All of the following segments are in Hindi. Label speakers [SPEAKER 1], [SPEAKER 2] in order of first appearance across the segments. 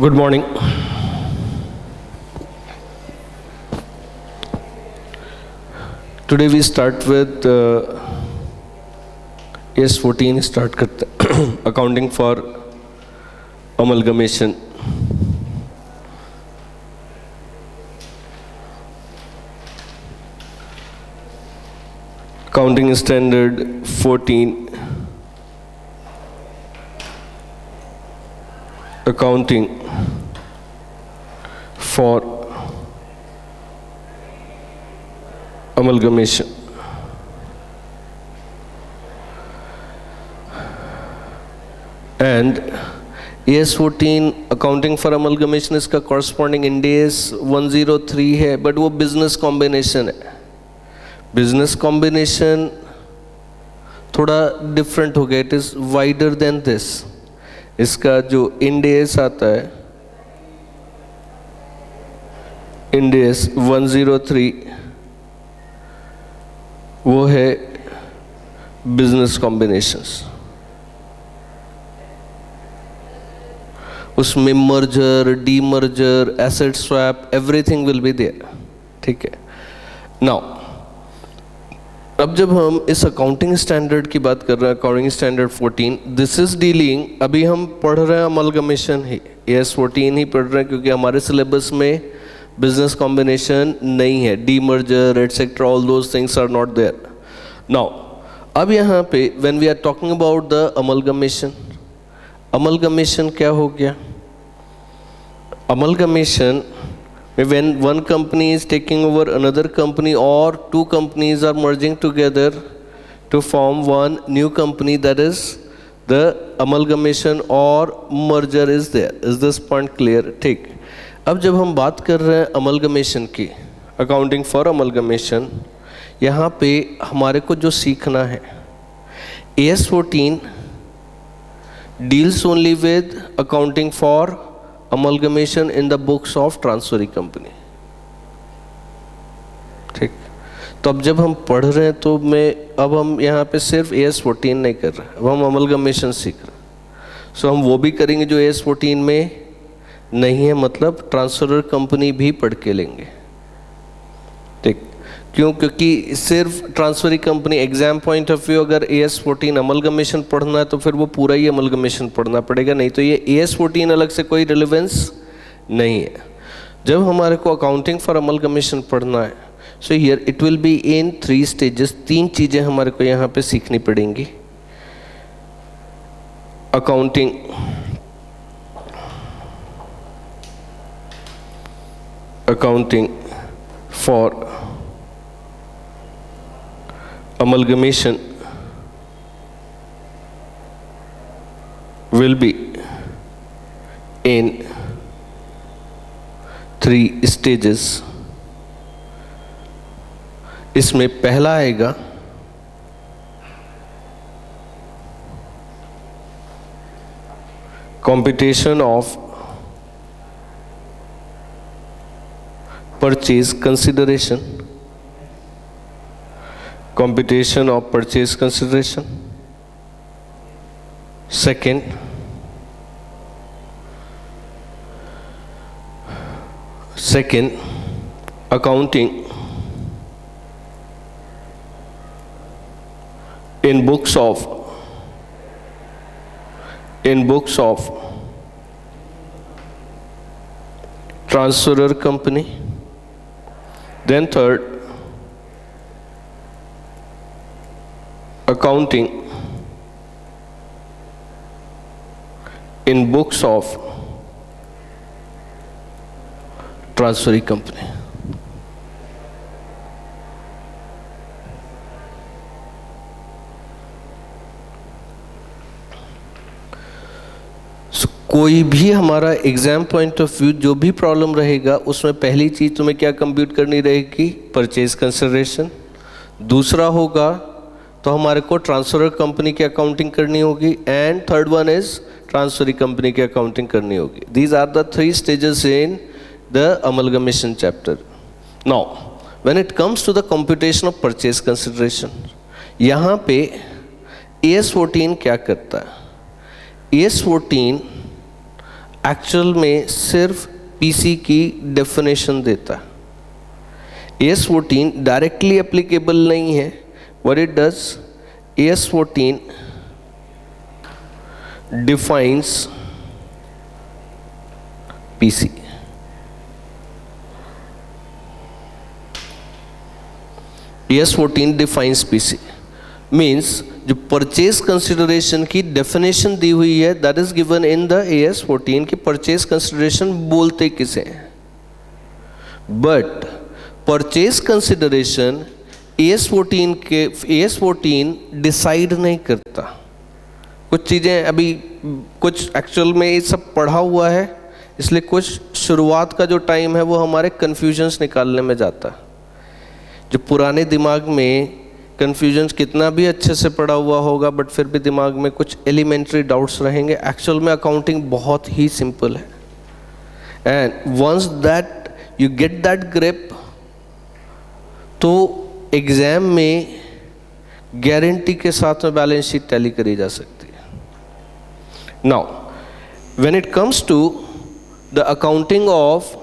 [SPEAKER 1] Good morning. Today we start with AS14 start करते accounting for amalgamation. Accounting standard 14. Accounting for amalgamation. And AS14 accounting for amalgamation इसका corresponding Ind AS 103 है, but वो business combination है. Business combination थोड़ा different हो गया, it is wider than this. इसका जो Ind AS आता है, Ind AS 103, वो है बिजनेस कॉम्बिनेशंस. उसमें merger, demerger, asset swap, everything will be there. ठीक है. नाउ अब जब हम इस अकाउंटिंग स्टैंडर्ड की बात कर रहे हैं, accounting standard 14, this is dealing, अभी हम पढ़ रहे हैं अमलगमेशन ही, AS14 ही पढ़ रहे हैं क्योंकि हमारे सिलेबस में बिजनेस कॉम्बिनेशन नहीं है, demerger etcetera, all those things are not there. Now अब यहाँ पे when we are talking about the amalgamation, amalgamation क्या हो गया? Amalgamation when one company is taking over another company or two companies are merging together to form one new company, that is the amalgamation or merger is there. Is this point clear? ठीक. अब जब हम बात कर रहे हैं अमलगमेशन की, अकाउंटिंग फॉर अमलगमेशन, यहाँ पे हमारे को जो सीखना है, AS14 deals only with accounting for amalgamation in the books of transferee company. ठीक. तो अब जब हम पढ़ रहे हैं तो अब हम यहाँ पे सिर्फ AS14 नहीं कर रहे, अब हम अमलगमेशन सीख रहे हैं. सो हम वो भी करेंगे जो AS14 में नहीं है, मतलब ट्रांसफरर कंपनी भी पढ़ के लेंगे. ठीक. क्यों? क्योंकि सिर्फ transferee company, exam point of view अगर AS14 अमलगमेशन पढ़ना है तो फिर वो पूरा ही अमलगमेशन पढ़ना पड़ेगा, नहीं तो ये AS14 अलग से कोई रिलेवेंस नहीं है. जब हमारे को अकाउंटिंग फॉर अमलगमेशन पढ़ना है, so here it will be in 3 stages. 3 चीज़ें हमारे को यहाँ पे सीखनी पड़ेंगी. Accounting for amalgamation will be in 3 stages. इसमें पहला आएगा computation of purchase consideration. Computation of purchase consideration. Second, accounting in books of transferor company. Then third, accounting in books of transferee company. कोई भी हमारा एग्जाम पॉइंट ऑफ व्यू जो भी प्रॉब्लम रहेगा, उसमें पहली चीज तुम्हें क्या कंप्यूट करनी रहेगी? Purchase consideration. दूसरा होगा तो हमारे को ट्रांसफर कंपनी की अकाउंटिंग करनी होगी, and third one is transferee company की अकाउंटिंग करनी होगी. These are the 3 stages in the amalgamation chapter. Now when it comes to the computation of purchase consideration, यहाँ पे AS14 क्या करता है? AS14 एक्चुअल में सिर्फ पीसी की डेफिनेशन देता है। AS14 डायरेक्टली एप्लीकेबल नहीं है। What it does, AS14 defines PC. AS14 defines PC means जो परचेज कंसिडरेशन की डेफिनेशन दी हुई है that is given in the AS14 की परचेज कंसिडरेशन बोलते किसे हैं, but purchase consideration AS14 decide नहीं करता। कुछ चीज़ें अभी कुछ एक्चुअल में ये सब पढ़ा हुआ है, इसलिए कुछ शुरुआत का जो टाइम है वो हमारे कन्फ्यूजन्स निकालने में जाता है। जो पुराने दिमाग में कन्फ्यूजन्स कितना भी अच्छे से पढ़ा हुआ होगा बट फिर भी दिमाग में कुछ एलिमेंट्री डाउट्स रहेंगे। एक्चुअल में अकाउंटिंग बहुत ही सिंपल है, and once that you get that grip तो एग्जाम में गारंटी के साथ में बैलेंस शीट टैली करी जा सकती है। Now when it comes to the accounting of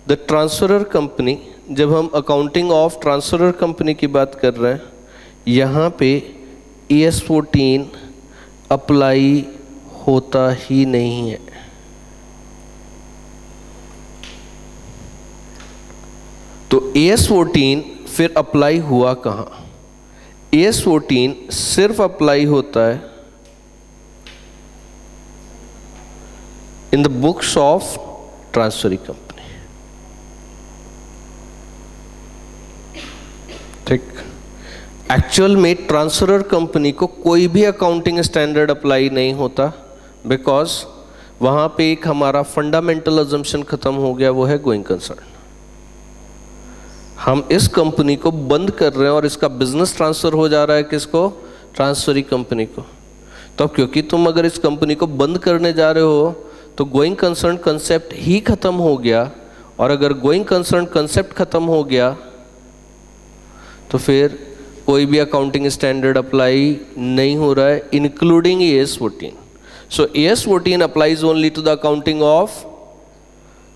[SPEAKER 1] the transferor company, जब हम अकाउंटिंग ऑफ ट्रांसफरर कंपनी की बात कर रहे हैं, यहाँ पे AS14 अप्लाई होता ही नहीं है। तो AS14 फिर अप्लाई हुआ कहाँ? AS14 सिर्फ अप्लाई होता है इन the books of transferring company. ठीक, एक्चुअल में ट्रांसफरर कंपनी को कोई भी अकाउंटिंग स्टैंडर्ड अप्लाई नहीं होता, बिकॉज वहाँ पे एक हमारा फंडामेंटल अजम्पशन खत्म हो गया, वो है गोइंग कंसर्न। हम इस कंपनी को बंद कर रहे हैं और इसका बिजनेस ट्रांसफर हो जा रहा है किसको? ट्रांसफरिंग कंपनी को। तो क्योंकि तुम अगर इस कंपनी को बंद करने जा रहे हो तो गोइंग कंसर्न कंसेप्ट ही खत्म हो गया, और अगर गोइंग कंसर्न कंसेप्ट खत्म हो गया तो फिर कोई भी अकाउंटिंग स्टैंडर्ड अप्लाई नहीं हो रहा है, including AS14। So AS14 applies only to the accounting of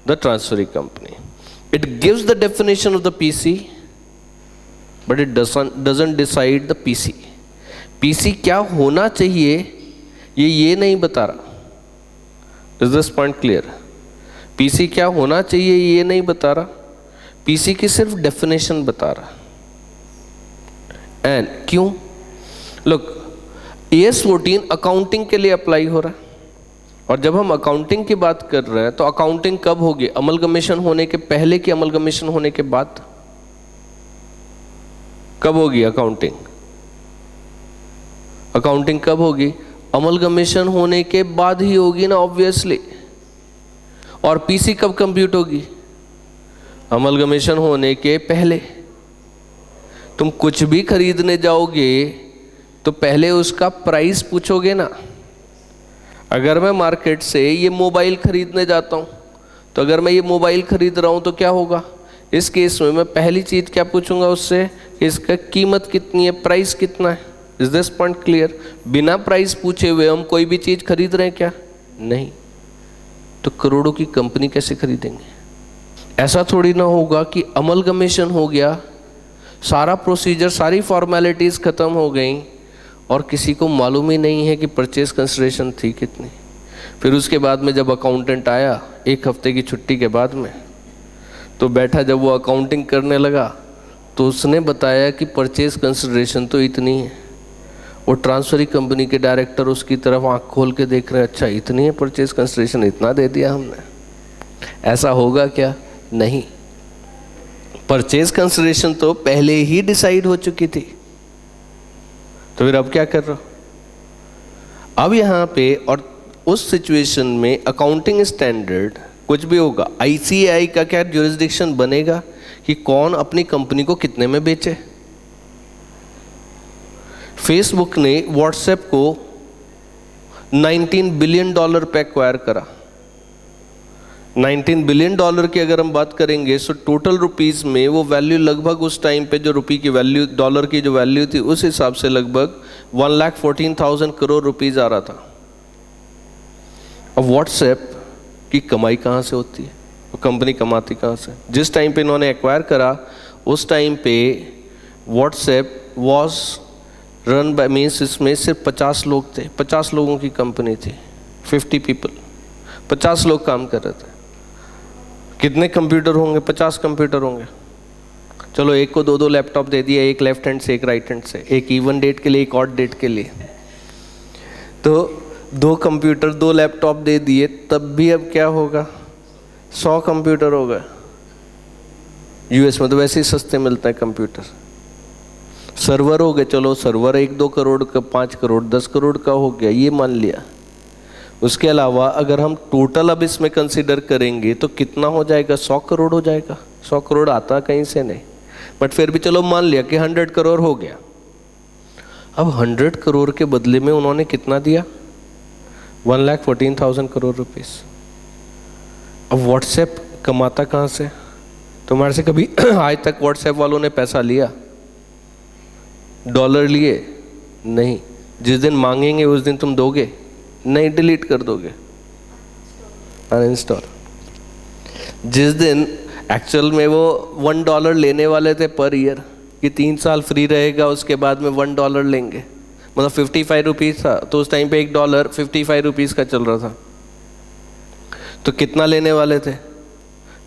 [SPEAKER 1] the transferring company. It gives the definition of the PC, but it doesn't decide the PC. PC क्या होना चाहिए ये नहीं बता रहा। Is this point clear? PC क्या होना चाहिए ये नहीं बता रहा, PC की सिर्फ डेफिनेशन बता रहा। एंड क्यों? लुक, AS14 अकाउंटिंग के लिए अप्लाई हो रहा है, और जब हम अकाउंटिंग की बात कर रहे हैं तो अकाउंटिंग कब होगी? अमलगमेशन होने के पहले कि अमलगमेशन होने के बाद? कब होगी अकाउंटिंग? अकाउंटिंग कब होगी? अमलगमेशन होने के बाद ही होगी ना, ऑब्वियसली। और पीसी कब कंप्यूट होगी? अमलगमेशन होने के पहले। तुम कुछ भी खरीदने जाओगे तो पहले उसका प्राइस पूछोगे ना। अगर मैं मार्केट से ये मोबाइल खरीदने जाता हूँ तो अगर मैं ये मोबाइल खरीद रहा हूँ तो क्या होगा? इस केस में मैं पहली चीज़ क्या पूछूंगा उससे? इसका कीमत कितनी है, प्राइस कितना है। Is this point clear? बिना प्राइस पूछे हुए हम कोई भी चीज़ खरीद रहे हैं क्या? नहीं। तो करोड़ों की कंपनी कैसे खरीदेंगे? ऐसा थोड़ी ना होगा कि अमलगमेशन हो गया, सारा प्रोसीजर, सारी फॉर्मेलिटीज़ ख़त्म हो गई और किसी को मालूम ही नहीं है कि परचेज कंसिडरेशन थी कितनी। फिर उसके बाद में जब अकाउंटेंट आया एक हफ्ते की छुट्टी के बाद में, तो बैठा जब वो अकाउंटिंग करने लगा तो उसने बताया कि परचेज कंसिडरेशन तो इतनी है। वो ट्रांसफरिंग कंपनी के डायरेक्टर उसकी तरफ आंख खोल के देख रहे हैं, अच्छा इतनी है परचेज कंसिडरेशन, इतना दे दिया हमने। ऐसा होगा क्या? नहीं। परचेज कंसिडरेशन तो पहले ही डिसाइड हो चुकी थी। तो फिर अब क्या कर रहे हो? अब यहाँ पे और उस सिचुएशन में अकाउंटिंग स्टैंडर्ड कुछ भी होगा, ICAI का क्या ज्यूरिसडिक्शन बनेगा कि कौन अपनी कंपनी को कितने में बेचे। फेसबुक ने व्हाट्सएप को $19 बिलियन पे एक्वायर करा। $19 बिलियन की अगर हम बात करेंगे तो टोटल रुपीस में वो वैल्यू लगभग उस टाइम पे जो रुपी की वैल्यू, डॉलर की जो वैल्यू थी उस हिसाब से लगभग 1,14,000 करोड़ रुपीस आ रहा था। अब व्हाट्सएप कि कमाई कहाँ से होती है, वो कंपनी कमाती कहाँ से। जिस टाइम पे इन्होंने एक्वायर करा उस टाइम पे WhatsApp was run by means इसमें सिर्फ 50 लोग थे, 50 लोगों की कंपनी थी, 50 पीपल, 50 लोग काम कर रहे थे। कितने कंप्यूटर होंगे? 50 कंप्यूटर होंगे। चलो एक को 2-2 लैपटॉप दे दिया, एक लेफ्ट हैंड से एक राइट हैंड से, एक इवन डेट के लिए एक ऑड डेट के लिए, तो 2 कंप्यूटर 2 लैपटॉप दे दिए, तब भी अब क्या होगा? 100 कंप्यूटर होगा। यूएस में तो वैसे ही सस्ते मिलते हैं कंप्यूटर। सर्वर हो गए, चलो सर्वर 1-2 करोड़ का, 5 करोड़ 10 करोड़ का हो गया, ये मान लिया। उसके अलावा अगर हम टोटल अब इसमें कंसीडर करेंगे तो कितना हो जाएगा? 100 करोड़ हो जाएगा। 100 करोड़ आता कहीं से नहीं, बट फिर भी चलो मान लिया कि 100 करोड़ हो गया। अब 100 करोड़ के बदले में उन्होंने कितना दिया? 1,14,000 करोड़ रुपीस। अब व्हाट्सएप कमाता कहाँ से? तुम्हारे से कभी आज तक व्हाट्सएप वालों ने पैसा लिया? डॉलर लिए? नहीं। जिस दिन मांगेंगे उस दिन तुम दोगे? नहीं, डिलीट कर दोगे, अनइंस्टॉल। जिस दिन एक्चुअल में वो $1 लेने वाले थे पर ईयर कि 3 साल फ्री रहेगा, उसके बाद में $1 लेंगे, मतलब 55 रुपीज़ था, तो उस टाइम पे $1 55 रुपीज़ का चल रहा था। तो कितना लेने वाले थे?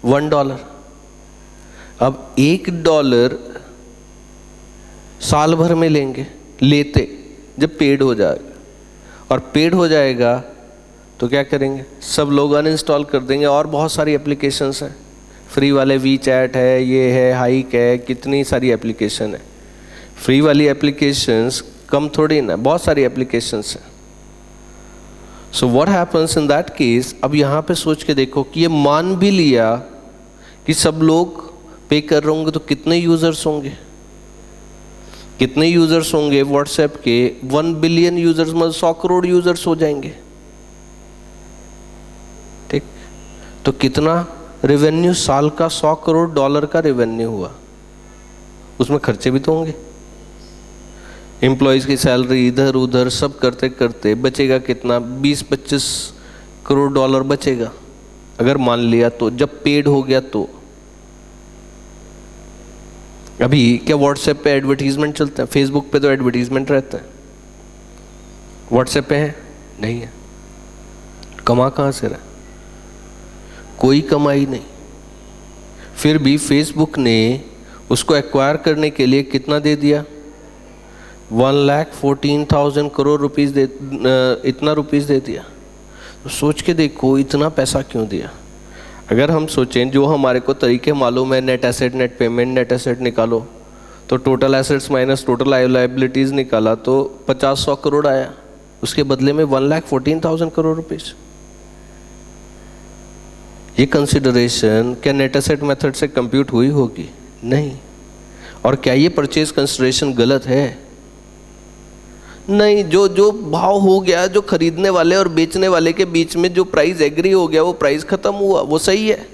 [SPEAKER 1] $1। अब $1 साल भर में लेंगे, लेते जब पेड हो जाएगा, और पेड हो जाएगा तो क्या करेंगे? सब लोग अनइंस्टॉल कर देंगे। और बहुत सारी एप्लीकेशंस हैं फ्री वाले, वी चैट है, ये है, हाइक है, कितनी सारी एप्लीकेशन है। फ्री वाली एप्लीकेशंस कम थोड़ी ना, बहुत सारी एप्लीकेशंस हैं। सो what happens in that case? अब यहाँ पे सोच के देखो कि ये मान भी लिया कि सब लोग पे कर रहे होंगे, तो कितने यूजर्स होंगे? कितने यूजर्स होंगे व्हाट्सएप के? 1 बिलियन यूजर्स, मतलब 100 करोड़ यूजर्स हो जाएंगे। ठीक, तो कितना रेवेन्यू? साल का $100 करोड़ का रेवेन्यू हुआ। उसमें खर्चे भी तो होंगे, एम्प्लॉयज की सैलरी, इधर उधर सब करते करते बचेगा कितना? 20-25 करोड़ डॉलर बचेगा, अगर मान लिया तो, जब पेड हो गया तो। अभी क्या व्हाट्सएप पे एडवर्टीजमेंट चलते हैं? फेसबुक पे तो एडवर्टीजमेंट रहते हैं, व्हाट्सएप पे है? नहीं है। कमा कहाँ से रहा? कोई कमाई नहीं। फिर भी फेसबुक ने उसको एक्वायर करने के लिए कितना दे दिया? 1,14,000 करोड़ रुपीस इतना रुपीस दे दिया। तो सोच के देखो इतना पैसा क्यों दिया। अगर हम सोचें, जो हमारे को तरीके मालूम है, net asset, net payment, net asset निकालो, तो total assets minus total liabilities निकाला तो 50-100 करोड़ आया। उसके बदले में 1,14,000 करोड़ रुपीस। ये कंसिडरेशन क्या नेट एसेट मेथड से कंप्यूट हुई होगी? नहीं। और क्या ये परचेज कंसिडरेशन गलत है? नहीं। जो भाव हो गया, जो खरीदने वाले और बेचने वाले के बीच में जो प्राइस एग्री हो गया, वो प्राइस खत्म हुआ, वो सही है।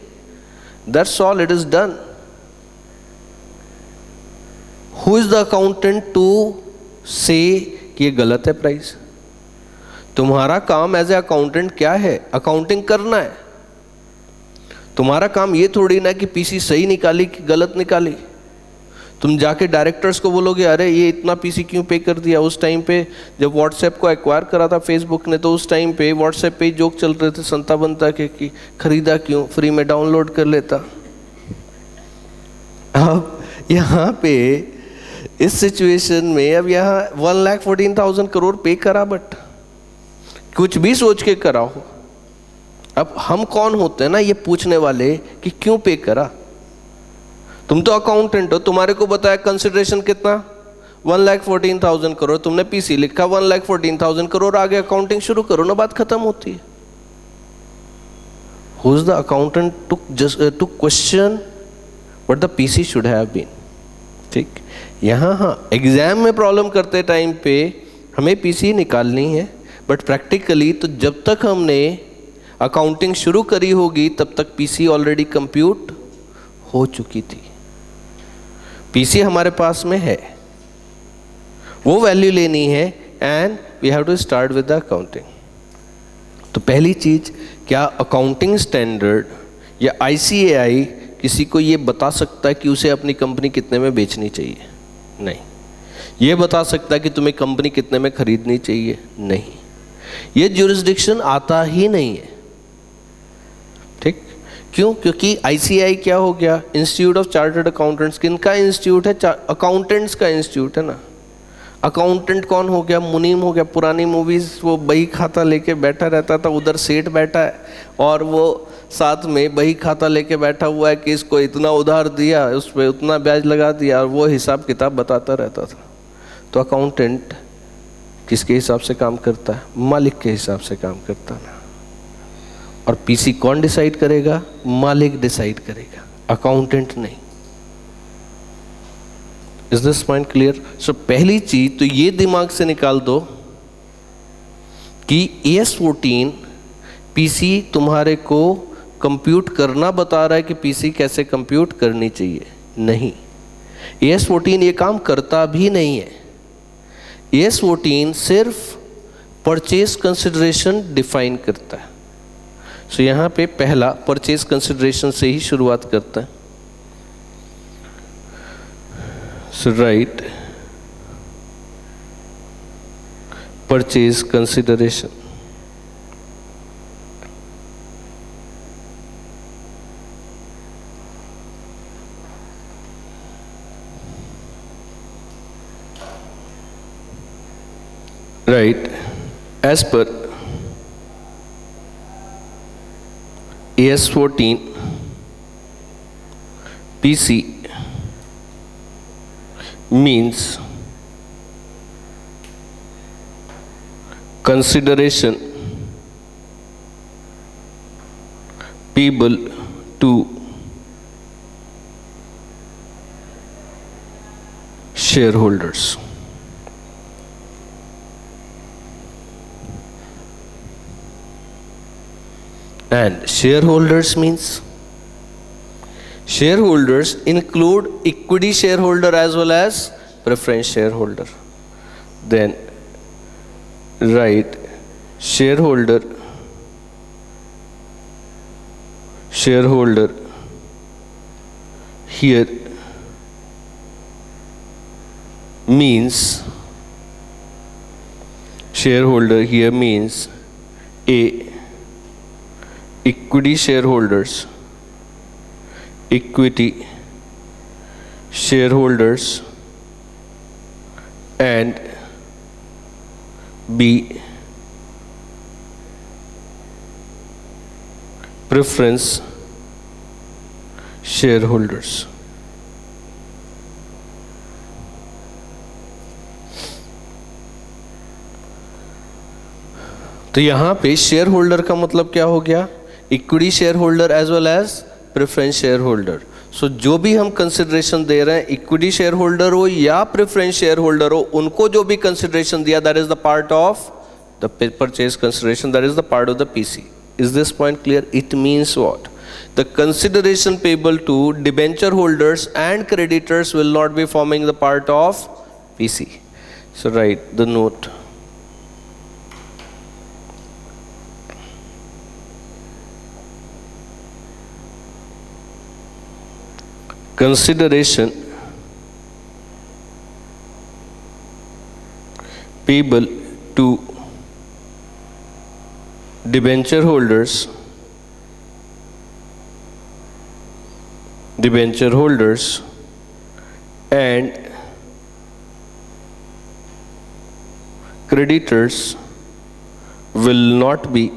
[SPEAKER 1] That's all, it is done. Who is the accountant to say कि ये गलत है प्राइस? तुम्हारा काम एज ए अकाउंटेंट क्या है? अकाउंटिंग करना है। तुम्हारा काम ये थोड़ी ना कि पीसी सही निकाली कि गलत निकाली। तुम जाके डायरेक्टर्स को बोलोगे अरे ये इतना पीसी क्यों पे कर दिया। उस टाइम पे जब व्हाट्सएप को एक्वायर करा था फेसबुक ने, तो उस टाइम पे व्हाट्सएप पे जोक चल रहे थे संता बनता के कि खरीदा क्यों, फ्री में डाउनलोड कर लेता। अब यहाँ पे इस सिचुएशन में अब यहाँ 1,14,000 करोड़ पे करा, बट कुछ भी सोच के करा हो। अब हम कौन होते हैं ना ये पूछने वाले कि क्यों पे करा। तुम तो अकाउंटेंट हो, तुम्हारे को बताया कंसिडरेशन कितना 1,14,000 करोड़, तुमने पीसी लिखा 1,14,000 करोड़, आगे अकाउंटिंग शुरू करो ना, बात खत्म होती है। Who is the accountant to question what the PC should have been. ठीक, यहाँ हाँ एग्जाम में प्रॉब्लम करते टाइम पे हमें पीसी निकालनी है, बट प्रैक्टिकली तो जब तक हमने अकाउंटिंग शुरू करी होगी तब तक पीसी ऑलरेडी कंप्यूट हो चुकी थी। पीसी हमारे पास में है, वो वैल्यू लेनी है, and we have to start with the accounting. तो पहली चीज क्या अकाउंटिंग स्टैंडर्ड या ICAI किसी को ये बता सकता है कि उसे अपनी कंपनी कितने में बेचनी चाहिए? नहीं। ये बता सकता है कि तुम्हें कंपनी कितने में खरीदनी चाहिए? नहीं। ये ज्यूरिसडिक्शन आता ही नहीं है। ठीक, क्यों? क्योंकि ICAI क्या हो गया? Institute of chartered accountants. किनका इंस्टीट्यूट है? अकाउंटेंट्स का इंस्टीट्यूट है ना। अकाउंटेंट कौन हो गया? मुनीम हो गया। पुरानी मूवीज वो बही खाता लेके बैठा रहता था, उधर सेठ बैठा है और वो साथ में बही खाता लेके बैठा हुआ है कि इसको इतना उधार दिया, उस पर उतना ब्याज लगा दिया, और वो हिसाब किताब बताता रहता था। तो अकाउंटेंट किसके हिसाब से काम करता है? मालिक के हिसाब से काम करता है। और PC कौन डिसाइड करेगा? मालिक डिसाइड करेगा, अकाउंटेंट नहीं। Is this point clear? So पहली चीज तो ये दिमाग से निकाल दो कि AS14 PC तुम्हारे को कंप्यूट करना बता रहा है कि PC कैसे कंप्यूट करनी चाहिए। नहीं, AS14 ये काम करता भी नहीं है। AS14 सिर्फ परचेज कंसिडरेशन डिफाइन करता है। सो यहाँ पे पहला परचेज कंसिडरेशन से ही शुरुआत करता है। So write purchase consideration. Right, as per AS14 PC means consideration payable to shareholders. And shareholders means shareholders include equity shareholder as well as preference shareholder. Then write shareholder here means shareholder here means A, equity shareholders and B, preference shareholders. तो यहाँ पे शेयर होल्डर का मतलब क्या हो गया? Equity share holder as well as preference share holder. So जो भी हम कंसिडरेशन दे रहे हैं, इक्विटी शेयर होल्डर हो या प्रेफरेंस शेयर होल्डर हो, उनको जो भी कंसिडरेशन दिया, that is the part of the purchase consideration, that is the part of the PC. Is this point clear? It means what? The consideration payable to debenture holders and creditors will not be forming the part of PC. So write the note. Consideration payable to debenture holders and creditors will not be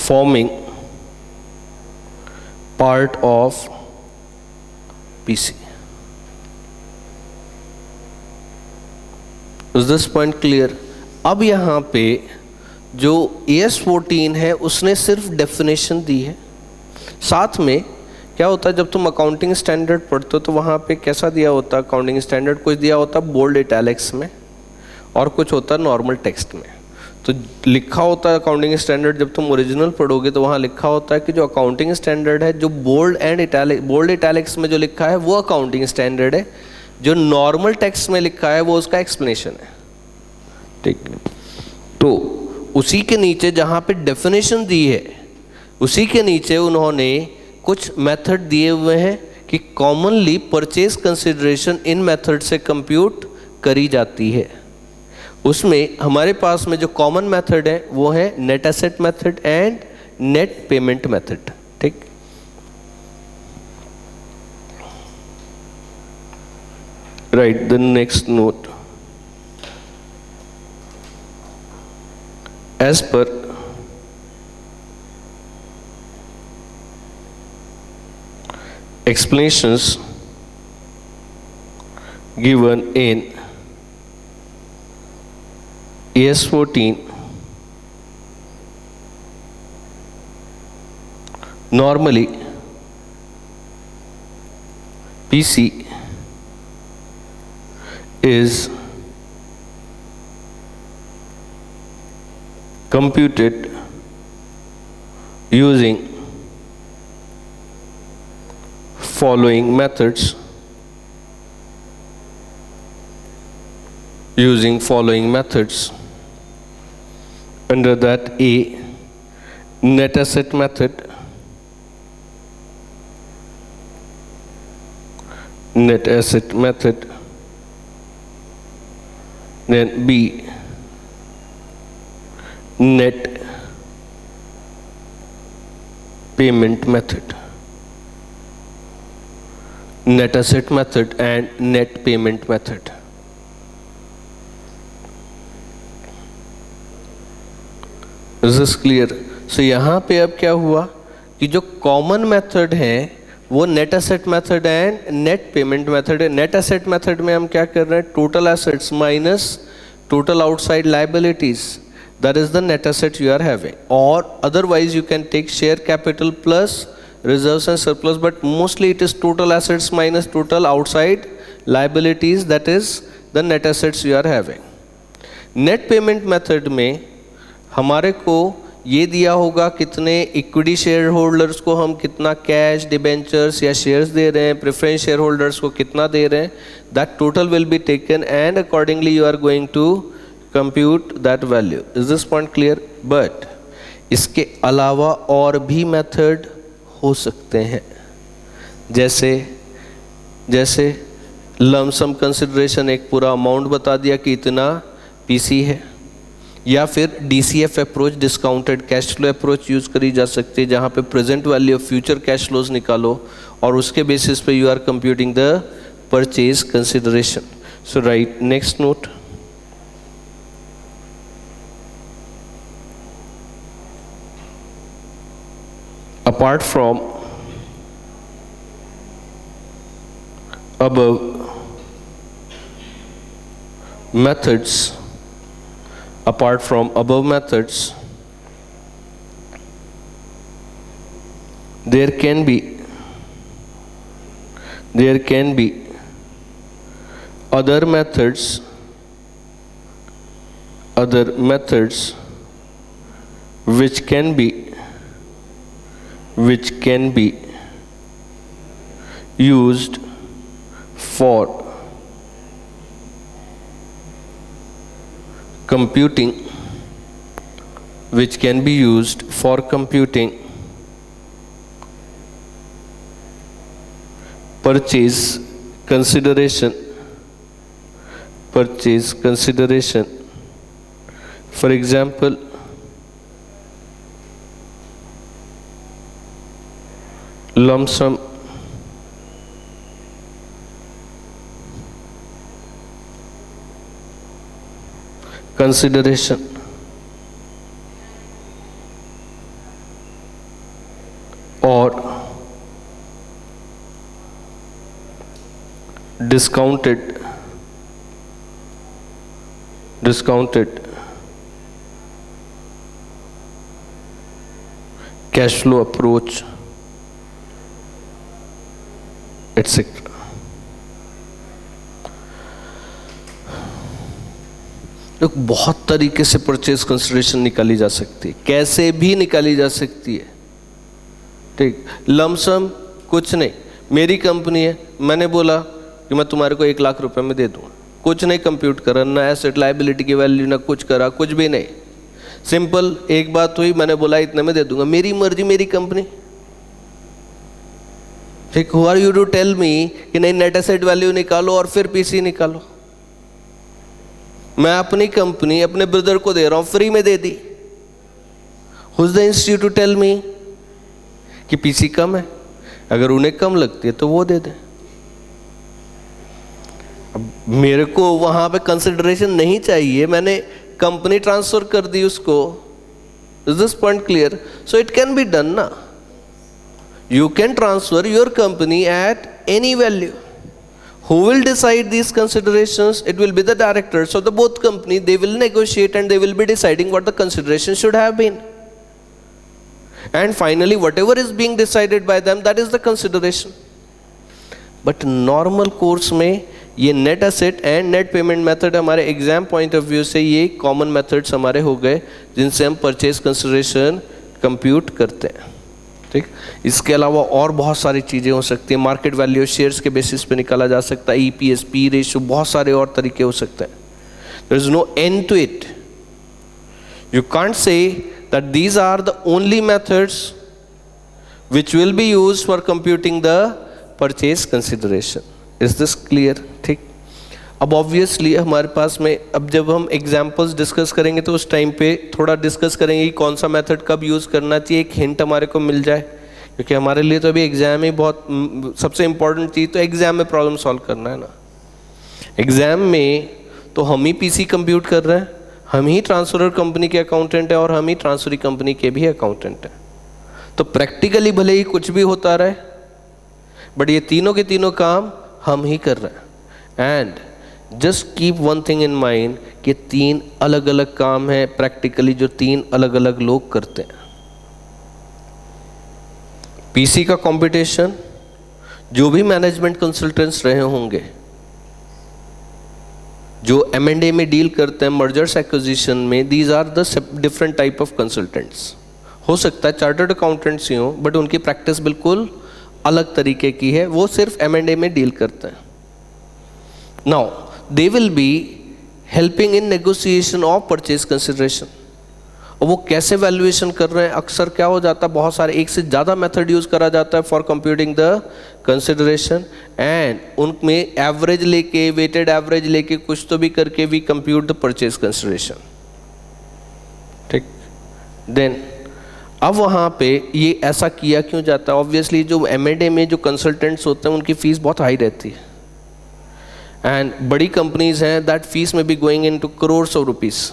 [SPEAKER 1] forming part of PC. Is this point clear? अब यहाँ पे जो AS14 है उसने सिर्फ डेफिनेशन दी है। साथ में क्या होता है, जब तुम अकाउंटिंग स्टैंडर्ड पढ़ते हो तो वहाँ पे कैसा दिया होता है अकाउंटिंग स्टैंडर्ड? कुछ दिया होता बोल्ड इटैलिक्स में और कुछ होता नॉर्मल टेक्स्ट में। तो लिखा होता है अकाउंटिंग स्टैंडर्ड, जब तुम ओरिजिनल पढ़ोगे तो वहाँ लिखा होता है कि जो अकाउंटिंग स्टैंडर्ड है, जो बोल्ड इटैलिक्स में जो लिखा है वो अकाउंटिंग स्टैंडर्ड है, जो नॉर्मल टेक्स्ट में लिखा है वो उसका एक्सप्लेनेशन है। ठीक, तो उसी के नीचे जहाँ पे डेफिनेशन दी है उसी के नीचे उन्होंने कुछ मेथड दिए हुए हैं कि commonly purchase consideration in method से कंप्यूट करी जाती है। उसमें हमारे पास में जो कॉमन मेथड है वो है net asset method and net payment method. ठीक, right the next note. As पर explanations given in AS 14, normally PC is computed using following methods, under that: A, net asset method, then B, net payment method. Net asset method and net payment method. Is this clear? So यहाँ पे अब क्या हुआ कि जो कॉमन मेथड है वो net asset method and net payment method है। नेट एसेट मेथड में हम क्या कर रहे हैं, total assets minus total outside liabilities, that is the net asset you are having, और otherwise you can take share capital plus reserves and surplus, but mostly it is total assets minus total outside liabilities, that is the net assets you are having. Net payment method में हमारे को ये दिया होगा कितने इक्विटी शेयर होल्डर्स को हम कितना कैश, डिबेंचर्स या शेयर्स दे रहे हैं, प्रेफरेंस शेयर होल्डर्स को कितना दे रहे हैं, that total will be taken and accordingly you are going to compute that value. Is this point clear? But इसके अलावा और भी मेथड हो सकते हैं, जैसे लमसम कंसिडरेशन, एक पूरा अमाउंट बता दिया कि इतना पीसी है, या फिर DCF approach, discounted cash flow approach use करी जा सकती है, जहाँ पे present value of future cash flows निकालो और उसके बेसिस पे you are computing the purchase consideration. So write next note. Apart from above methods, there can be other methods which can be used for computing, purchase consideration. For example, lump sum consideration, or discounted cash flow approach, etc. तो बहुत तरीके से परचेज कंसिडरेशन निकाली जा सकती है, कैसे भी निकाली जा सकती है. ठीक, लमसम कुछ नहीं, मेरी कंपनी है, मैंने बोला कि मैं तुम्हारे को 1 लाख रुपए में दे दूँगा, कुछ नहीं कंप्यूट करा, ना एसेट लायबिलिटी की वैल्यू, ना कुछ करा, कुछ भी नहीं। सिंपल एक बात हुई, मैंने बोला इतने में दे दूंगा, मेरी मर्जी मेरी कंपनी। ठीक, who are you to tell me कि नहीं नेट एसेट वैल्यू निकालो और फिर पीसी निकालो। मैं अपनी कंपनी अपने ब्रदर को दे रहा हूं, फ्री में दे दी। Who is the institute to tell me कि पीसी कम है? अगर उन्हें कम लगती है तो वो दे दे। अब मेरे को वहां पे कंसिडरेशन नहीं चाहिए, मैंने कंपनी ट्रांसफर कर दी उसको। Is this point clear? So it can be done ना, you can transfer your company at any value. Who will decide these considerations? It will be the directors of the both company. They will negotiate and they will be deciding what the consideration should have been. And finally, whatever is being decided by them, that is the consideration. But normal course में ये net asset and net payment method हमारे exam point of view से ये common methods हमारे हो गए जिनसे हम purchase consideration compute करते हैं। ठीक, इसके अलावा और बहुत सारी चीज़ें हो सकती हैं। मार्केट वैल्यू शेयर्स के बेसिस पे निकाला जा सकता है, ईपीएस, पी रेशियो, बहुत सारे और तरीके हो सकते हैं। There is no end to it. You can't say that these are the only methods which will be used for computing the purchase consideration. Is this clear? ठीक, अब ऑब्वियसली हमारे पास में, अब जब हम एग्जाम्पल्स डिस्कस करेंगे तो उस टाइम पे थोड़ा डिस्कस करेंगे कि कौन सा मेथड कब यूज़ करना चाहिए, एक हिंट हमारे को मिल जाए। क्योंकि हमारे लिए तो अभी एग्जाम ही बहुत सबसे इम्पोर्टेंट चीज़ तो एग्जाम में प्रॉब्लम सॉल्व करना है ना। एग्जाम में तो हम ही पीसी कंप्यूट कर रहे हैं, हम ही ट्रांसफरर कंपनी के अकाउंटेंट हैं और हम ही ट्रांसफरी कंपनी के भी अकाउंटेंट हैं। तो प्रैक्टिकली भले ही कुछ भी होता रहे, बट ये तीनों के तीनों काम हम ही कर रहे हैं। And just keep one thing in mind कि तीन अलग अलग काम है प्रैक्टिकली जो तीन अलग अलग लोग करते हैं। पीसी का कंपटीशन, जो भी मैनेजमेंट कंसल्टेंट्स रहे होंगे, जो M&A में डील करते हैं, मर्जर्स एक्विजिशन में, these are the different type of consultants. हो सकता है चार्टर्ड अकाउंटेंट्स ही हो, बट उनकी प्रैक्टिस बिल्कुल अलग तरीके की है, वो सिर्फ M&A में डील करते हैं। Now they will be helping in negotiation of purchase consideration। और वो कैसे वैल्यूएशन कर रहे हैं, अक्सर क्या हो जाता है, बहुत सारे एक से ज़्यादा मेथड यूज़ करा जाता है for computing the consideration. And उनमें एवरेज लेके, वेटेड एवरेज लेके, कुछ तो भी करके we compute the purchase consideration. ठीक, देन अब वहाँ पे ये ऐसा किया क्यों जाता है? ऑब्वियसली जो M&A में जो कंसल्टेंट्स होते हैं उनकी फीस बहुत हाई रहती है। एंड बड़ी कंपनीज हैं दैट फीस में भी going into crores of rupees.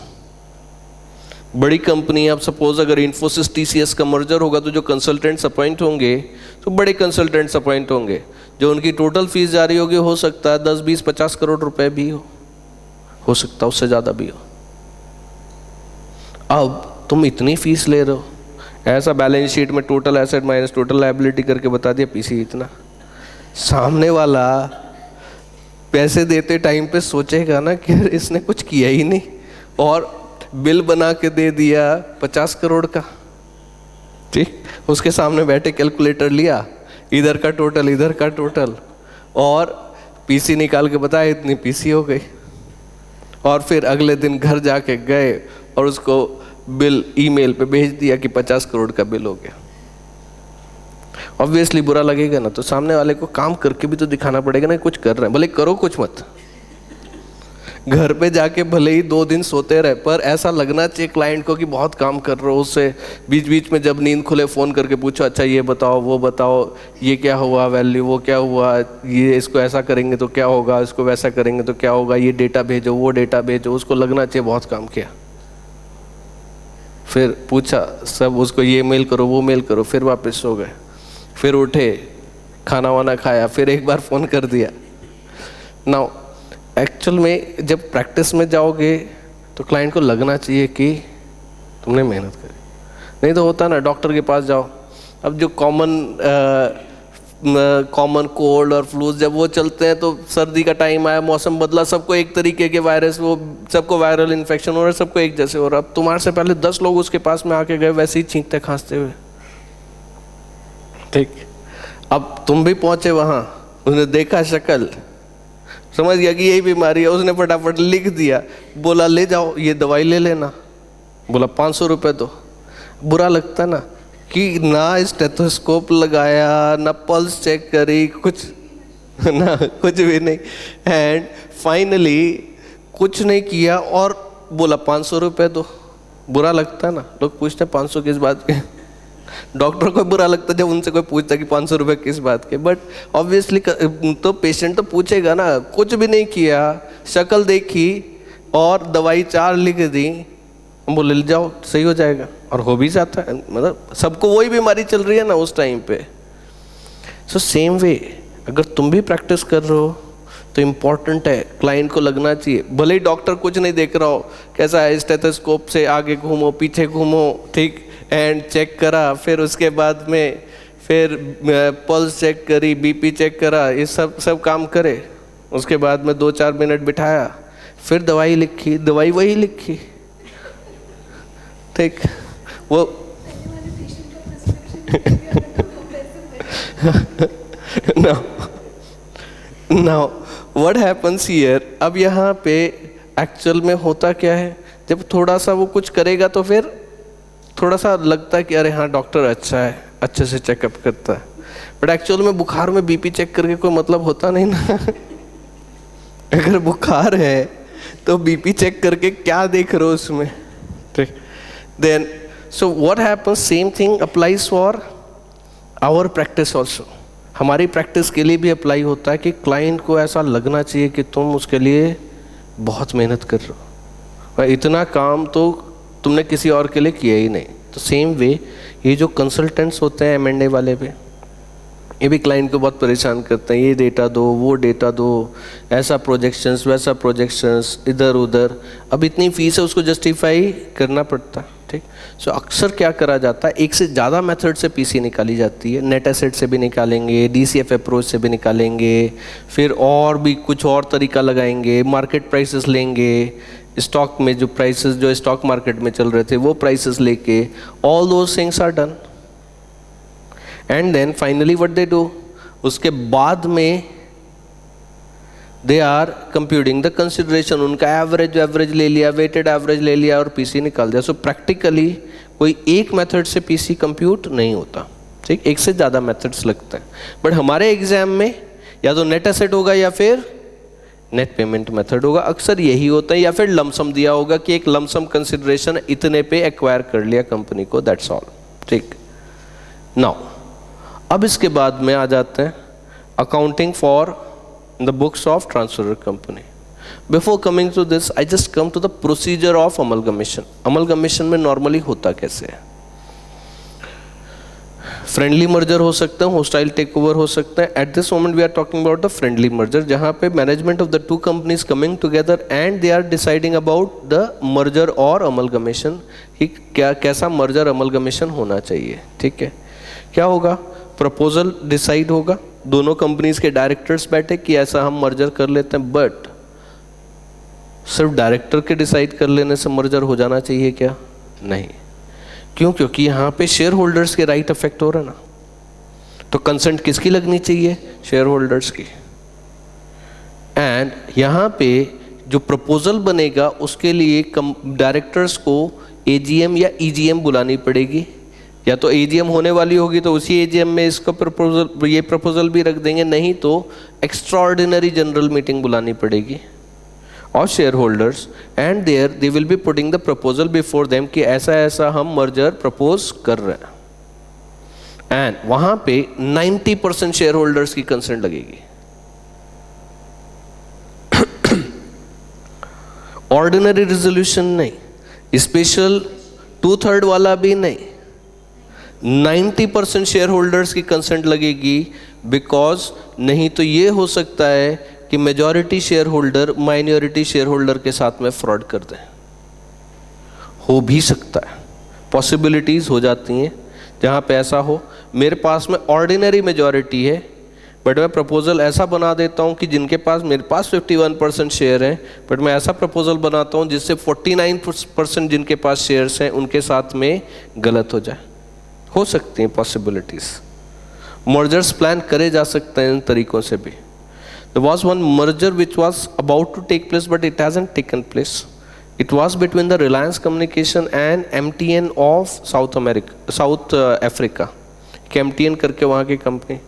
[SPEAKER 1] बड़ी कंपनी, आप सपोज अगर इन्फोसिस TCS का मर्जर होगा तो जो कंसल्टेंट्स अपॉइंट होंगे तो बड़े कंसल्टेंट्स अपॉइंट होंगे, जो उनकी टोटल फीस जा रही होगी हो सकता है 10, 20, 50 करोड़ रुपए भी हो सकता है उससे ज़्यादा भी हो। अब तुम इतनी फीस ले रहे हो, ऐसा बैलेंस शीट में total asset minus total liability करके बता दिया पीसी इतना। सामने वाला पैसे देते टाइम पे सोचेगा ना कि इसने कुछ किया ही नहीं और बिल बना के दे दिया 50 करोड़ का। ठीक, उसके सामने बैठे कैलकुलेटर लिया, इधर का टोटल इधर का टोटल, और पीसी निकाल के बताया इतनी पीसी हो गई। और फिर अगले दिन घर जाके गए और उसको बिल ईमेल पे भेज दिया कि 50 करोड़ का बिल हो गया। ऑब्वियसली बुरा लगेगा ना, तो सामने वाले को काम करके भी तो दिखाना पड़ेगा ना कुछ कर रहे हैं। भले करो कुछ मत, घर पे जाके भले ही 2 दिन सोते रहे, पर ऐसा लगना चाहिए क्लाइंट को कि बहुत काम कर रहे हो। उससे बीच बीच में जब नींद खुले फ़ोन करके पूछो, अच्छा ये बताओ वो बताओ, ये क्या हुआ वैल्यू, वो क्या हुआ, ये इसको ऐसा करेंगे तो क्या होगा, इसको वैसा करेंगे तो क्या होगा, ये डेटा भेजो वो डेटा भेजो। उसको लगना चाहिए बहुत काम किया। फिर पूछा सब, उसको ये मेल करो वो मेल करो, फिर वापस सो गए, फिर उठे, खाना वाना खाया, फिर एक बार फ़ोन कर दिया। नाउ एक्चुअल में जब प्रैक्टिस में जाओगे तो क्लाइंट को लगना चाहिए कि तुमने मेहनत करी। नहीं तो होता ना, डॉक्टर के पास जाओ, अब जो कॉमन कोल्ड और फ्लूज जब वो चलते हैं, तो सर्दी का टाइम आया, मौसम बदला, सबको एक तरीके के वायरस, वो सबको वायरल इन्फेक्शन हो रहा है, सबको एक जैसे हो रहा है। अब तुम्हारे से पहले 10 लोग उसके पास में आके गए वैसे ही छींकते खांसते हुए। ठीक, अब तुम भी पहुंचे वहाँ, उसने देखा शक्ल, समझ गया कि यही बीमारी है, उसने फटाफट लिख दिया, बोला ले जाओ ये दवाई ले लेना, बोला 500 रुपये दो। बुरा लगता ना कि ना स्टेथोस्कोप लगाया, ना पल्स चेक करी, कुछ ना कुछ भी नहीं, एंड फाइनली कुछ नहीं किया और बोला 500 रुपये दो। बुरा लगता ना, लोग पूछते 500 किस बात के, डॉक्टर को बुरा लगता जब उनसे कोई पूछता कि 500 रुपये किस बात के, बट ऑब्वियसली तो पेशेंट तो पूछेगा ना। कुछ भी नहीं किया, शक्ल देखी और दवाई 4 लिख दी, बोले ले जाओ सही हो जाएगा, और हो भी जाता है। मतलब सबको वही बीमारी चल रही है ना उस टाइम पे। सो सेम वे अगर तुम भी प्रैक्टिस कर रहे हो तो इम्पॉर्टेंट है, क्लाइंट को लगना चाहिए, भले ही डॉक्टर कुछ नहीं देख रहा हो, कैसा है स्टेथोस्कोप से आगे घूमो पीछे घूमो, ठीक, एंड चेक करा, फिर उसके बाद में फिर पल्स चेक करी, बीपी चेक करा, ये सब काम करे, उसके बाद में 2-4 मिनट बिठाया, फिर दवाई लिखी, दवाई वही लिखी, ठीक, वो now what happens here, अब यहाँ पे एक्चुअल में होता क्या है, जब थोड़ा सा वो कुछ करेगा तो फिर थोड़ा सा लगता है कि अरे हाँ डॉक्टर अच्छा है, अच्छे से चेकअप करता है, बट एक्चुअल में बुखार में बीपी चेक करके कोई मतलब होता नहीं ना। अगर बुखार है तो बीपी चेक करके क्या देख रहे हो उसमें, ठीक। Then so what happens, same thing applies for our practice also. हमारी प्रैक्टिस के लिए भी अप्लाई होता है कि क्लाइंट को ऐसा लगना चाहिए कि तुम उसके लिए बहुत मेहनत कर रहे हो, और इतना काम तो तुमने किसी और के लिए किया ही नहीं। तो सेम वे ये जो कंसल्टेंट्स होते हैं M&A वाले पे, ये भी क्लाइंट को बहुत परेशान करते हैं, ये डेटा दो, वो डेटा दो, ऐसा प्रोजेक्शंस वैसा प्रोजेक्शंस, इधर उधर, अब इतनी फीस है उसको जस्टिफाई करना पड़ता है, ठीक। सो अक्सर क्या करा जाता है, एक से ज़्यादा मेथड से पीसी निकाली जाती है, नेट एसेट से भी निकालेंगे, DCF अप्रोच से भी निकालेंगे, फिर और भी कुछ और तरीका लगाएंगे, मार्केट प्राइसेस लेंगे, स्टॉक में जो प्राइसेस जो स्टॉक मार्केट में चल रहे थे वो प्राइसेस लेके, all those things are done, and then finally what they do, उसके बाद में they are computing the consideration, उनका एवरेज ले लिया, वेटेड एवरेज ले लिया और पीसी निकाल दिया। सो प्रैक्टिकली कोई एक मेथड से पीसी कंप्यूट नहीं होता, ठीक, एक से ज़्यादा मेथड्स लगते हैं। बट हमारे एग्जाम में या तो नेट एसेट होगा या फिर नेट पेमेंट मेथड होगा, अक्सर यही होता है, या फिर लमसम दिया होगा कि एक लमसम कंसिडरेशन इतने पे एक्वायर कर लिया कंपनी को, दैट्स ऑल, ठीक। नाउ अब इसके बाद में आ जाते हैं accounting for the books of transfer company. Before coming to this I just come to the procedure of amalgamation. Amalgamation में नॉर्मली होता कैसे है, फ्रेंडली मर्जर हो सकता है, होस्टाइल टेक ओवर हो सकता है। At this moment we are talking about the friendly merger, जहां पे management of the two companies coming together and they are deciding about the merger और अमलगमेशन, कि क्या कैसा मर्जर अमलगमेशन होना चाहिए, ठीक है। क्या होगा, प्रपोजल डिसाइड होगा, दोनों कंपनीज के डायरेक्टर्स बैठे कि ऐसा हम मर्जर कर लेते हैं, बट सिर्फ डायरेक्टर के डिसाइड कर लेने से मर्जर हो जाना चाहिए क्या, नहीं। क्यों, क्योंकि यहाँ पे शेयर होल्डर्स के राइट अफेक्ट हो रहा है ना, तो कंसेंट किसकी लगनी चाहिए, शेयर होल्डर्स की। एंड यहाँ पे जो प्रपोजल बनेगा उसके लिए डायरेक्टर्स को AGM या EGM बुलानी पड़ेगी, या तो AGM होने वाली होगी तो उसी AGM में इसका प्रपोजल भी रख देंगे, नहीं तो एक्स्ट्राऑर्डिनरी जनरल मीटिंग बुलानी पड़ेगी और share holders, and there they will be putting the proposal before them कि ऐसा ऐसा हम मर्जर प्रपोज कर रहे हैं, एंड वहां पे 90% शेयर होल्डर्स की कंसेंट लगेगी। ऑर्डिनरी रेजोल्यूशन नहीं, स्पेशल 2/3 वाला भी नहीं, 90% शेयर होल्डर्स की कंसेंट लगेगी, बिकॉज नहीं तो ये हो सकता है कि majority share holder minority share holder के साथ में फ्रॉड कर दें, हो भी सकता है, पॉसिबिलिटीज हो जाती हैं जहाँ पे ऐसा हो। मेरे पास में ऑर्डिनरी मेजॉरिटी है, बट मैं प्रपोजल ऐसा बना देता हूँ कि जिनके पास, मेरे पास 51% शेयर हैं, बट मैं ऐसा प्रपोजल बनाता हूँ जिससे 49% जिनके पास शेयर्स हैं उनके साथ में गलत हो जाए, हो सकती हैं पॉसिबिलिटीज। मर्जर्स प्लान करे जा सकते हैं इन तरीकों से भी। There was one merger which was about to take place, but it hasn't taken place. It was between the Reliance Communication and MTN of South Africa. MTN करके वहाँ की कंपनी,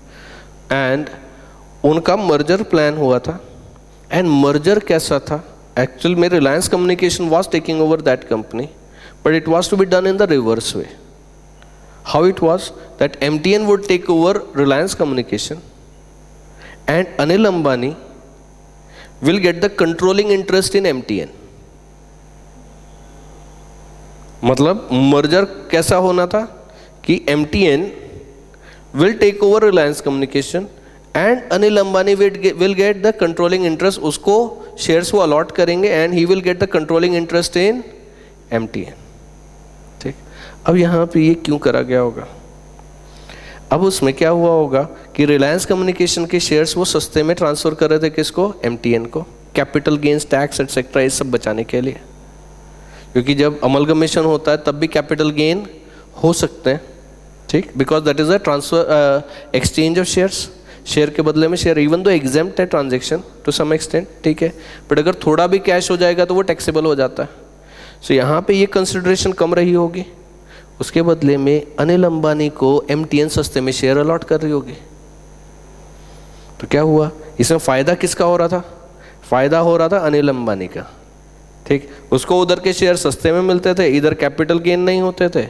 [SPEAKER 1] एंड उनका मर्जर प्लान हुआ था. एंड मर्जर कैसा था? एक्चुअल में Reliance communication was taking over that company, but it was to be done in the reverse way. How it was that MTN would take over Reliance communication and Anil Ambani will get the controlling interest in MTN. मतलब मर्जर कैसा होना था कि MTN will take over Reliance Communication and Anil Ambani will get the controlling interest. उसको shares वो allot करेंगे and he will get the controlling interest in MTN. ठीक. अब यहाँ पे ये क्यों करा गया होगा? अब उसमें क्या हुआ होगा कि रिलायंस कम्युनिकेशन के शेयर्स वो सस्ते में ट्रांसफ़र कर रहे थे किसको? MTN को. कैपिटल गेन्स, टैक्स एक्सेट्रा ये सब बचाने के लिए, क्योंकि जब अमलगमेशन होता है तब भी कैपिटल गेन हो सकते हैं. ठीक, because that is a transfer exchange of shares. Share के बदले में शेयर, इवन दो एग्जेम्प्ट है ट्रांजेक्शन टू सम एक्सटेंट. ठीक है, बट अगर थोड़ा भी कैश हो जाएगा तो वो टैक्सेबल हो जाता है. सो यहाँ पे ये कंसिडरेशन कम रही होगी. उसके बदले में अनिल अंबानी को MTN सस्ते में शेयर अलॉट कर रही होगी. तो क्या हुआ इसमें? फ़ायदा किसका हो रहा था? फ़ायदा हो रहा था अनिल अंबानी का. ठीक, उसको उधर के शेयर सस्ते में मिलते थे, इधर कैपिटल गेन नहीं होते थे.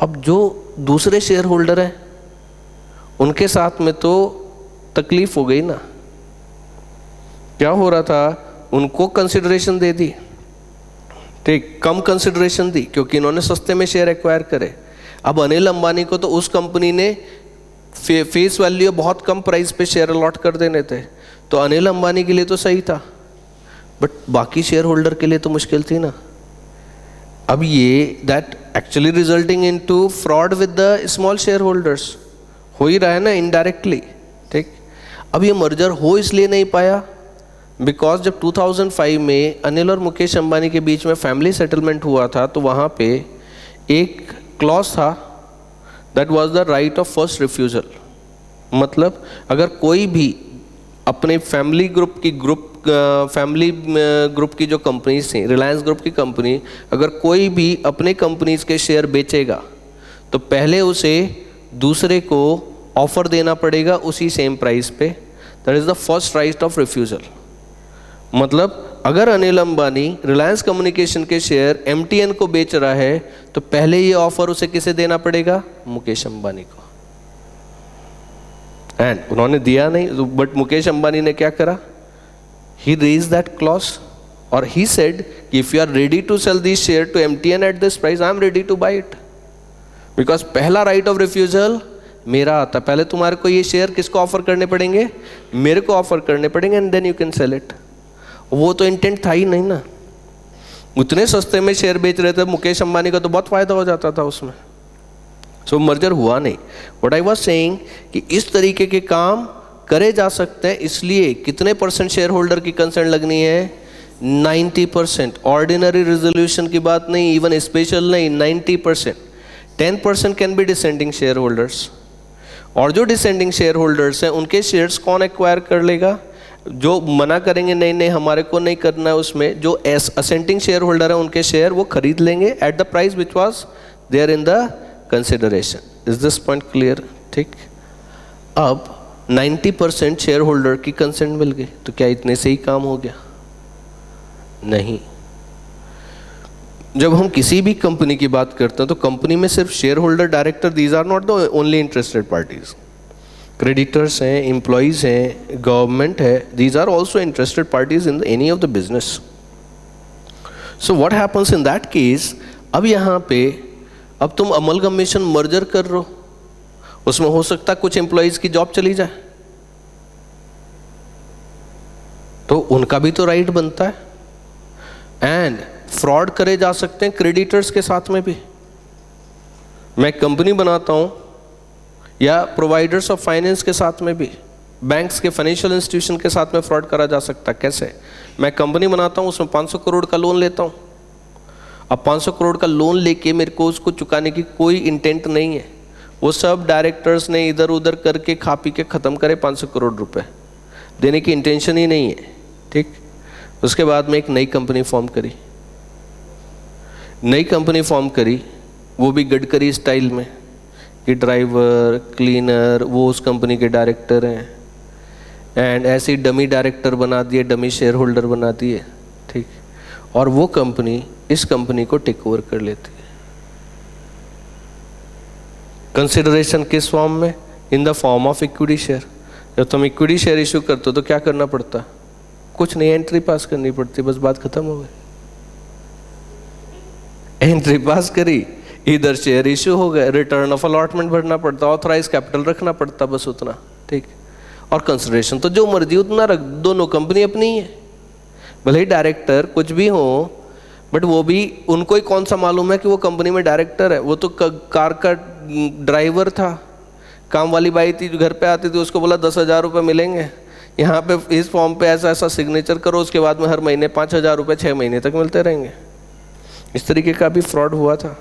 [SPEAKER 1] अब जो दूसरे शेयर होल्डर हैं उनके साथ में तो तकलीफ हो गई ना. क्या हो रहा था? उनको कंसिडरेशन दे दी. ठीक, कम कंसिडरेशन दी क्योंकि इन्होंने सस्ते में शेयर एक्वायर करे. अब अनिल अंबानी को तो उस कंपनी ने फेस वैल्यू बहुत कम प्राइस पे शेयर अलॉट कर देने थे. तो अनिल अंबानी के लिए तो सही था, बट बाकी शेयर होल्डर के लिए तो मुश्किल थी ना. अब ये that actually resulting into fraud with the small share holders हो ही रहा है ना, इनडायरेक्टली. ठीक, अब ये मर्जर हो इसलिए नहीं पाया बिकॉज जब 2005 में अनिल और मुकेश अंबानी के बीच में फैमिली सेटलमेंट हुआ था तो वहाँ पे एक क्लॉज था, that was the right of first refusal. मतलब अगर कोई भी अपने फैमिली ग्रुप की जो कंपनीज थी, रिलायंस ग्रुप की कंपनी, अगर कोई भी अपने कंपनीज के शेयर बेचेगा तो पहले उसे दूसरे को ऑफर देना पड़ेगा उसी सेम प्राइस पे. That is the first right of refusal. मतलब अगर अनिल अंबानी रिलायंस कम्युनिकेशन के शेयर MTN को बेच रहा है तो पहले ये ऑफर उसे किसे देना पड़ेगा? मुकेश अंबानी को. एंड उन्होंने दिया नहीं, बट मुकेश अंबानी ने क्या करा? ही रेज दैट क्लॉज और ही सेड कि if you are ready to sell this share to MTN at this price, I am ready to buy it. Because पहला राइट ऑफ रिफ्यूजल मेरा आता. पहले तुम्हारे को ये शेयर किसको ऑफर करने पड़ेंगे? मेरे को ऑफर करने पड़ेंगे, and then you can sell it. वो तो इंटेंट था ही नहीं ना. उतने सस्ते में शेयर बेच रहे थे मुकेश अंबानी का, तो बहुत फायदा हो जाता था उसमें. सो मर्जर हुआ नहीं. व्हाट आई वाज सेइंग कि इस तरीके के काम करे जा सकते हैं. इसलिए कितने % शेयर होल्डर की कंसर्न लगनी है? 90%. ऑर्डिनरी रेजोल्यूशन की बात नहीं, इवन स्पेशल नहीं, 90%. 10% can be descending share holders. और जो डिसेंडिंग शेयर होल्डर्स हैं उनके शेयर्स कौन एक्वायर कर लेगा? जो मना करेंगे नहीं नहीं हमारे को नहीं करना है, उसमें जो असेंटिंग शेयर होल्डर है उनके शेयर वो खरीद लेंगे at the price which was there in the consideration. Is this point clear? ठीक, अब 90% शेयर होल्डर की कंसेंट मिल गई तो क्या इतने से ही काम हो गया? नहीं. जब हम किसी भी कंपनी की बात करते हैं तो कंपनी में सिर्फ share holder, director, these are not the only interested parties. Creditors हैं, एम्प्लॉयज़ हैं, गवर्नमेंट है, these are also interested parties in any of the business. So what happens in that case? अब यहाँ पे अब तुम अमलगमेशन मर्जर कर रहे हो, उसमें हो सकता है कुछ एम्प्लॉयज़ की जॉब चली जाए, तो उनका भी तो राइट बनता है. एंड फ्रॉड करे जा सकते हैं क्रेडिटर्स के साथ में भी. मैं कंपनी बनाता हूँ या प्रोवाइडर्स ऑफ फाइनेंस के साथ में भी, बैंक्स के, फाइनेंशियल इंस्टीट्यूशन के साथ में फ्रॉड करा जा सकता है. कैसे? मैं कंपनी बनाता हूँ, उसमें 500 करोड़ का लोन लेता हूँ. अब 500 करोड़ का लोन लेके मेरे को उसको चुकाने की कोई इंटेंट नहीं है. वो सब डायरेक्टर्स ने इधर उधर करके खा पी के ख़त्म करे 500 करोड़ रुपए. देने की इंटेंशन ही नहीं है, ठीक। उसके बाद में एक नई कंपनी फॉर्म करी, नई कंपनी फॉर्म करी, वो भी गडकरी स्टाइल में कि ड्राइवर, क्लीनर वो उस कंपनी के डायरेक्टर हैं, एंड ऐसे ही डमी डायरेक्टर बना दिए, डमी शेयर होल्डर बना दिए, ठीक। और वो कंपनी इस कंपनी को टेक ओवर कर लेती है। कंसिडरेशन किस फॉर्म में? इन the form of equity share. जब तुम इक्विटी शेयर इशू करते हो तो क्या करना पड़ता? कुछ नहीं, एंट्री पास करनी पड़ती, बस बात खत्म हो गई। एंट्री पास करी, इधर शेयर इशू हो गए, रिटर्न ऑफ अलॉटमेंट भरना पड़ता, ऑथराइज कैपिटल रखना पड़ता, बस उतना, ठीक। और कंसिडरेशन तो जो मर्जी उतना रख, दोनों कंपनी अपनी है। भले ही डायरेक्टर कुछ भी हो, बट वो भी उनको ही कौन सा मालूम है कि वो कंपनी में डायरेक्टर है? वो तो कार का ड्राइवर था, काम वाली बाई थी जो घर पे आती थी, उसको बोला 10,000 रुपये मिलेंगे, यहाँ पे इस फॉर्म पे ऐसा ऐसा सिग्नेचर करो, उसके बाद में हर महीने 5,000 रुपये 6 महीने तक मिलते रहेंगे। इस तरीके का भी फ्रॉड हुआ था।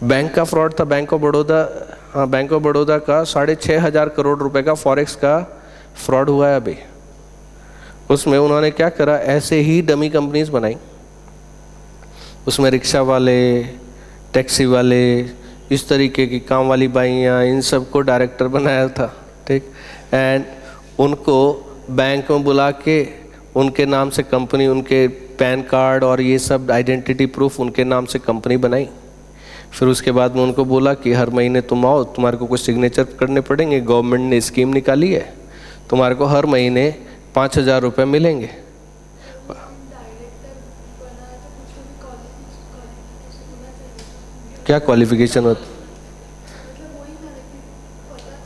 [SPEAKER 1] बैंक का फ्रॉड था, बैंक ऑफ बड़ौदा, हाँ बैंक ऑफ बड़ौदा का 6,500 करोड़ रुपए का फॉरेक्स का फ्रॉड हुआ है अभी। उसमें उन्होंने क्या करा, ऐसे ही डमी कंपनीज बनाई, उसमें रिक्शा वाले, टैक्सी वाले, इस तरीके की काम वाली बाइयाँ, इन सबको डायरेक्टर बनाया था, ठीक। एंड उनको बैंक में बुला के उनके नाम से कंपनी, उनके पैन कार्ड और ये सब आइडेंटिटी प्रूफ उनके नाम से कंपनी बनाई। फिर उसके बाद में उनको बोला कि हर महीने तुम आओ, तुम्हारे को कुछ सिग्नेचर करने पड़ेंगे, गवर्नमेंट ने स्कीम निकाली है, तुम्हारे को हर महीने 5,000 रुपये मिलेंगे। क्या क्वालिफिकेशन होता?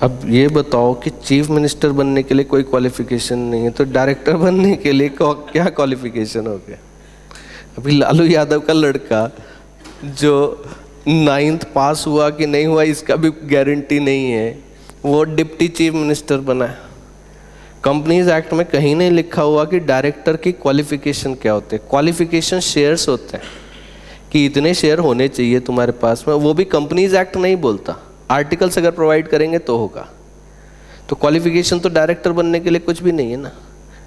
[SPEAKER 1] अब ये बताओ कि चीफ मिनिस्टर बनने के लिए कोई क्वालिफिकेशन नहीं है, तो डायरेक्टर बनने के लिए क्या क्वालिफिकेशन हो गया? अभी लालू यादव का लड़का जो 9th पास हुआ कि नहीं हुआ इसका भी गारंटी नहीं है, वो डिप्टी चीफ मिनिस्टर बना है। कंपनीज एक्ट में कहीं नहीं लिखा हुआ कि डायरेक्टर की क्वालिफिकेशन क्या होते हैं। क्वालिफिकेशन शेयर्स होते हैं कि इतने शेयर होने चाहिए तुम्हारे पास में, वो भी कंपनीज एक्ट नहीं बोलता, आर्टिकल्स अगर प्रोवाइड करेंगे तो होगा। तो क्वालिफिकेशन तो डायरेक्टर बनने के लिए कुछ भी नहीं है ना।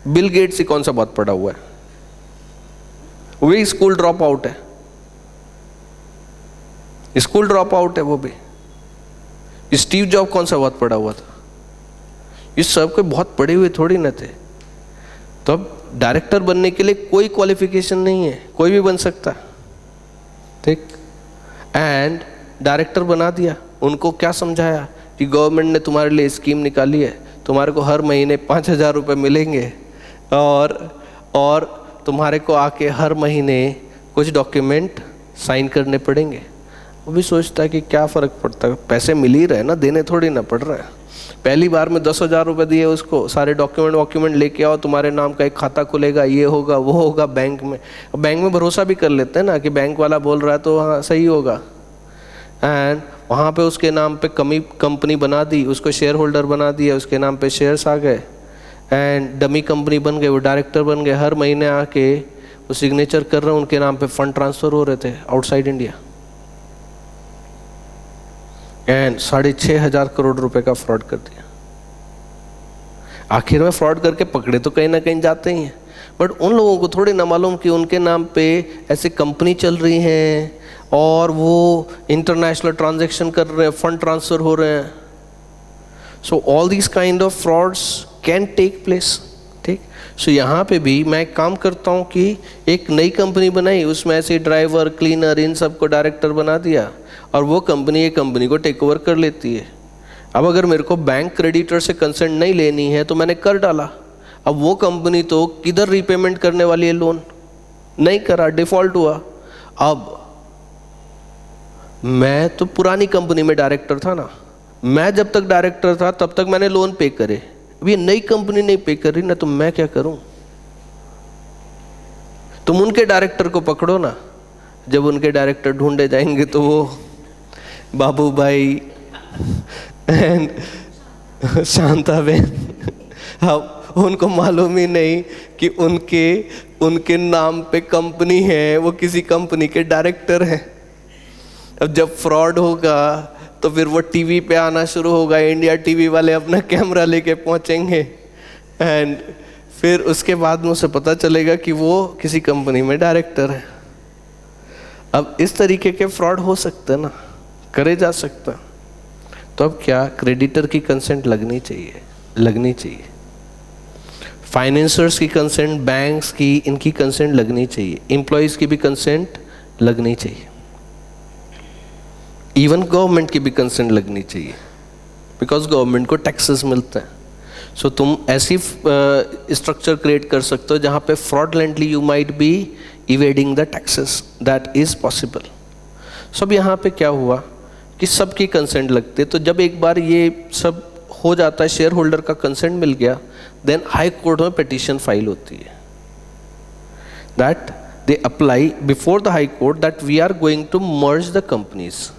[SPEAKER 1] बिल गेट्स ही कौन सा बहुत पढ़ा हुआ है, वही स्कूल ड्रॉप आउट है, स्कूल ड्रॉप आउट है वो भी। स्टीव जॉब कौन सा बहुत पढ़ा हुआ था? इस सब के बहुत पढ़े हुए थोड़ी ना थे। तो अब डायरेक्टर बनने के लिए कोई क्वालिफिकेशन नहीं है, कोई भी बन सकता, ठीक। एंड डायरेक्टर बना दिया, उनको क्या समझाया कि गवर्नमेंट ने तुम्हारे लिए स्कीम निकाली है, तुम्हारे को हर महीने 5,000 रुपये मिलेंगे, और तुम्हारे को आके हर महीने कुछ डॉक्यूमेंट साइन करने पड़ेंगे। वो भी सोचता है कि क्या फ़र्क पड़ता है, पैसे मिल ही रहे ना, देने थोड़ी ना पड़ रहा है। पहली बार में 10,000 रुपये दिए उसको, सारे डॉक्यूमेंट लेके आओ, तुम्हारे नाम का एक खाता खुलेगा, ये होगा वो होगा बैंक में। बैंक में भरोसा भी कर लेते हैं ना कि बैंक वाला बोल रहा है तो हाँ सही होगा। एंड वहाँ पे उसके नाम पे कंपनी बना दी, उसको शेयर होल्डर बना दिया, उसके नाम पे शेयर्स आ गए, एंड डमी कंपनी बन गए, वो डायरेक्टर बन गए। हर महीने आके वो सिग्नेचर कर रहे हैं, उनके नाम पे फंड ट्रांसफ़र हो रहे थे आउटसाइड इंडिया। एंड 6,500 करोड़ रुपए का फ्रॉड कर दिया। आखिर में फ्रॉड करके पकड़े तो कहीं ना कहीं जाते ही हैं, बट उन लोगों को थोड़ी ना मालूम कि उनके नाम पे ऐसे कंपनी चल रही हैं और वो इंटरनेशनल ट्रांजैक्शन कर रहे हैं, फंड ट्रांसफ़र हो रहे हैं। So all this kind of frauds can take place, ठीक। सो यहाँ पे भी मैं एक काम करता हूँ कि एक नई कंपनी बनाई, उसमें ऐसे ड्राइवर, क्लीनर, इन सब को डायरेक्टर बना दिया, और वो कंपनी एक कंपनी को टेक ओवर कर लेती है। अब अगर मेरे को बैंक क्रेडिटर से कंसेंट नहीं लेनी है तो मैंने कर डाला, अब वो कंपनी तो किधर रीपेमेंट करने वाली है, लोन नहीं करा, डिफॉल्ट हुआ। अब मैं तो पुरानी कंपनी में डायरेक्टर था ना, मैं जब तक डायरेक्टर था तब तक मैंने लोन पे करे, अब ये नई कंपनी नहीं पे कर रही ना, तो मैं क्या करूं? तुम उनके डायरेक्टर को पकड़ो ना, जब उनके डायरेक्टर ढूंढे जाएंगे तो वो बाबू भाई एंड शांताबेन, अब उनको मालूम ही नहीं कि उनके नाम पे कंपनी है, वो किसी कंपनी के डायरेक्टर हैं। अब जब फ्रॉड होगा तो फिर वो टीवी पे आना शुरू होगा, इंडिया टीवी वाले अपना कैमरा लेके पहुंचेंगे, एंड फिर उसके बाद में उसे पता चलेगा कि वो किसी कंपनी में डायरेक्टर है। अब इस तरीके के फ्रॉड हो सकते हैं ना, करे जा सकता। तो अब क्या, क्रेडिटर की कंसेंट लगनी चाहिए, फाइनेंसर्स की कंसेंट, बैंक्स की, इनकी कंसेंट लगनी चाहिए, एम्प्लॉयज की भी कंसेंट लगनी चाहिए, इवन गवर्नमेंट की भी कंसेंट लगनी चाहिए, बिकॉज गवर्नमेंट को टैक्सेस मिलते हैं। सो तुम ऐसी स्ट्रक्चर क्रिएट कर सकते हो जहाँ पे fraudulently you might be evading the taxes, that is possible. So अब यहाँ पे क्या हुआ कि सबकी कंसेंट लगते, तो जब एक बार ये सब हो जाता है, शेयर होल्डर का कंसेंट मिल गया, देन हाई कोर्ट में पिटीशन फाइल होती है, that they apply before the high court that we are going to merge the companies.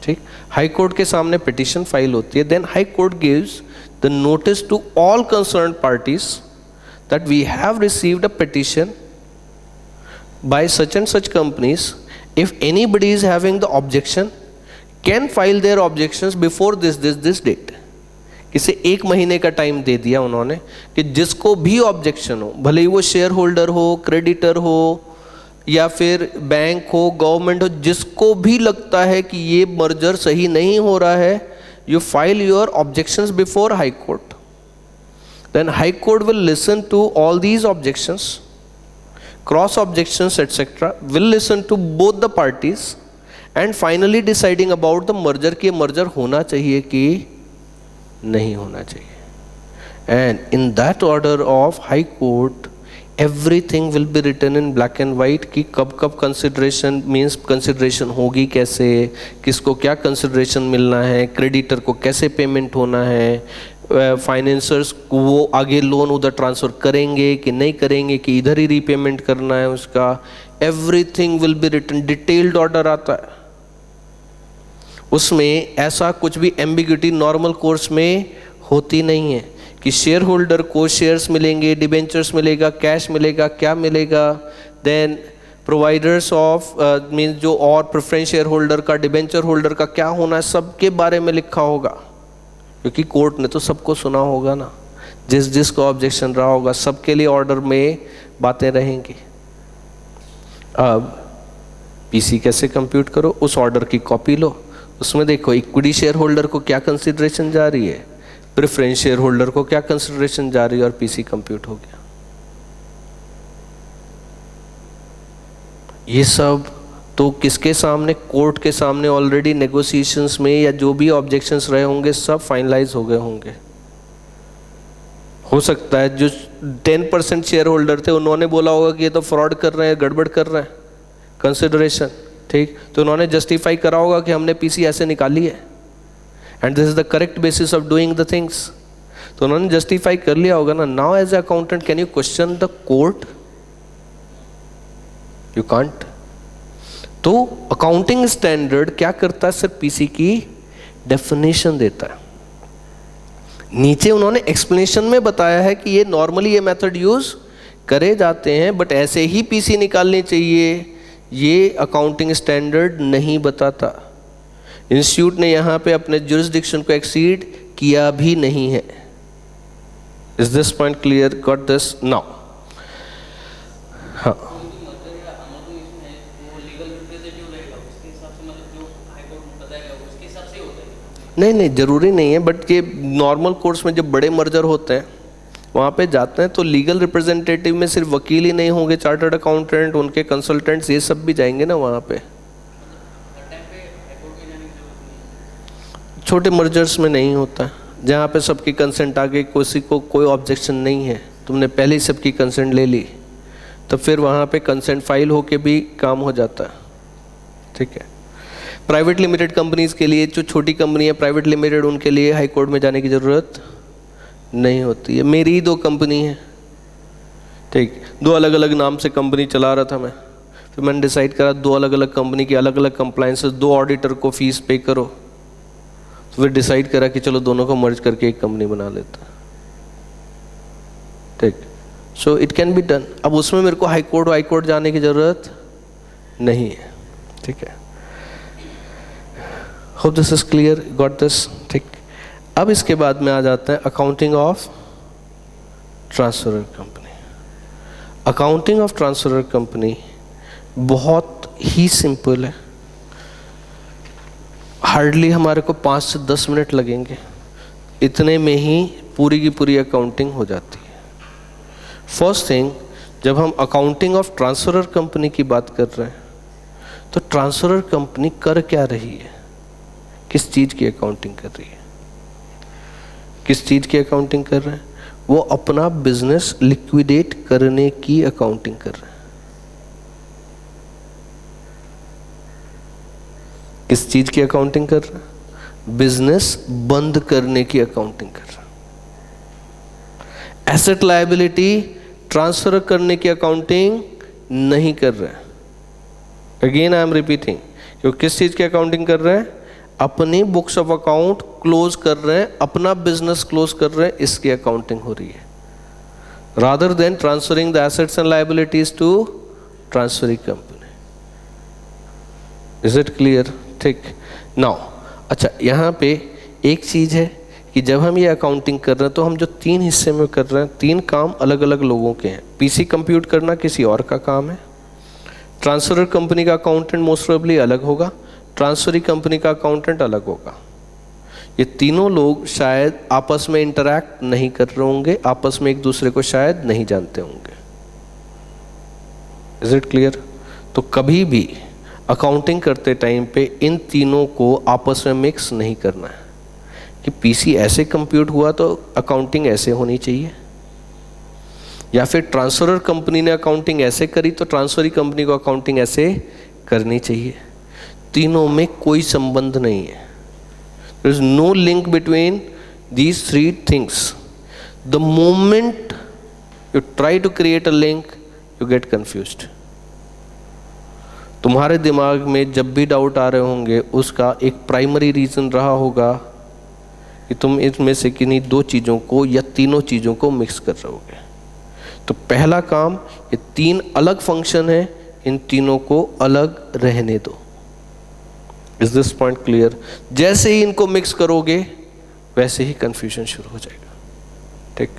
[SPEAKER 1] ठीक, हाई कोर्ट के सामने पिटीशन फाइल होती है, then high court gives the notice to all concerned parties that we have received a petition by such and such companies. If anybody is having the objection, can file their objections before this date. इसे 1 महीने का टाइम दे दिया उन्होंने कि जिसको भी ऑब्जेक्शन हो, भले ही वो शेयर होल्डर हो, क्रेडिटर हो, या फिर बैंक हो, गवर्नमेंट हो, जिसको भी लगता है कि ये मर्जर सही नहीं हो रहा है, you file your objections before high court. Then high court will listen to all these objections, cross objections etc., will listen to both the parties and finally deciding about the merger कि merger होना चाहिए कि नहीं होना चाहिए। and in that order of high court everything will be written in black and white कि कब कब consideration means consideration होगी कैसे, किसको क्या consideration मिलना है, creditor को कैसे payment होना है, फाइनेंसर्स को वो आगे लोन उधर ट्रांसफ़र करेंगे कि नहीं करेंगे, कि इधर ही रीपेमेंट करना है उसका, everything will be written, detailed order आता है। उसमें ऐसा कुछ भी एम्बिग्यूटी नॉर्मल कोर्स में होती नहीं है कि शेयर होल्डर को शेयर्स मिलेंगे, डिबेंचर्स मिलेगा, कैश मिलेगा, क्या मिलेगा, देन प्रोवाइडर्स ऑफ मीन्स जो और प्रेफरेंस शेयर होल्डर का, डिबेंचर होल्डर का क्या होना है, सबके बारे में लिखा होगा, क्योंकि कोर्ट ने तो सबको सुना होगा ना, जिसको ऑब्जेक्शन रहा होगा सबके लिए ऑर्डर में बातें रहेंगी। अब पीसी कैसे कंप्यूट करो, उस ऑर्डर की कॉपी लो, उसमें देखो इक्विटी शेयर होल्डर को क्या कंसिडरेशन जा रही है, प्रेफरेंस शेयर होल्डर को क्या कंसिडरेशन जा रही है, और पीसी कंप्यूट हो गया। ये सब तो किसके सामने, कोर्ट के सामने ऑलरेडी नेगोशिएशंस में, या जो भी ऑब्जेक्शंस रहे होंगे सब फाइनलाइज हो गए होंगे। हो सकता है जो 10% शेयर होल्डर थे उन्होंने बोला होगा कि ये तो फ्रॉड कर रहे हैं, गड़बड़ कर रहे हैं कंसिडरेशन, ठीक, तो उन्होंने जस्टिफाई करा होगा कि हमने पीसी ऐसे निकाली है and this is the correct basis of doing the things, तो उन्होंने जस्टिफाई कर लिया होगा ना। Now as a accountant can you question the court? You can't. तो अकाउंटिंग स्टैंडर्ड क्या करता है, सिर्फ पीसी की डेफिनेशन देता है। नीचे उन्होंने एक्सप्लेनेशन में बताया है कि ये नॉर्मली ये मेथड यूज करे जाते हैं, बट ऐसे ही पीसी निकालनी चाहिए, ये अकाउंटिंग स्टैंडर्ड नहीं बताता। इंस्टीट्यूट ने यहाँ पे अपने जुरिस्डिक्शन को एक्सीड किया भी नहीं है। Is this point clear? Got this now? हाँ, नहीं ज़रूरी नहीं है, बट ये नॉर्मल कोर्स में जब बड़े मर्जर होते हैं वहाँ पे जाते हैं तो लीगल रिप्रेजेंटेटिव में सिर्फ वकील ही नहीं होंगे, चार्टर्ड अकाउंटेंट, उनके कंसल्टेंट्स, ये सब भी जाएंगे ना वहाँ पे। छोटे मर्जर्स में नहीं होता, जहाँ पे सबकी कंसेंट आ गई, किसी को कोई ऑब्जेक्शन नहीं है, तुमने पहले ही सबकी कंसेंट ले ली, तो फिर वहाँ पे कंसेंट फाइल होके भी काम हो जाता है। ठीक है, प्राइवेट लिमिटेड कंपनीज के लिए, जो छोटी कंपनी है प्राइवेट लिमिटेड, उनके लिए हाई कोर्ट में जाने की ज़रूरत नहीं होती है। मेरी ही 2 कंपनी है, ठीक, 2 अलग अलग नाम से कंपनी चला रहा था मैं, फिर मैंने डिसाइड करा 2 अलग अलग कंपनी की अलग अलग कंप्लाइंसेस, 2 ऑडिटर को फीस पे करो, तो फिर डिसाइड करा कि चलो दोनों को मर्ज करके एक कंपनी बना लेता। ठीक, so it can be done. अब उसमें मेरे को हाई कोर्ट जाने की ज़रूरत नहीं है। ठीक है, hope this is clear, got this? ठीक, अब इसके बाद में आ जाते हैं accounting of transferor company. Accounting of transferor company बहुत ही सिंपल है, हार्डली हमारे को 5 से 10 मिनट लगेंगे, इतने में ही पूरी की पूरी अकाउंटिंग हो जाती है। फर्स्ट थिंग, जब हम अकाउंटिंग ऑफ ट्रांसफरर कंपनी की बात कर रहे हैं तो ट्रांसफरर कंपनी कर क्या रही है, किस चीज़ की अकाउंटिंग कर रही है, किस चीज़ की अकाउंटिंग कर रहे हैं? वो अपना बिजनेस लिक्विडेट करने की अकाउंटिंग कर रहे हैं। किस चीज़ की अकाउंटिंग कर रहे हैं? बिजनेस बंद करने की अकाउंटिंग कर रहे हैं। एसेट लायबिलिटी ट्रांसफर करने की अकाउंटिंग नहीं कर रहे हैं। अगेन आई एम रिपीटिंग, क्योंकि किस चीज़ की अकाउंटिंग कर रहे हैं? अपनी बुक्स ऑफ अकाउंट क्लोज कर रहे हैं, अपना बिजनेस क्लोज कर रहे हैं, इसकी अकाउंटिंग हो रही है, rather than transferring the assets and liabilities to transferring company. Is it clear? ठीक। नाउ अच्छा, यहाँ पे एक चीज़ है कि जब हम ये अकाउंटिंग कर रहे हैं तो हम जो 3 हिस्से में कर रहे हैं, 3 काम अलग अलग लोगों के हैं। पीसी कंप्यूट करना किसी और का काम है, ट्रांसफरर कंपनी का अकाउंटेंट मोस्ट प्रोबेबली अलग होगा, ट्रांसफरिंग कंपनी का अकाउंटेंट अलग होगा। ये तीनों लोग शायद आपस में इंटरैक्ट नहीं कर रहे होंगे, आपस में एक दूसरे को शायद नहीं जानते होंगे। Is it clear? तो कभी भी अकाउंटिंग करते टाइम पे इन तीनों को आपस में मिक्स नहीं करना है कि पीसी ऐसे कंप्यूट हुआ तो अकाउंटिंग ऐसे होनी चाहिए, या फिर ट्रांसफरर कंपनी ने अकाउंटिंग ऐसे करी तो ट्रांसफरिंग कंपनी को अकाउंटिंग ऐसे करनी चाहिए। तीनों में कोई संबंध नहीं है। There is no link between these 3 things. The moment you try to create a link, you get confused. तुम्हारे दिमाग में जब भी डाउट आ रहे होंगे, उसका एक प्राइमरी रीजन रहा होगा कि तुम इसमें से किन्हीं 2 चीज़ों को या तीनों चीज़ों को मिक्स कर रहे होगे। तो पहला काम, ये 3 अलग फंक्शन है, इन तीनों को अलग रहने दो। Is this point clear? जैसे ही इनको मिक्स करोगे वैसे ही कंफ्यूजन शुरू हो जाएगा। ठीक,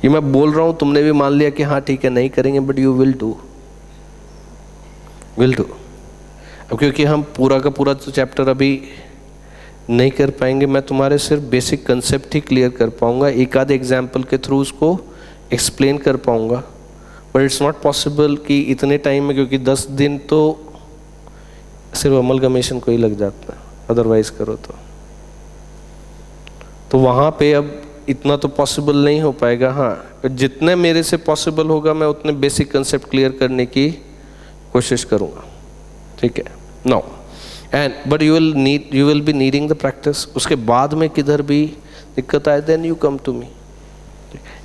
[SPEAKER 1] ये मैं बोल रहा हूँ, तुमने भी मान लिया कि हाँ ठीक है नहीं करेंगे, बट यू विल डू। अब क्योंकि हम पूरा का पूरा चैप्टर अभी नहीं कर पाएंगे, मैं तुम्हारे सिर्फ बेसिक कंसेप्ट ही क्लियर कर पाऊंगा, एक आध एग्जाम्पल के थ्रू उसको एक्सप्लेन कर पाऊंगा, बट इट्स नॉट पॉसिबल कि इतने टाइम में, क्योंकि 10 दिन तो सिर्फ अमलगमेशन को ही लग जाता है, अदरवाइज करो तो वहाँ पे अब इतना तो पॉसिबल नहीं हो पाएगा। हाँ, जितने मेरे से पॉसिबल होगा मैं उतने बेसिक कंसेप्ट क्लियर करने की कोशिश करूँगा। ठीक है, now and but you will be needing the practice. उसके बाद में किधर भी दिक्कत आए, then you come to me.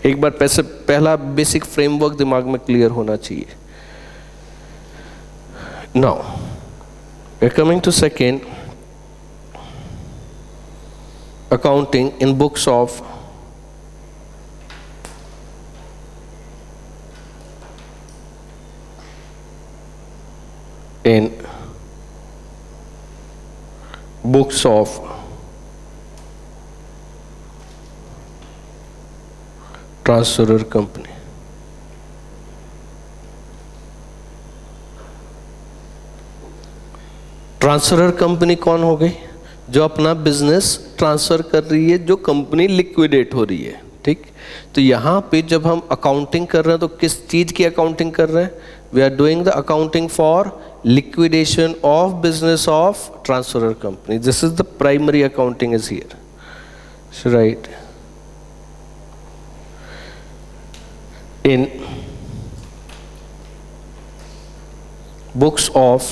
[SPEAKER 1] एक बार पहला बेसिक फ्रेमवर्क दिमाग में क्लियर होना चाहिए। Now we are coming to second, accounting in books of transferor company. Transferor company कौन हो गई? जो अपना बिजनेस ट्रांसफर कर रही है, जो कंपनी लिक्विडेट हो रही है। ठीक, तो यहाँ पे जब हम अकाउंटिंग कर रहे हैं तो किस चीज़ की अकाउंटिंग कर रहे हैं? We are doing the accounting for liquidation of business of transferor company. This is the primary accounting is here. So right, in books of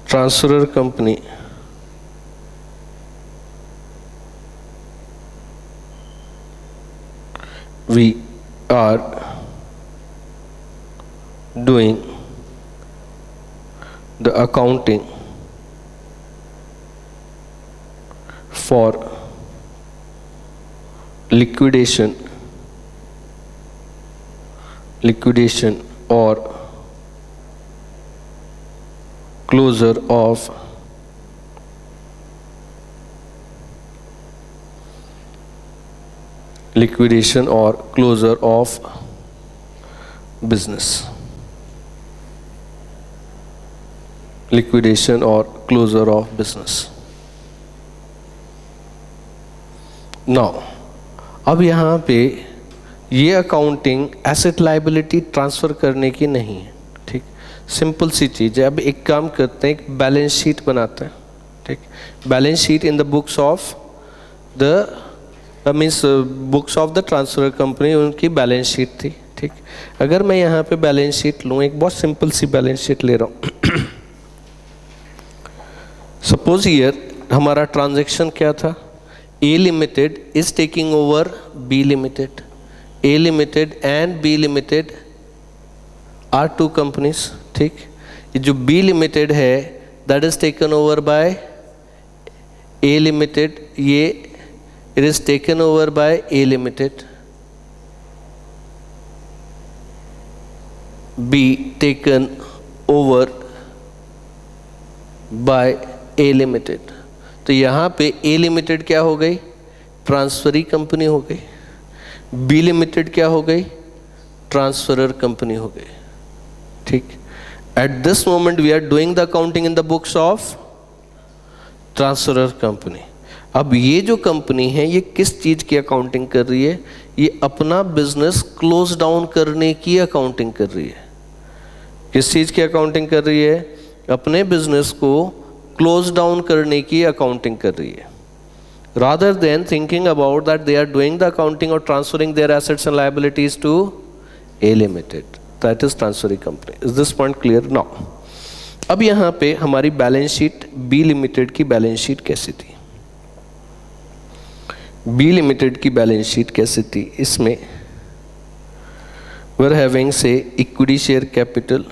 [SPEAKER 1] transferor company, we are doing the accounting for liquidation or closure of liquidation or closure of business. Liquidation or closure of business. Now, अब यहाँ पे ये अकाउंटिंग एसेट लायबिलिटी ट्रांसफ़र करने की नहीं है, ठीक, सिंपल सी चीज़ है। अब एक काम करते हैं, एक बैलेंस शीट बनाते हैं, ठीक, balance sheet in the books of the means books of the transfer company, उनकी बैलेंस शीट थी, ठीक। अगर मैं यहाँ पे बैलेंस शीट लूँ, एक बहुत सिंपल सी बैलेंस शीट ले रहा हूँ। सपोज ईयर हमारा ट्रांजैक्शन क्या था, A limited is taking over B limited, A limited and B limited are two companies, ठीक। ये जो बी लिमिटेड है that is taken over by A limited, ये it is taken over by A limited, B taken over by A limited. तो यहाँ पे ए लिमिटेड क्या हो गई, ट्रांसफरी कंपनी हो गई, बी लिमिटेड क्या हो गई, ट्रांसफरर कंपनी हो गई, ठीक। At this moment we are doing the accounting in the books of transferor company. अब ये जो कंपनी है ये किस चीज़ की अकाउंटिंग कर रही है, ये अपना बिजनेस क्लोज डाउन करने की अकाउंटिंग कर रही है। किस चीज़ की अकाउंटिंग कर रही है, अपने बिजनेस को क्लोज डाउन करने की अकाउंटिंग कर रही है, rather than thinking about that they are doing the accounting or transferring their assets and liabilities to A limited, that is transferring company. Is this point clear now? अब यहाँ पे हमारी बैलेंस शीट बी लिमिटेड की बैलेंस शीट कैसी थी, बी लिमिटेड की बैलेंस शीट कैसी थी, इसमें we're having say equity share capital,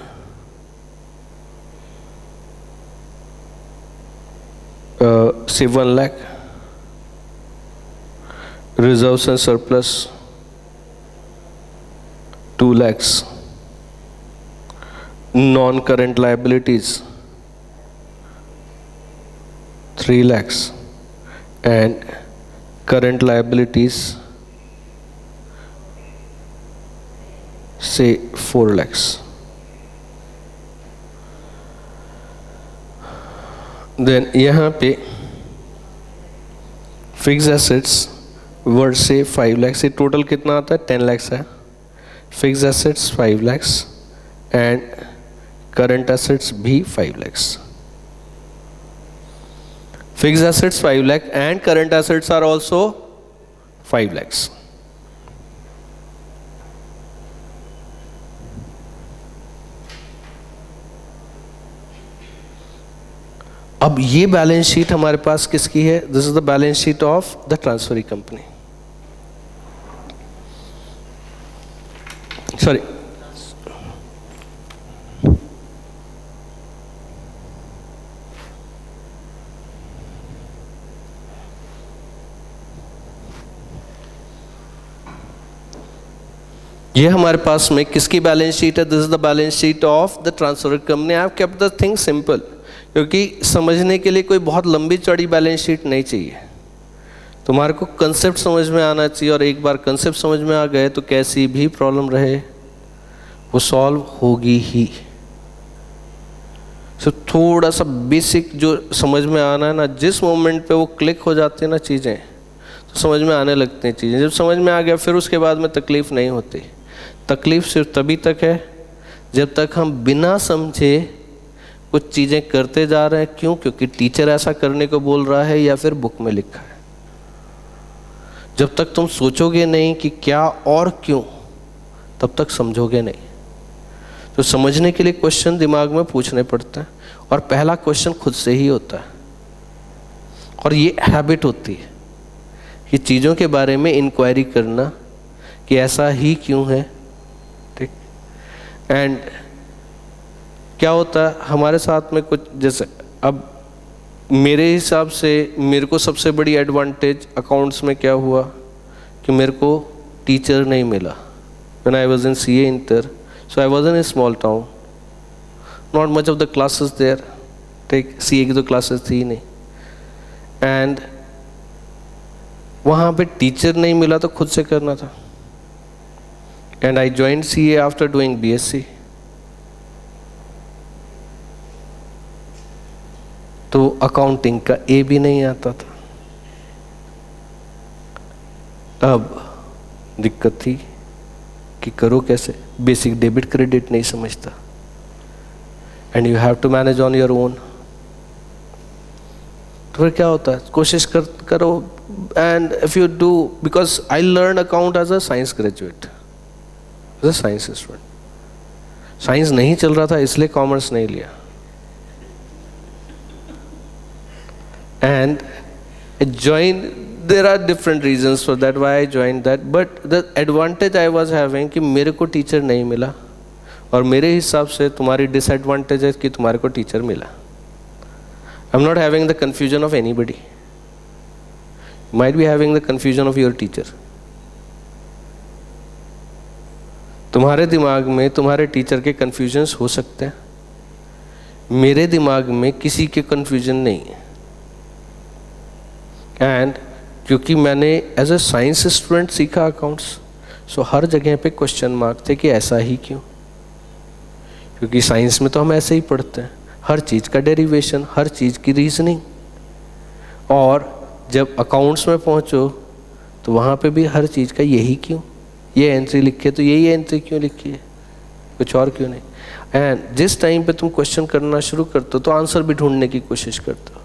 [SPEAKER 1] say 1 lakh, reserves and surplus 2 lakhs, non-current liabilities 3 lakhs, and current liabilities say 4 lakhs. Then यहाँ पे फिक्स एसेट्स वर्ड से 5 lakhs, से टोटल कितना आता है 10 lakhs है, fix assets 5 lakhs and current assets भी 5 lakhs. Fix assets 5 lakh and current assets are also 5 lakhs. अब ये बैलेंस शीट हमारे पास किसकी है, this is the balance sheet of the transferee company, sorry ये हमारे पास में किसकी बैलेंस शीट है, this is the balance sheet of the transfer company. I have kept the thing simple, क्योंकि समझने के लिए कोई बहुत लंबी चौड़ी बैलेंस शीट नहीं चाहिए, तुम्हारे को कंसेप्ट समझ में आना चाहिए, और एक बार कंसेप्ट समझ में आ गए तो कैसी भी प्रॉब्लम रहे वो सॉल्व होगी ही. सो थोड़ा सा बेसिक जो समझ में आना है ना, जिस मोमेंट पे वो क्लिक हो जाती है ना चीज़ें, तो समझ में आने लगती हैं चीज़ें. जब समझ में आ गया फिर उसके बाद में तकलीफ़ नहीं होती. तकलीफ़ सिर्फ तभी तक है जब तक हम बिना समझे कुछ चीज़ें करते जा रहे हैं. क्यों? क्योंकि टीचर ऐसा करने को बोल रहा है या फिर बुक में लिखा है. जब तक तुम सोचोगे नहीं कि क्या और क्यों, तब तक समझोगे नहीं. तो समझने के लिए क्वेश्चन दिमाग में पूछने पड़ते हैं, और पहला क्वेश्चन खुद से ही होता है. और ये हैबिट होती है कि चीज़ों के बारे में इंक्वायरी करना कि ऐसा ही क्यों है. ठीक. एंड क्या होता है हमारे साथ में कुछ, जैसे अब मेरे हिसाब से मेरे को सबसे बड़ी एडवांटेज अकाउंट्स में क्या हुआ कि मेरे को टीचर नहीं मिला. When I was in CA inter, so I was in a small town, not much of the classes there. ठीक. सीए की तो क्लासेस थी ही नहीं. एंड वहाँ पे टीचर नहीं मिला तो खुद से करना था। And I joined CA after doing BSc। तो अकाउंटिंग का A भी नहीं आता था। अब दिक्कत थी कि करो कैसे, बेसिक डेबिट क्रेडिट नहीं समझता, and you have to manage on your own. तो फिर क्या होता है, कोशिश करो। And if you do, because I learn account as a science graduate, as a science student. Science नहीं चल रहा था इसलिए कॉमर्स नहीं लिया, and join, there are different reasons for that why I joined that, but the advantage I was having कि मेरे को टीचर नहीं मिला, और मेरे हिसाब से तुम्हारी डिसएडवांटेज है कि तुम्हारे को टीचर मिला। I am not having the confusion of anybody, might be having the confusion of your teacher. तुम्हारे दिमाग में तुम्हारे टीचर के कंफ्यूजन्स हो सकते हैं, मेरे दिमाग में किसी के कंफ्यूजन नहीं है। एंड क्योंकि मैंने एज अ साइंस स्टूडेंट सीखा अकाउंट्स, सो हर जगह पे क्वेश्चन मार्क थे कि ऐसा ही क्यों, क्योंकि साइंस में तो हम ऐसे ही पढ़ते हैं, हर चीज़ का डेरिवेशन, हर चीज़ की रीजनिंग। और जब अकाउंट्स में पहुंचो तो वहाँ पे भी हर चीज़ का यही क्यों, ये एंट्री लिखी है तो यही एंट्री क्यों लिखी है, कुछ और क्यों नहीं। एंड जिस टाइम पे तुम क्वेश्चन करना शुरू करते हो तो आंसर भी ढूंढने की कोशिश करते हो।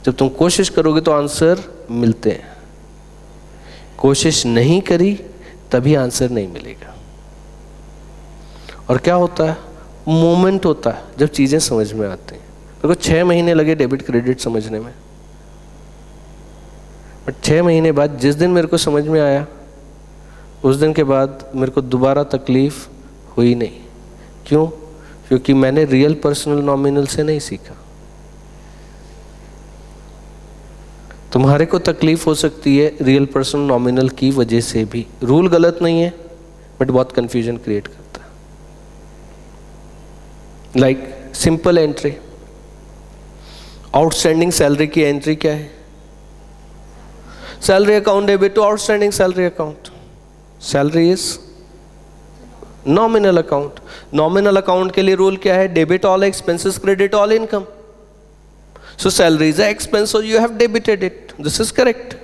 [SPEAKER 1] जब तुम कोशिश करोगे तो आंसर मिलते हैं, कोशिश नहीं करी तभी आंसर नहीं मिलेगा। और क्या होता है, मोमेंट होता है जब चीज़ें समझ में आती हैं। मेरे को 6 महीने लगे डेबिट क्रेडिट समझने में, बट 6 महीने बाद जिस दिन मेरे को समझ में आया, उस दिन के बाद मेरे को दोबारा तकलीफ हुई नहीं। क्यों? क्योंकि मैंने रियल पर्सनल नॉमिनल से नहीं सीखा। तुम्हारे को तकलीफ हो सकती है रियल पर्सनल नॉमिनल की वजह से भी, रूल गलत नहीं है बट बहुत कंफ्यूजन क्रिएट करता है। Like simple entry, outstanding salary की एंट्री क्या है, salary account debit to outstanding salary account. Salary is nominal account. Nominal account के लिए रूल क्या है, debit all expenses credit all income. So salary is an expense, so you have debited it. This is correct.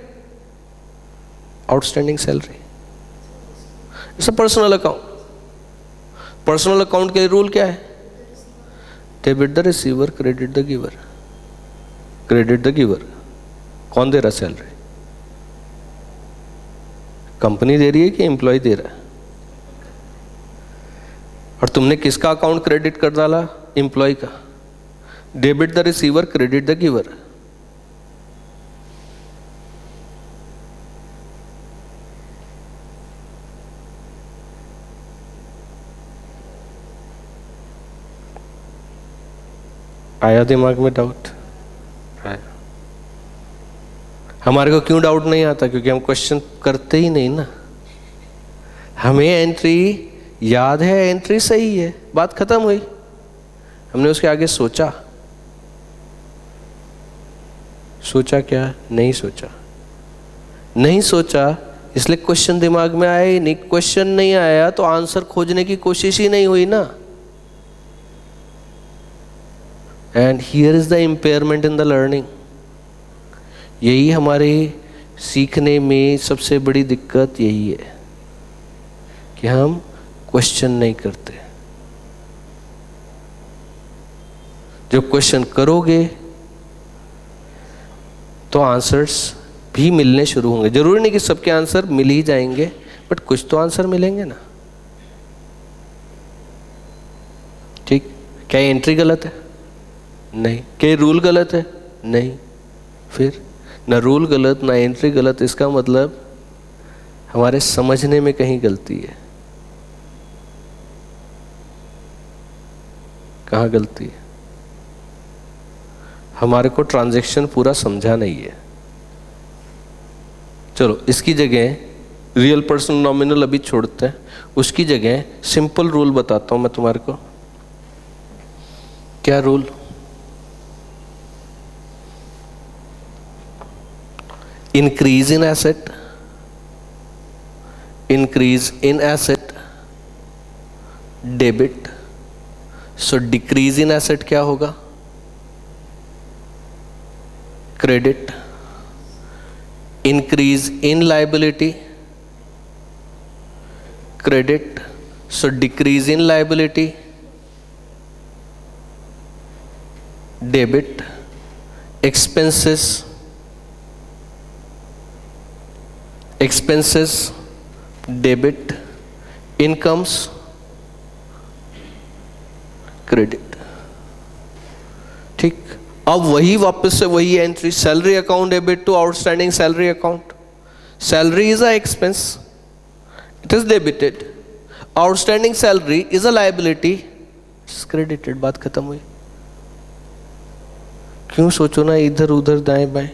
[SPEAKER 1] Outstanding salary. It's a personal account. Personal account के रूल क्या है, debit the receiver, credit the giver. Credit the giver. कौन दे रहा सैलरी, कंपनी दे रही है कि एम्प्लॉय दे रहा है? और तुमने किसका अकाउंट क्रेडिट कर डाला, एम्प्लॉय का। Debit the receiver, credit the giver. आया दिमाग में डाउट? आया। हमारे को क्यों डाउट नहीं आता? क्योंकि हम क्वेश्चन करते ही नहीं ना। हमें एंट्री याद है, एंट्री सही है, बात खत्म हुई। हमने उसके आगे सोचा, सोचा क्या? नहीं सोचा। नहीं सोचा इसलिए क्वेश्चन दिमाग में आया ही नहीं। क्वेश्चन नहीं आया तो आंसर खोजने की कोशिश ही नहीं हुई ना। And here is the impairment in the learning. यही हमारे सीखने में सबसे बड़ी दिक्कत यही है कि हम क्वेश्चन नहीं करते। जब क्वेश्चन करोगे तो आंसर्स भी मिलने शुरू होंगे। जरूरी नहीं कि सबके आंसर मिल ही जाएंगे, बट कुछ तो आंसर मिलेंगे ना। ठीक? क्या एंट्री गलत है? नहीं। क्या रूल गलत है? नहीं। फिर ना रूल गलत ना एंट्री गलत, इसका मतलब हमारे समझने में कहीं गलती है। कहाँ गलती है? हमारे को ट्रांजैक्शन पूरा समझा नहीं है। चलो इसकी जगह रियल पर्सनल नॉमिनल अभी छोड़ते हैं, उसकी जगह सिंपल रूल बताता हूं मैं तुम्हारे को। क्या rule? increase in asset, increase in asset, debit. So decrease in asset क्या होगा? Credit. Increase in liability, credit. So decrease in liability, debit. Expenses, expenses, debit. Incomes, credit. ठीक. अब वही वापस से वही entry, salary account debit to outstanding salary account. Salary is a expense, it is debited. Outstanding salary is a liability, credited. बात खत्म हुई. क्यों सोचो ना इधर उधर दाएं बाएं.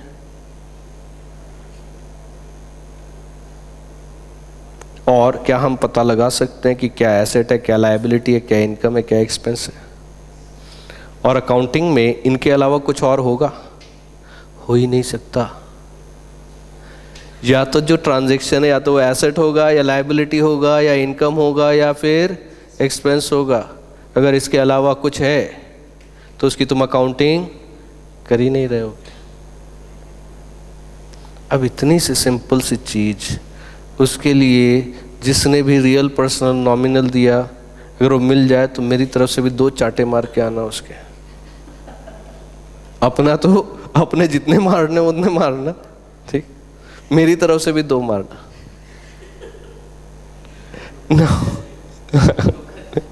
[SPEAKER 1] और क्या हम पता लगा सकते हैं कि क्या एसेट है, क्या लायबिलिटी है, क्या इनकम है, क्या एक्सपेंस है? और अकाउंटिंग में इनके अलावा कुछ और होगा? हो ही नहीं सकता. या तो जो ट्रांजैक्शन है या तो वो एसेट होगा या लायबिलिटी होगा या इनकम होगा या फिर एक्सपेंस होगा. अगर इसके अलावा कुछ है तो उसकी तुम अकाउंटिंग कर ही नहीं रहे हो. अब इतनी सी सिंपल सी चीज, उसके लिए जिसने भी रियल पर्सनल नॉमिनल दिया, अगर वो मिल जाए तो मेरी तरफ से भी 2 चांटे मार के आना उसके. अपना तो अपने जितने मारने उतने मारना, ठीक. मेरी तरफ से भी 2 मारना.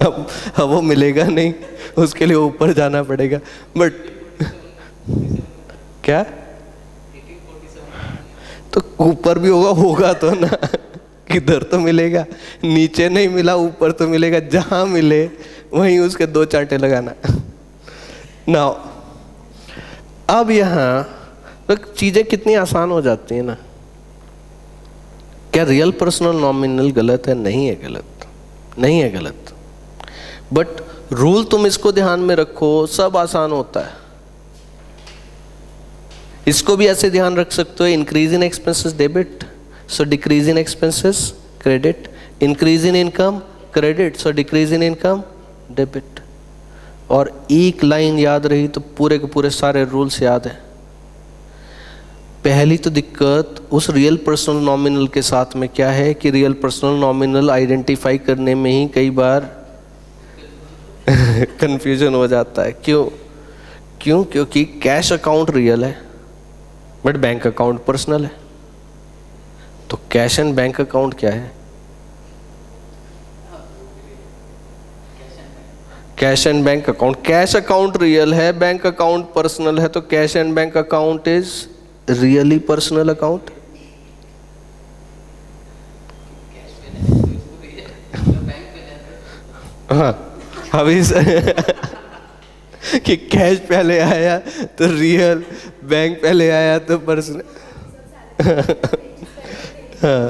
[SPEAKER 1] अब वो मिलेगा नहीं, उसके लिए ऊपर जाना पड़ेगा. बट क्या तो ऊपर भी होगा तो ना. किधर तो मिलेगा, नीचे नहीं मिला ऊपर तो मिलेगा. जहां मिले वहीं उसके 2 चांटे लगाना. नाउ अब यहां तो चीजें कितनी आसान हो जाती है ना. क्या रियल पर्सनल नॉमिनल गलत है? नहीं है गलत, नहीं है गलत. बट रूल तुम इसको ध्यान में रखो, सब आसान होता है. इसको भी ऐसे ध्यान रख सकते हो. Increase in expenses debit, so decrease in expenses credit. Increase in income credit, so decrease in income debit. और एक लाइन याद रही तो पूरे के पूरे सारे रूल्स याद हैं. पहली तो दिक्कत उस रियल पर्सनल नॉमिनल के साथ में क्या है कि रियल पर्सनल नॉमिनल आइडेंटिफाई करने में ही कई बार कंफ्यूजन हो जाता है. क्यों? क्योंकि कैश अकाउंट रियल है बट बैंक अकाउंट पर्सनल है. तो कैश एंड बैंक अकाउंट क्या है? Cash and bank account. Cash account real है, बैंक अकाउंट पर्सनल है. तो cash and bank account is really personal account. हाँ अभी कि कैश पहले आया तो रियल, बैंक पहले आया तो पर्सनल. हाँ.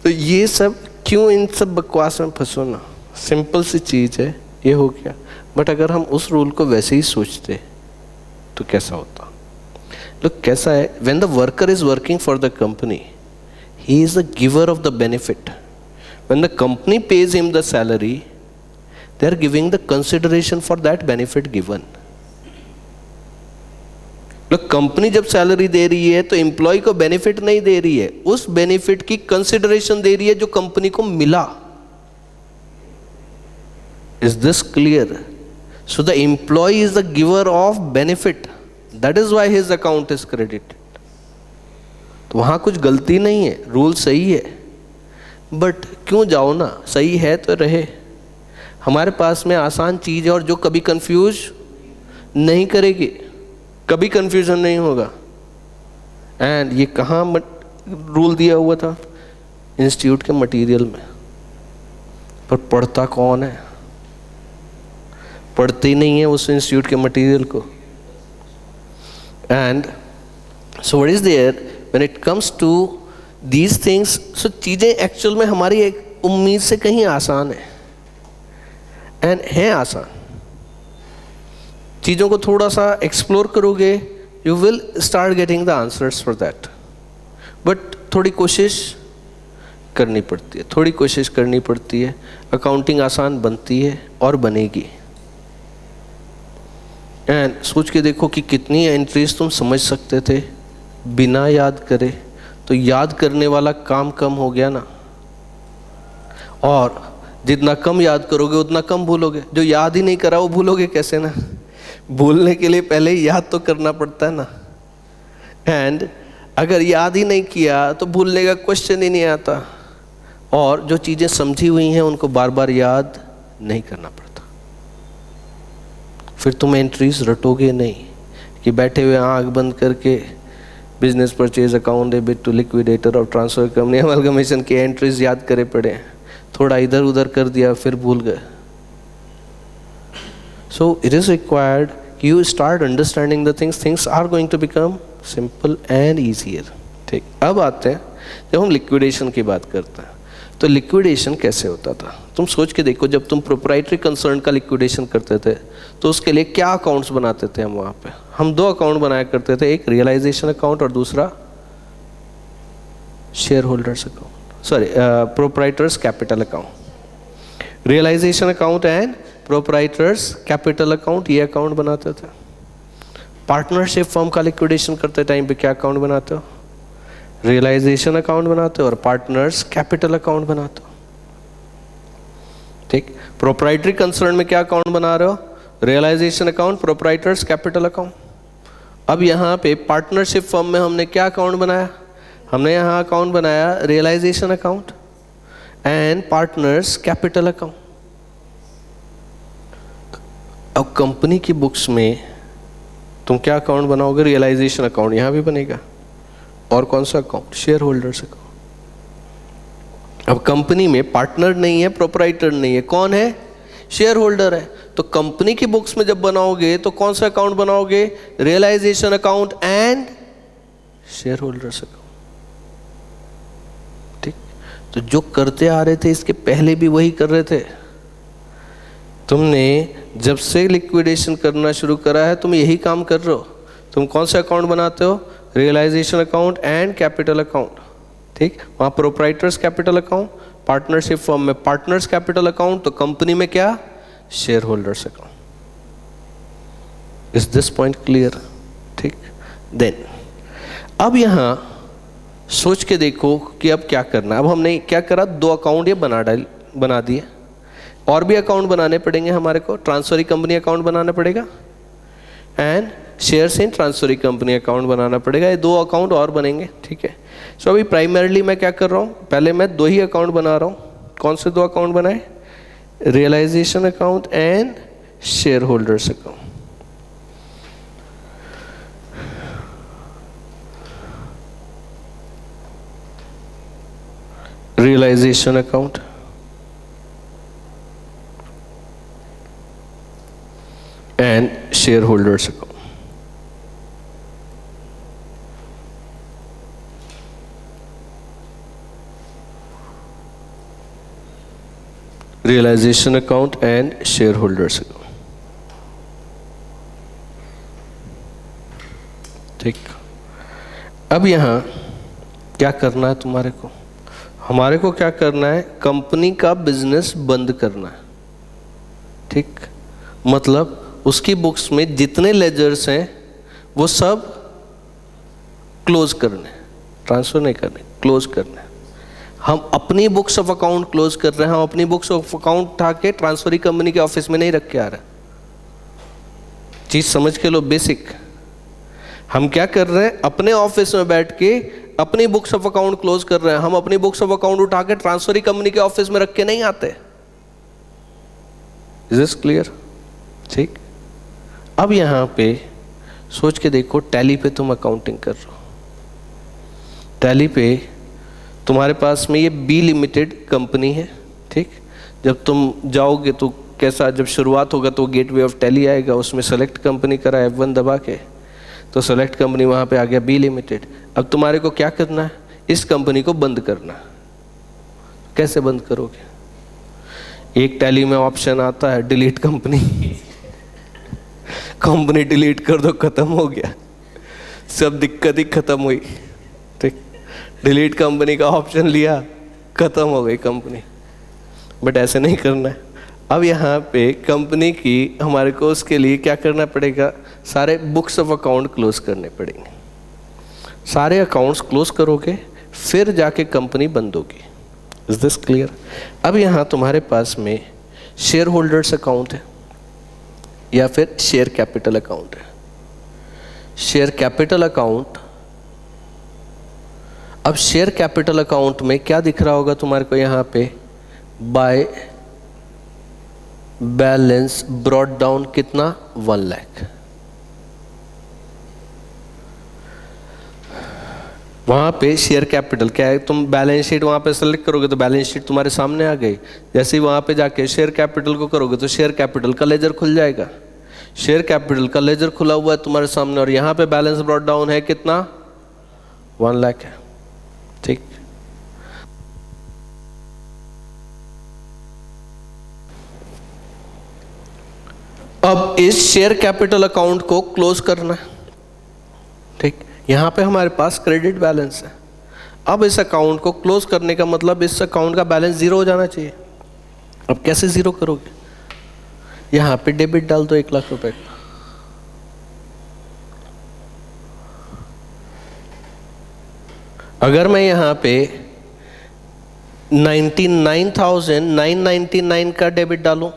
[SPEAKER 1] तो ये सब क्यों इन सब बकवास में फंसो ना. सिंपल सी चीज है, ये हो गया. बट अगर हम उस रूल को वैसे ही सोचते तो कैसा होता. लोग कैसा है, when the worker is working for the company, he is the giver of the benefit. When the company page him the salary, they are giving the consideration for that benefit given. लोग कंपनी जब सैलरी दे रही है तो एम्प्लॉय को बेनिफिट नहीं दे रही है, उस बेनिफिट की कंसिडरेशन दे रही है जो कंपनी को मिला. Is this clear? So the employee is the giver of benefit, that is why his account is credited. तो वहां कुछ गलती नहीं है, रूल सही है. बट क्यों जाओ ना, सही है तो रहे. हमारे पास में आसान चीज है और जो कभी कंफ्यूज नहीं करेगी, कभी कंफ्यूजन नहीं होगा. एंड ये कहाँ रूल दिया हुआ था? इंस्टीट्यूट के मटेरियल में. पर पढ़ता कौन है? पढ़ते ही नहीं है उस इंस्टीट्यूट के मटेरियल को. And so what is there when it comes to these things. So चीजें एक्चुअल में हमारी एक उम्मीद से कहीं आसान है. एंड है आसान. चीज़ों को थोड़ा सा एक्सप्लोर करोगे you will start getting the answers for that. But थोड़ी कोशिश करनी पड़ती है, थोड़ी कोशिश करनी पड़ती है। अकाउंटिंग आसान बनती है और बनेगी। एंड सोच के देखो कि कितनी एंट्रीज तुम समझ सकते थे बिना याद करे। तो याद करने वाला काम कम हो गया ना, और जितना कम याद करोगे उतना कम भूलोगे। जो याद ही नहीं करा वो भूलोगे कैसे ना। भूलने के लिए पहले ही याद तो करना पड़ता है ना। एंड अगर याद ही नहीं किया तो भूलने का क्वेश्चन ही नहीं आता, और जो चीज़ें समझी हुई हैं उनको बार बार याद नहीं करना पड़ता। फिर तुम एंट्रीज रटोगे नहीं कि बैठे हुए आँख बंद करके business purchase account, debit to liquidator और ट्रांसफर कंपनी अमलगमेशन की एंट्रीज याद करे पड़े, थोड़ा इधर उधर कर दिया फिर भूल गए। So it is required you start understanding the things are going to become simple and easier। ठीक, अब आते हैं जब हम लिक्विडेशन की बात करते हैं तो लिक्विडेशन कैसे होता था। तुम सोच के देखो, जब तुम प्रोप्राइटरी कंसर्न का लिक्विडेशन करते थे तो उसके लिए क्या अकाउंट्स बनाते थे हम वहाँ पे। हम दो अकाउंट बनाया करते थे, एक रियलाइजेशन अकाउंट और दूसरा shareholders account, sorry proprietors capital account. Realisation account and proprietors capital account, ये अकाउंट बनाते थे। पार्टनरशिप फर्म का लिक्विडेशन करते टाइम पे क्या अकाउंट बनाते हो, रियलाइजेशन अकाउंट बनाते हो और पार्टनर्स कैपिटल अकाउंट बनाते हो। ठीक, प्रोप्राइटरी कंसर्न में क्या अकाउंट बना रहे हो, realisation account, proprietors capital account. अब यहाँ पे पार्टनरशिप फर्म में हमने क्या अकाउंट बनाया, हमने यहाँ अकाउंट बनाया realisation account and partners capital account. अब कंपनी की बुक्स में तुम क्या अकाउंट बनाओगे, रियलाइजेशन अकाउंट यहाँ भी बनेगा, और कौन सा अकाउंट, शेयर होल्डर्स अकाउंट। अब कंपनी में पार्टनर नहीं है, प्रोप्राइटर नहीं है, कौन है, शेयर होल्डर है। तो कंपनी की बुक्स में जब बनाओगे तो कौन सा अकाउंट बनाओगे, realisation account and shareholders account. ठीक, तो जो करते आ रहे थे इसके पहले भी वही कर रहे थे। तुमने जब से लिक्विडेशन करना शुरू करा है तुम यही काम कर रहे हो। तुम कौन सा अकाउंट बनाते हो, realisation account and capital account. ठीक, वहाँ proprietors capital account, partnership firm में पार्टनर्स कैपिटल अकाउंट, तो कंपनी में क्या, shareholders account. Is this point clear. ठीक, देन अब यहाँ सोच के देखो कि अब क्या करना। अब हमने क्या करा, दो अकाउंट ये बना दिए, और भी अकाउंट बनाने पड़ेंगे हमारे को। ट्रांसफरी कंपनी अकाउंट बनाना पड़ेगा and shares in transferee company account बनाना पड़ेगा। ये दो अकाउंट और बनेंगे। ठीक है, सो अभी प्राइमरीली मैं क्या कर रहा हूँ, पहले मैं दो ही अकाउंट बना रहा हूँ। कौन से दो अकाउंट बनाए, realisation account and shareholders account. Realisation account and shareholders account। Realization account and shareholders account। ठीक, अब यहाँ क्या करना है तुम्हारे को, हमारे को क्या करना है, कंपनी का बिजनेस बंद करना है। ठीक, मतलब उसकी बुक्स में जितने लेजर्स हैं वो सब क्लोज करने, ट्रांसफर नहीं करने, क्लोज करने। हम अपनी बुक्स ऑफ अकाउंट क्लोज कर रहे हैं, हम अपनी बुक्स ऑफ अकाउंट उठा के ट्रांसफरी कंपनी के ऑफिस में नहीं रख के आ रहे। चीज समझ के लो, बेसिक। हम क्या कर रहे हैं, अपने ऑफिस में बैठ के अपनी बुक्स ऑफ अकाउंट क्लोज कर रहे हैं। हम अपनी बुक्स ऑफ अकाउंट उठा के ट्रांसफरी कंपनी के ऑफिस में रख के नहीं आते। Is this clear. ठीक, अब यहाँ पे सोच के देखो, टैली पे तुम अकाउंटिंग कर रहे हो। टैली पे तुम्हारे पास में ये बी लिमिटेड कंपनी है। ठीक, जब तुम जाओगे तो कैसा, जब शुरुआत होगा तो गेटवे ऑफ टैली आएगा, उसमें सेलेक्ट कंपनी करा F1 दबा के, तो सेलेक्ट कंपनी वहाँ पे आ गया बी लिमिटेड। अब तुम्हारे को क्या करना है, इस कंपनी को बंद करना। कैसे बंद करोगे, एक टैली में ऑप्शन आता है डिलीट कंपनी। कंपनी डिलीट कर दो, खत्म हो गया। सब दिक्कत ही खत्म हुई, ठीक। डिलीट कंपनी का ऑप्शन लिया, खत्म हो गई कंपनी। बट ऐसे नहीं करना है। अब यहाँ पे कंपनी की हमारे को उसके लिए क्या करना पड़ेगा, सारे बुक्स ऑफ अकाउंट क्लोज करने पड़ेंगे। सारे अकाउंट्स क्लोज करोगे फिर जाके कंपनी बंद होगी। Is this clear? अब यहाँ तुम्हारे पास में शेयर होल्डर्स अकाउंट है या फिर शेयर कैपिटल अकाउंट है। शेयर कैपिटल अकाउंट, अब शेयर कैपिटल अकाउंट में क्या दिख रहा होगा तुम्हारे को यहाँ पे, बाय बैलेंस ब्रॉट डाउन कितना, 1 लाख। वहां पे शेयर कैपिटल क्या है, तुम बैलेंस शीट वहां पे सेलेक्ट करोगे तो बैलेंस शीट तुम्हारे सामने आ गई। जैसे ही वहां पे जाके शेयर कैपिटल को करोगे तो शेयर कैपिटल का लेजर खुल जाएगा। शेयर कैपिटल का लेजर खुला हुआ है तुम्हारे सामने और यहाँ पे बैलेंस ब्रॉट डाउन है कितना, 1 लाख है, ठीक। अब इस शेयर कैपिटल अकाउंट को क्लोज करना है, ठीक। यहां पे हमारे पास क्रेडिट बैलेंस है। अब इस अकाउंट को क्लोज करने का मतलब इस अकाउंट का बैलेंस 0 हो जाना चाहिए। अब कैसे 0 करोगे, यहां पे डेबिट डाल दो 1 लाख रुपए का। अगर मैं यहां पे 99,999 का डेबिट डालूं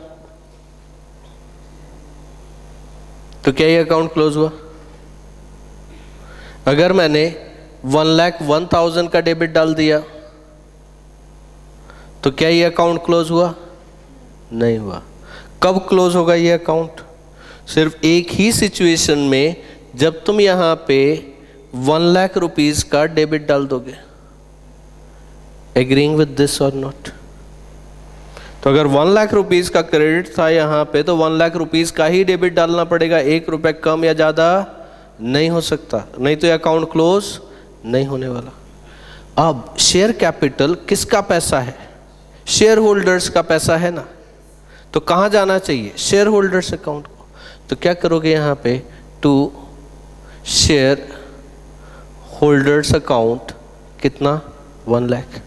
[SPEAKER 1] तो क्या ये अकाउंट क्लोज हुआ? अगर मैंने 1,01,000 का डेबिट डाल दिया तो क्या ये अकाउंट क्लोज हुआ? नहीं हुआ। कब क्लोज होगा ये अकाउंट? सिर्फ एक ही सिचुएशन में, जब तुम यहां पे 1 लाख रुपीज का डेबिट डाल दोगे। एग्रीइंग विद दिस और नॉट? तो अगर 1 लाख रुपीज का क्रेडिट था यहाँ पे तो 1 लाख रुपीज का ही डेबिट डालना पड़ेगा, 1 रुपए कम या ज़्यादा नहीं हो सकता, नहीं तो ये अकाउंट क्लोज नहीं होने वाला। अब शेयर कैपिटल किसका पैसा है? शेयर होल्डर्स का पैसा है ना, तो कहाँ जाना चाहिए? शेयर होल्डर्स अकाउंट को। तो क्या करोगे यहाँ पे, टू शेयर होल्डर्स अकाउंट कितना, 1 लाख।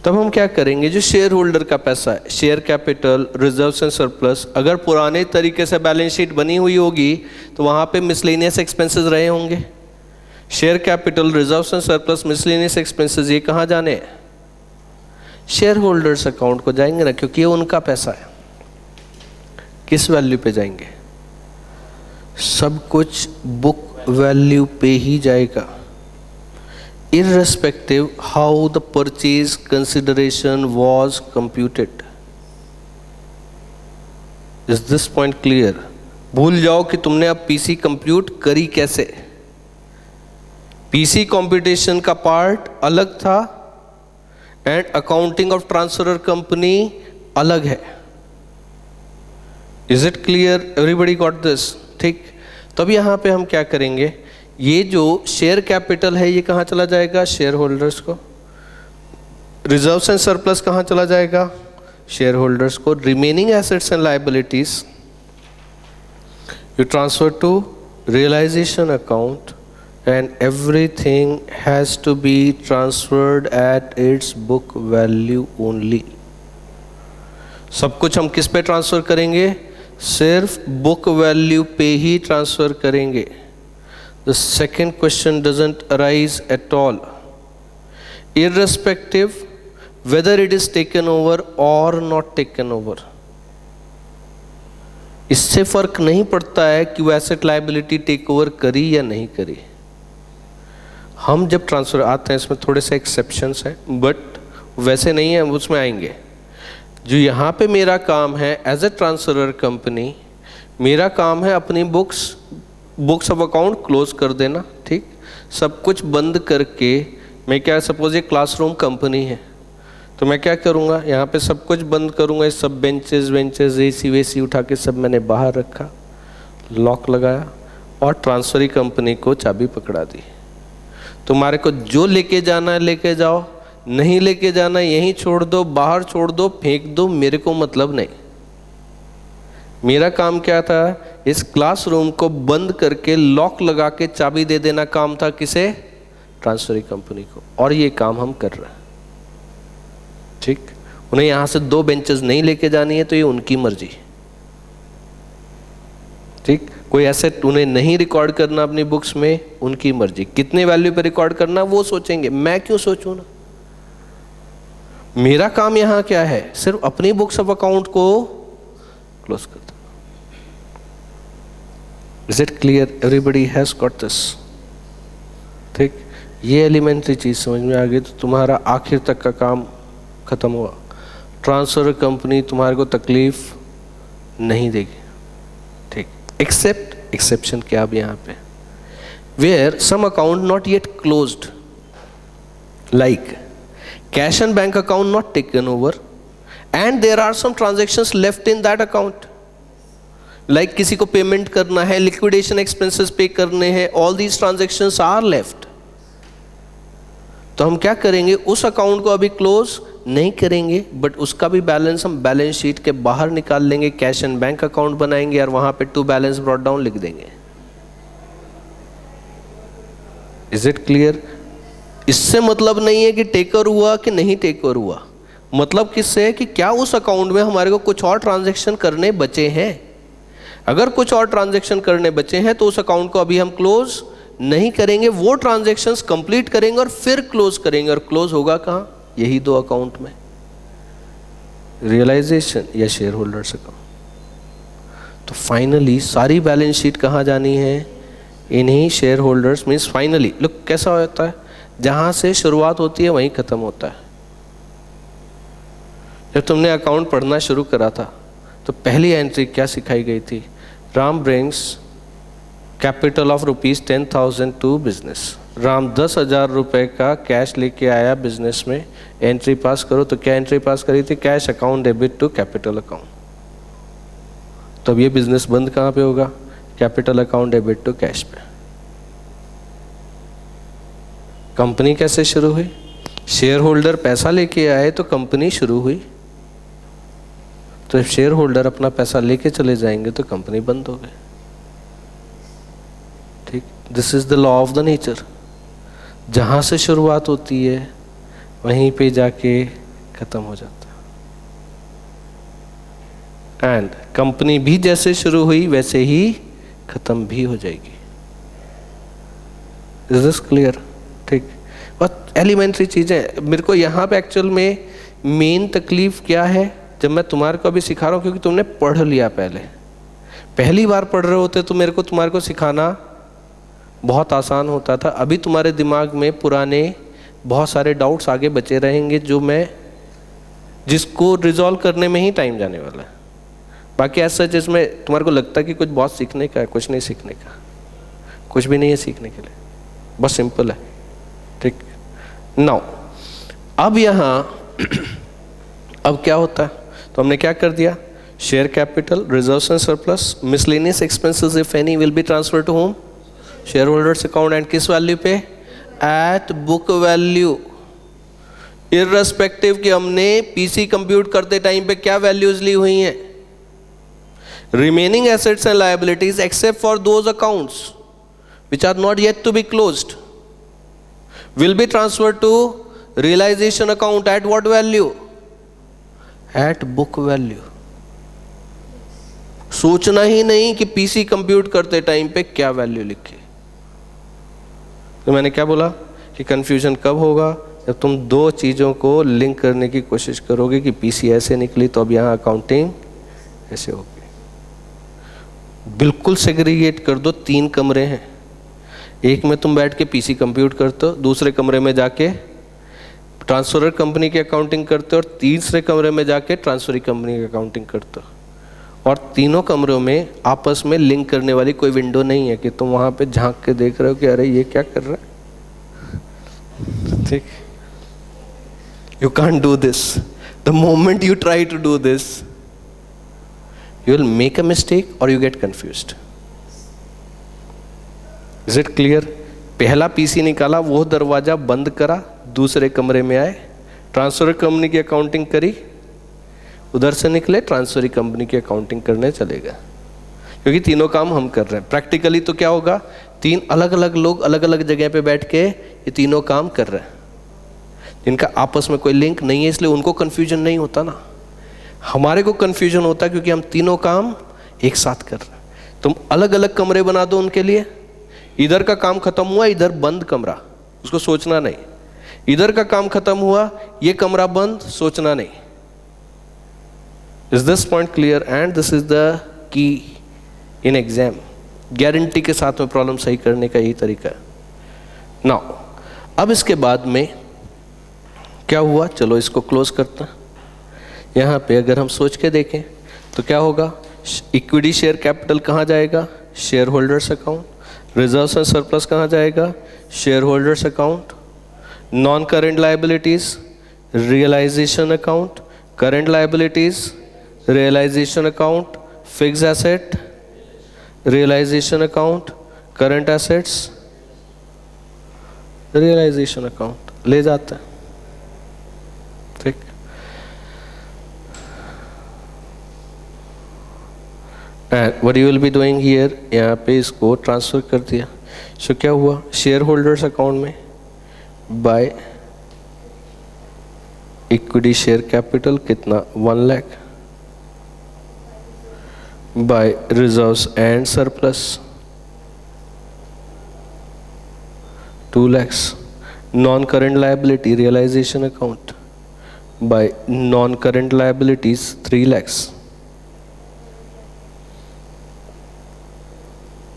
[SPEAKER 1] तब हम क्या करेंगे, जो शेयर होल्डर का पैसा है, share capital, reserves and surplus, अगर पुराने तरीके से बैलेंस शीट बनी हुई होगी तो वहाँ पे मिसलेनियस एक्सपेंसेस रहे होंगे। Share capital, reserves and surplus, miscellaneous expenses, ये कहाँ जाने हैं? शेयर होल्डर्स अकाउंट को जाएंगे ना, क्योंकि ये उनका पैसा है। किस वैल्यू पे जाएंगे? सब कुछ बुक वैल्यू पे ही जाएगा, irrespective how the purchase consideration was computed. Is this point clear? भूल जाओ कि तुमने अब पीसी कंप्यूट करी कैसे। पीसी कंप्यूटेशन का पार्ट अलग था and accounting of transferor company अलग है। Is it clear? Everybody got this? ठीक। तब यहां पे हम क्या करेंगे, ये जो शेयर कैपिटल है ये कहाँ चला जाएगा? शेयर होल्डर्स को। रिजर्व्स एंड सरप्लस कहाँ चला जाएगा? शेयर होल्डर्स को। Remaining assets and liabilities you transfer to realisation account and everything has to be transferred at its book value only. सब कुछ हम किस पे ट्रांसफर करेंगे? सिर्फ बुक वैल्यू पे ही ट्रांसफर करेंगे। The second question doesn't arise at all, irrespective whether it is taken over or not taken over. इससे फर्क नहीं पड़ता है कि वो एसेट लायबिलिटी टेक ओवर करी या नहीं करी। हम जब ट्रांसफर आते हैं इसमें थोड़े से एक्सेप्शंस हैं, बट वैसे नहीं है, उसमें आएंगे। जो यहाँ पे मेरा काम है एज ए ट्रांसफरर कंपनी, मेरा काम है अपनी बुक्स ऑफ अकाउंट क्लोज कर देना, ठीक। सब कुछ बंद करके मैं क्या, सपोज ये क्लासरूम कंपनी है तो मैं क्या करूँगा, यहाँ पे सब कुछ बंद करूँगा। ये सब बेंचेस एसी वेसी उठा के सब मैंने बाहर रखा, लॉक लगाया और ट्रांसफरी कंपनी को चाबी पकड़ा दी। तुम्हारे को जो लेके जाना है लेके जाओ, नहीं लेके जाना यहीं छोड़ दो, बाहर छोड़ दो, फेंक दो, मेरे को मतलब नहीं। मेरा काम क्या था, इस क्लासरूम को बंद करके लॉक लगा के चाबी दे देना काम था किसे? ट्रांसफरिंग कंपनी को। और ये काम हम कर रहे हैं, ठीक। उन्हें यहां से 2 बेंचेस नहीं लेके जानी है तो ये उनकी मर्जी, ठीक। कोई एसेट उन्हें नहीं रिकॉर्ड करना अपनी बुक्स में, उनकी मर्जी। कितने वैल्यू पे रिकॉर्ड करना वो सोचेंगे, मैं क्यों सोचूं ना। मेरा काम यहां क्या है? सिर्फ अपनी बुक्स ऑफ अकाउंट को क्लोज कर दो। Is it clear? Everybody has got this, ठीक। ये एलिमेंट्री चीज समझ में आ गई तो तुम्हारा आखिर तक का काम खत्म हुआ। ट्रांसफर कंपनी तुम्हारे को तकलीफ नहीं देगी, ठीक। एक्सेप्ट एक्सेप्शन क्या अब यहाँ पे? Where some account not yet closed, like cash and bank account not taken over and there are some transactions left in that account, like किसी को पेमेंट करना है, लिक्विडेशन एक्सपेंसेस पे करने हैं, all these transactions are left. तो हम क्या करेंगे? उस अकाउंट को अभी क्लोज नहीं करेंगे, बट उसका भी बैलेंस हम बैलेंस शीट के बाहर निकाल लेंगे, कैश एंड बैंक अकाउंट बनाएंगे और वहां पे टू बैलेंस ब्रॉट डाउन लिख देंगे। Is it clear? इससे मतलब नहीं है कि टेकर हुआ कि नहीं टेकर हुआ, मतलब किससे है कि क्या उस अकाउंट में हमारे को कुछ और ट्रांजैक्शन करने बचे हैं। अगर कुछ और ट्रांजैक्शन करने बचे हैं तो उस अकाउंट को अभी हम क्लोज नहीं करेंगे, वो ट्रांजैक्शंस कंप्लीट करेंगे और फिर क्लोज करेंगे। और क्लोज होगा कहां? यही 2 अकाउंट में, रियलाइजेशन या शेयर होल्डर्स अकाउंट। तो फाइनली सारी बैलेंस शीट कहां जानी है? इन्हीं share holders. Means finally look कैसा होता है, जहां से शुरुआत होती है वहीं खत्म होता है। जब तुमने अकाउंट पढ़ना शुरू करा था तो पहली एंट्री क्या सिखाई गई थी? Ram brings capital of ₹10,000 to business. Ram 10,000 रुपए का कैश लेके आया बिजनेस में, एंट्री पास करो। तो क्या एंट्री पास करी थी? Cash account debit to capital account. तो अब ये बिजनेस बंद कहां पे होगा? Capital account debit to cash पे। कंपनी कैसे शुरू हुई? शेयर होल्डर पैसा लेके आए तो कंपनी शुरू हुई। तो if शेयर होल्डर अपना पैसा लेके चले जाएंगे तो कंपनी बंद हो गई, ठीक। This is the law of the nature. जहां से शुरुआत होती है वहीं पे जाके खत्म हो जाता है। एंड कंपनी भी जैसे शुरू हुई वैसे ही खत्म भी हो जाएगी। Is this clear? ठीक। बहुत एलिमेंट्री चीजें। मेरे को यहाँ पे एक्चुअल में मेन तकलीफ क्या है, जब मैं तुम्हारे को अभी सिखा रहा हूँ, क्योंकि तुमने पढ़ लिया पहली बार पढ़ रहे होते तो मेरे को तुम्हारे को सिखाना बहुत आसान होता था। अभी तुम्हारे दिमाग में पुराने बहुत सारे डाउट्स आगे बचे रहेंगे जिसको रिजॉल्व करने में ही टाइम जाने वाला है। बाकी ऐसा जिसमें तुम्हारे को लगता है कि कुछ बहुत सीखने का है, कुछ नहीं सीखने का, कुछ भी नहीं है सीखने के लिए, बहुत सिंपल है, ठीक। नाउ अब यहाँ अब क्या होता है? तो हमने क्या कर दिया? Share capital, reserves and surplus, miscellaneous expenses if any will be transfer to whom? Shareholders account. And किस वैल्यू पे? एट बुक वैल्यू, इररेस्पेक्टिव कि हमने पीसी कंप्यूट करते टाइम पे क्या वैल्यूज ली हुई हैं। Remaining assets and liabilities except for those accounts which are not yet to be closed will be transferred to realization account at what value? At book value. सोचना ही नहीं कि पीसी कंप्यूट करते टाइम पे क्या वैल्यू लिखी। तो मैंने क्या बोला कि कंफ्यूजन कब होगा? जब तुम 2 चीजों को लिंक करने की कोशिश करोगे कि पीसी ऐसे निकली तो अब यहां अकाउंटिंग ऐसे होगी। बिल्कुल सेग्रीगेट कर दो। 3 कमरे हैं, एक में तुम बैठ के पीसी कंप्यूट करते हो, दूसरे कमरे में जाके ट्रांसफरर कंपनी की अकाउंटिंग करते हो, और तीसरे कमरे में जाके ट्रांसफरिंग कंपनी की अकाउंटिंग करते हो। और तीनों कमरों में आपस में लिंक करने वाली कोई विंडो नहीं है कि तुम वहां पे झांक के देख रहे हो कि अरे ये क्या कर रहा है, ठीक। You can't do this. The moment you try to do this you will make a mistake or you get confused. Is it clear? पहला पीसी निकाला, वो दरवाजा बंद करा, दूसरे कमरे में आए, ट्रांसफर कंपनी की अकाउंटिंग करी, उधर से निकले ट्रांसफर कंपनी की अकाउंटिंग करने चले गए। क्योंकि तीनों काम हम कर रहे हैं। प्रैक्टिकली तो क्या होगा, तीन अलग अलग लोग अलग अलग जगह पे बैठ के ये तीनों काम कर रहे हैं, जिनका आपस में कोई लिंक नहीं है, इसलिए उनको कन्फ्यूजन नहीं होता ना। हमारे को कन्फ्यूजन होता है क्योंकि हम तीनों काम एक साथ कर रहे हैं। तुम अलग अलग कमरे बना दो उनके लिए, इधर का काम खत्म हुआ, इधर बंद कमरा, उसको सोचना नहीं। इधर का काम खत्म हुआ, ये कमरा बंद, सोचना नहीं। Is this point clear? And this is the key in exam. Guarantee के साथ में प्रॉब्लम सही करने का यही तरीका है। नाउ अब इसके बाद में क्या हुआ, चलो इसको क्लोज करते हैं। यहाँ पे अगर हम सोच के देखें तो क्या होगा, इक्विटी शेयर कैपिटल कहाँ जाएगा, shareholders account. Reserves and surplus कहाँ जाएगा, shareholders account. Non current liabilities realisation account, current liabilities realisation account, fix asset realisation account, current assets realisation account ले जाते हैं। ठीक, and what you will be doing here, यहाँ पे इसको ट्रांसफर कर दिया। सो क्या हुआ, शेयर होल्डर्स अकाउंट में बाय इक्विटी शेयर कैपिटल कितना 1 lakh, by reserves and surplus 2 lakhs, non current liability realisation account by non current liabilities 3 lakhs,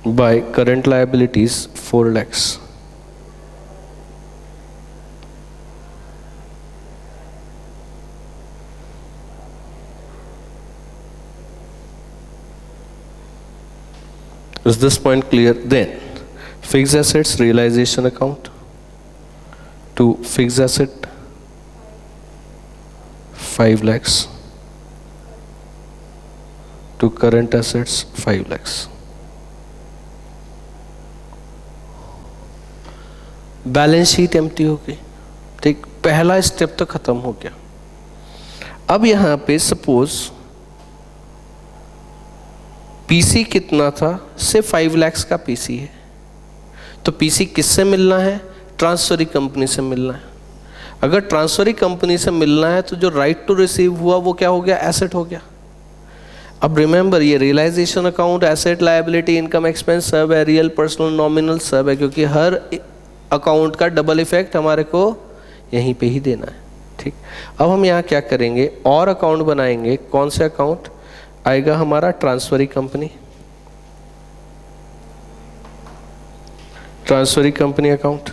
[SPEAKER 1] by current liabilities 4 lakhs। Is this point clear? Then fixed assets realization account to fixed asset 5 lakhs to current assets 5 lakhs। Balance sheet empty हो गई। ठीक, पहला स्टेप तो खत्म हो गया। अब यहां पे सपोज पीसी कितना था, से 5 lakhs का पीसी है, तो पीसी किससे मिलना है, ट्रांसफरी कंपनी से मिलना है। अगर ट्रांसफरी कंपनी से मिलना है तो जो राइट टू रिसीव हुआ वो क्या हो गया, एसेट हो गया। अब रिमेंबर ये realisation account asset liability income expense सब है, रियल पर्सनल नॉमिनल सब है, क्योंकि हर अकाउंट का डबल इफेक्ट हमारे को यहीं पे ही देना है। ठीक, अब हम यहाँ क्या करेंगे, और अकाउंट बनाएंगे। कौन से अकाउंट आएगा हमारा, transferee company, transferee company account.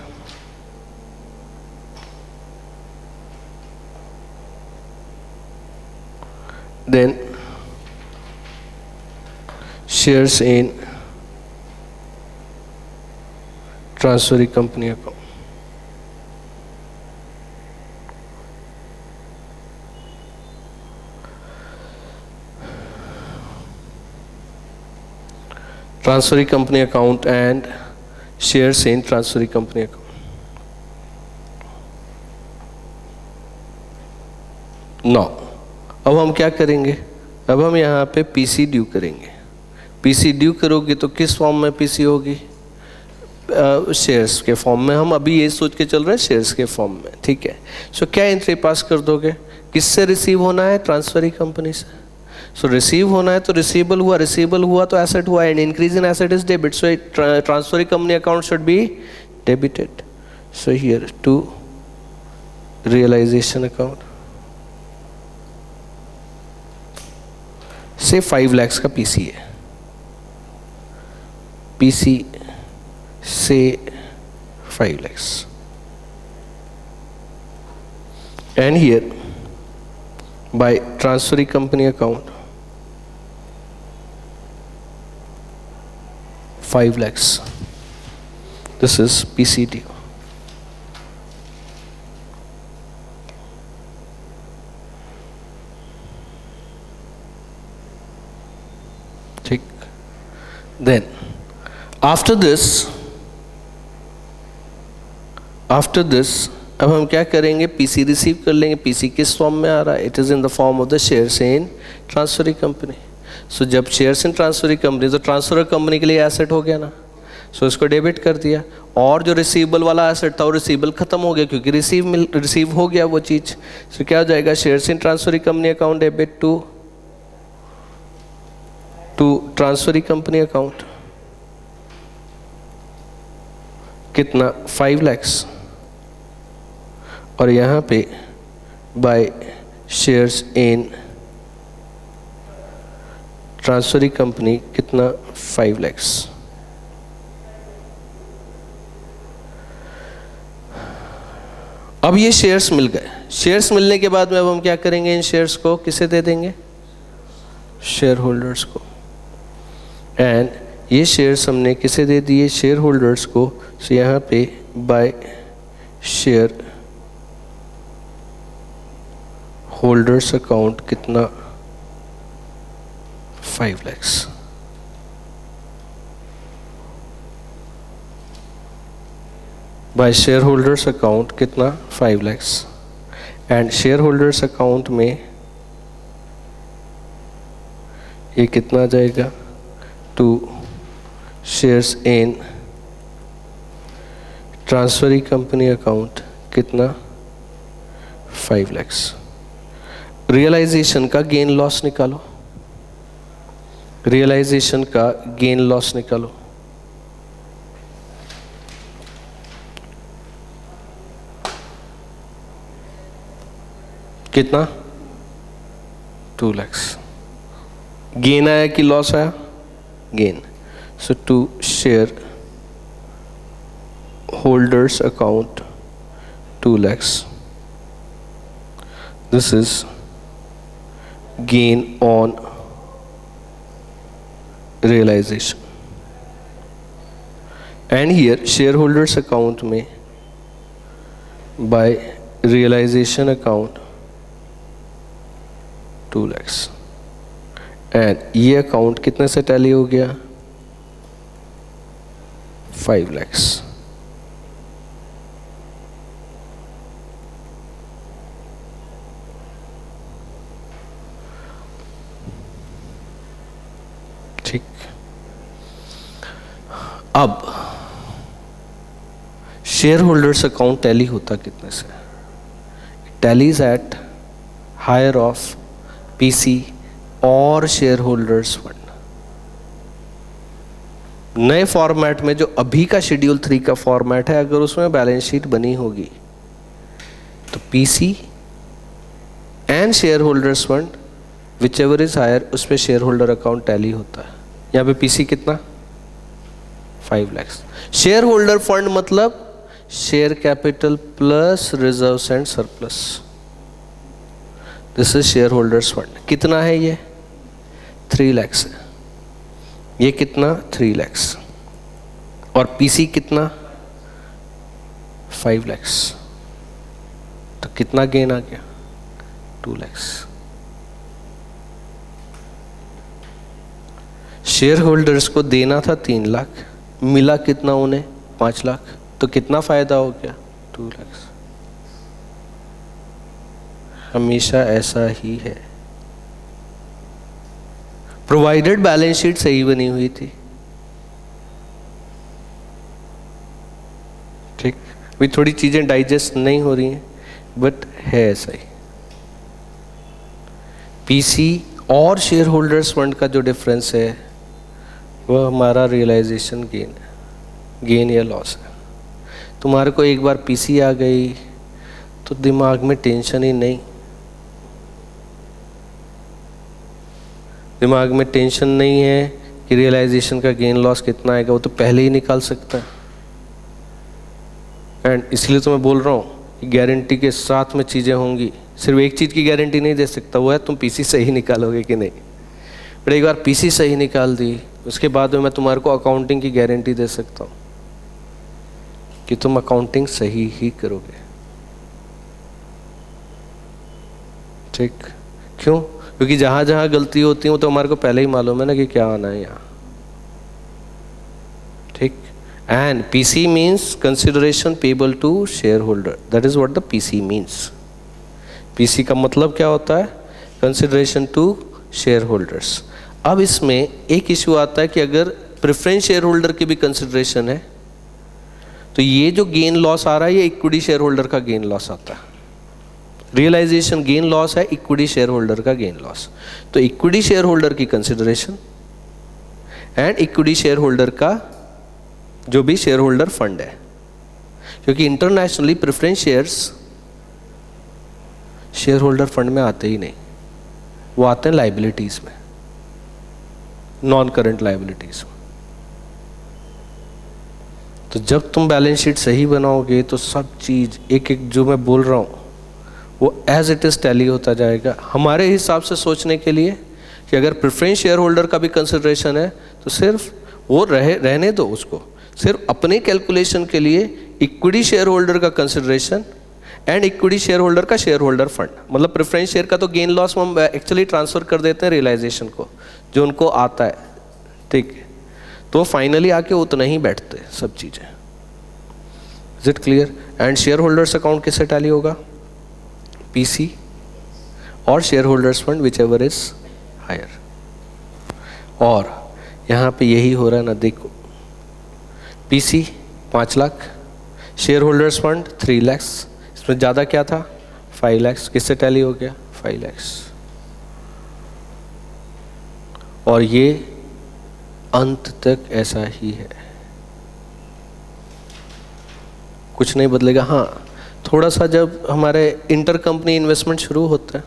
[SPEAKER 1] Then shares in transferee company account. Transferee company account and shares in transferee company account. Now, अब हम क्या करेंगे, अब हम यहाँ पे पीसी ड्यू करेंगे। पीसी ड्यू करोगे तो किस फॉर्म में पीसी होगी, शेयर्स के फॉर्म में। हम अभी ये सोच के चल रहे हैं शेयर्स के फॉर्म में। ठीक है, सो क्या एंट्री पास कर दोगे, किससे रिसीव होना है, ट्रांसफरी कंपनी से। सो रिसीव होना है तो रिसीवेबल हुआ, रिसीवेबल हुआ तो एसेट हुआ, and increase in asset is debit, so transferee company account should be debited. So here to realisation account से 5 lakhs का पीसी है, पीसी से 5 lakhs, and here by transferring company account 5 lakhs, this is PCD। ठीक, then after this अब हम क्या करेंगे, पीसी रिसीव कर लेंगे। पीसी किस फॉर्म में आ रहा है, it is in the form of the shares in transferee company. So जब शेयर्स इन ट्रांसफरिंग कंपनी, तो ट्रांसफर कंपनी के लिए एसेट हो गया ना, सो इसको डेबिट कर दिया। और जो रिसीवेबल वाला एसेट था वो रिसीवेबल खत्म हो गया क्योंकि रिसीव हो गया वो चीज़। सो क्या हो जाएगा, shares in transferring company account debit to transferring company account, कितना 5 लाख, और यहाँ पे by shares in transferring company कितना 5 लाख। अब ये शेयर्स मिल गए। शेयर्स मिलने के बाद में अब हम क्या करेंगे, इन शेयर्स को किसे दे देंगे, शेयर होल्डर्स को। एंड ये शेयर्स हमने किसे दे दिए, शेयर होल्डर्स को। सो यहाँ पे बाय शेयर होल्डर्स अकाउंट कितना 5 lakh. By shareholders account कितना 5 lakh. And shareholders account में ये कितना आ जाएगा, to shares in transferring company account कितना 5 लाख। रियलाइजेशन का गेन लॉस निकालो, रियलाइजेशन का गेन लॉस निकालो। कितना 2 लाख। गेन आया कि लॉस आया, gain. So to shareholders account 2 lakh, this is gain on realization। and here shareholders account में by realization account 2 lakhs। and ये अकाउंट कितने से टैली हो गया, 5 lakhs। ठीक। अब शेयर होल्डर्स अकाउंट टैली होता कितने से, tallies at higher of PC और शेयर होल्डर्स फंड। नए फॉर्मेट में जो अभी का शेड्यूल 3 का फॉर्मेट है, अगर उसमें बैलेंस शीट बनी होगी तो PC and shareholders fund whichever is higher, उस पर शेयर होल्डर अकाउंट टैली होता है। यहाँ पे पीसी कितना 5 लाख। शेयर होल्डर फंड मतलब share capital plus reserves and surplus, this is share holders fund. कितना है ये 3 लाख है, ये कितना 3 लाख, और पीसी कितना 5 लाख, तो कितना गेन आ गया 2 लाख। शेयर होल्डर्स को देना था 3 लाख, मिला कितना उन्हें 5 लाख, तो कितना फायदा हो गया 2 लाख। हमेशा ऐसा ही है, प्रोवाइडेड बैलेंस शीट सही बनी हुई थी। ठीक, भी थोड़ी चीजें डाइजेस्ट नहीं हो रही हैं, बट है ऐसा ही। पीसी और शेयर होल्डर्स फंड का जो डिफरेंस है वो हमारा रियलाइजेशन गेन है, गेन या लॉस है। तुम्हारे को एक बार पीसी आ गई तो दिमाग में टेंशन ही नहीं, दिमाग में टेंशन नहीं है कि रियलाइजेशन का गेन लॉस कितना आएगा, वो तो पहले ही निकाल सकता है। एंड इसलिए तो मैं बोल रहा हूँ कि गारंटी के साथ में चीज़ें होंगी। सिर्फ एक चीज़ की गारंटी नहीं दे सकता, वो है तुम पीसी सही निकालोगे कि नहीं। पर एक बार पीसी सही निकाल दी, उसके बाद में मैं तुम्हारे को अकाउंटिंग की गारंटी दे सकता हूँ कि तुम अकाउंटिंग सही ही करोगे। ठीक, क्यों? क्योंकि जहाँ जहाँ गलती होती है वो तो हमारे को पहले ही मालूम है ना कि क्या आना है यहाँ। ठीक, and PC means consideration payable to shareholder, that is what the PC means. PC का मतलब क्या होता है? Consideration to shareholders. अब इसमें एक इशू आता है कि अगर प्रेफरेंस शेयर होल्डर की भी कंसिडरेशन है तो ये जो गेन लॉस आ रहा है ये इक्विटी शेयर होल्डर का गेन लॉस आता है। रियलाइजेशन गेन लॉस है, इक्विटी शेयर होल्डर का गेन लॉस। तो इक्विटी शेयर होल्डर की consideration and equity share holder का जो भी शेयर होल्डर फंड है, क्योंकि internationally preference shares share holder fund में आते ही नहीं, वो आते हैं लाइबिलिटीज में, नॉन करंट लाइबिलिटीज में। तो जब तुम बैलेंस शीट सही बनाओगे तो सब चीज एक एक जो मैं बोल रहा हूँ वो एज इट इज टैली होता जाएगा। हमारे हिसाब से सोचने के लिए कि अगर प्रेफरेंस शेयर होल्डर का भी कंसिडरेशन है तो सिर्फ वो रहने दो उसको, सिर्फ अपने कैलकुलेशन के लिए इक्विटी शेयर होल्डर का consideration and equity share holder का शेयर होल्डर फंड, मतलब प्रेफरेंस शेयर का तो गेन लॉस हम एक्चुअली ट्रांसफर कर देते हैं रियलाइजेशन को जो उनको आता है, ठीक है, तो फाइनली आके उतना ही बैठते सब चीज़ें। Is it clear? And shareholders account किससे टैली होगा? पीसी और share holders fund whichever is higher. और यहाँ पे यही हो रहा है ना, देखो PC 5 lakh, shareholders fund 3 lakh, इसमें ज़्यादा क्या था 5 लाख, किससे टैली हो गया 5 लाख। और ये अंत तक ऐसा ही है, कुछ नहीं बदलेगा। हाँ, थोड़ा सा जब हमारे इंटर कंपनी इन्वेस्टमेंट शुरू होता है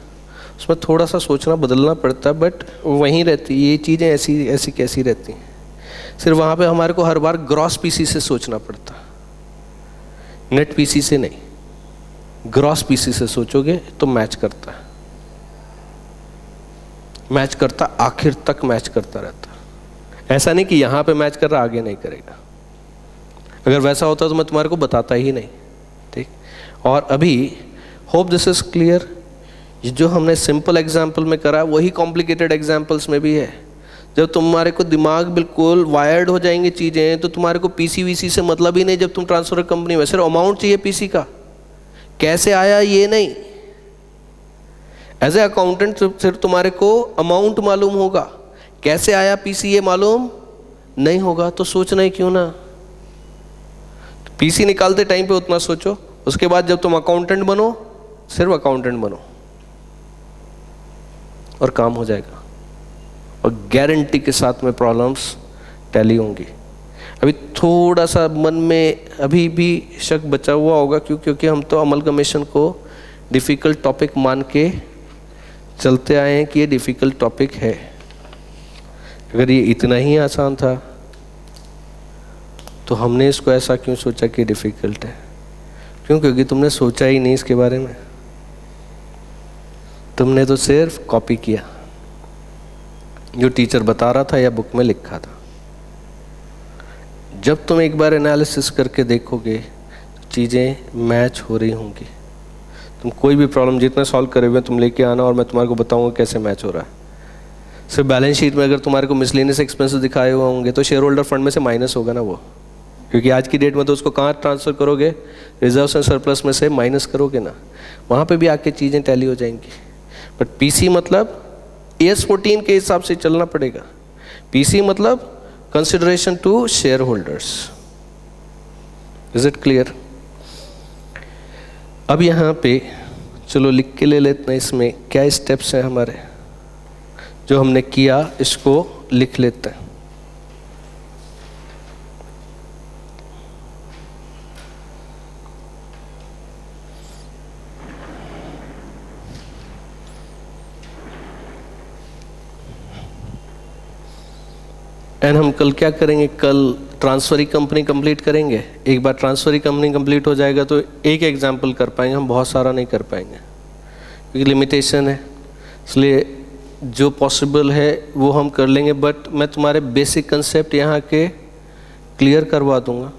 [SPEAKER 1] उसमें थोड़ा सा सोचना बदलना पड़ता है, बट वहीं रहती ये चीज़ें ऐसी ऐसी कैसी रहती हैं। सिर्फ वहाँ पे हमारे को हर बार ग्रॉस पीसी से सोचना पड़ता, नेट पीसी से नहीं, ग्रॉस पीसी से सोचोगे तो मैच करता है, मैच करता, आखिर तक मैच करता रहता। ऐसा नहीं कि यहाँ पे मैच कर रहा आगे नहीं करेगा, अगर वैसा होता तो मैं तुम्हारे को बताता ही नहीं, ठीक। और अभी होप दिस इज क्लियर। ये जो हमने सिंपल एग्जाम्पल में करा वही कॉम्प्लिकेटेड एग्जाम्पल्स में भी है। जब तुम्हारे को दिमाग बिल्कुल वायर्ड हो जाएंगे चीज़ें तो तुम्हारे को पीसी वीसी से मतलब ही नहीं। जब तुम ट्रांसफर कंपनी में सिर्फ अमाउंट चाहिए पीसी का, कैसे आया ये नहीं। एज ए अकाउंटेंट सिर्फ तुम्हारे को अमाउंट मालूम होगा, कैसे आया पीसी ये मालूम नहीं होगा, तो सोचना ही क्यों ना। पीसी निकालते टाइम पे उतना सोचो, उसके बाद जब तुम अकाउंटेंट बनो सिर्फ अकाउंटेंट बनो और काम हो जाएगा, और गारंटी के साथ में प्रॉब्लम्स टैली होंगी। अभी थोड़ा सा मन में अभी भी शक बचा हुआ होगा, क्योंकि हम तो अमलगमेशन को डिफ़िकल्ट टॉपिक मान के चलते आए हैं कि ये डिफ़िकल्ट टॉपिक है। अगर ये इतना ही आसान था तो हमने इसको ऐसा क्यों सोचा कि डिफ़िकल्ट है? क्यों? क्योंकि तुमने सोचा ही नहीं इसके बारे में, तुमने तो सिर्फ कॉपी किया जो टीचर बता रहा था या बुक में लिखा था। जब तुम एक बार एनालिसिस करके देखोगे तो चीज़ें मैच हो रही होंगी। तुम कोई भी प्रॉब्लम जितना सॉल्व करे हुए तुम लेके आना और मैं तुम्हारे को बताऊंगा कैसे मैच हो रहा है। सिर्फ बैलेंस शीट में अगर तुम्हारे को मिसलेनियस एक्सपेंसेस दिखाए हुए होंगे तो शेयर होल्डर फंड में से माइनस होगा ना वो, क्योंकि आज की डेट में तो उसको कहाँ ट्रांसफ़र करोगे, रिजर्व्स एंड सरप्लस में से माइनस करोगे ना, वहाँ पे भी आके चीज़ें टैली हो जाएंगी। बट पीसी मतलब AS 14 के हिसाब से चलना पड़ेगा। पीसी मतलब consideration to shareholders. Is it clear? अब यहाँ पे चलो लिख के ले लेते हैं, इसमें क्या स्टेप्स हैं हमारे जो हमने किया, इसको लिख लेते हैं। एंड हम कल क्या करेंगे, कल ट्रांसफरी कंपनी कंप्लीट करेंगे। एक बार ट्रांसफरी कंपनी कंप्लीट हो जाएगा तो एक एग्जाम्पल कर पाएंगे, हम बहुत सारा नहीं कर पाएंगे क्योंकि लिमिटेशन है, इसलिए जो पॉसिबल है वो हम कर लेंगे। बट मैं तुम्हारे बेसिक कंसेप्ट यहाँ के क्लियर करवा दूँगा,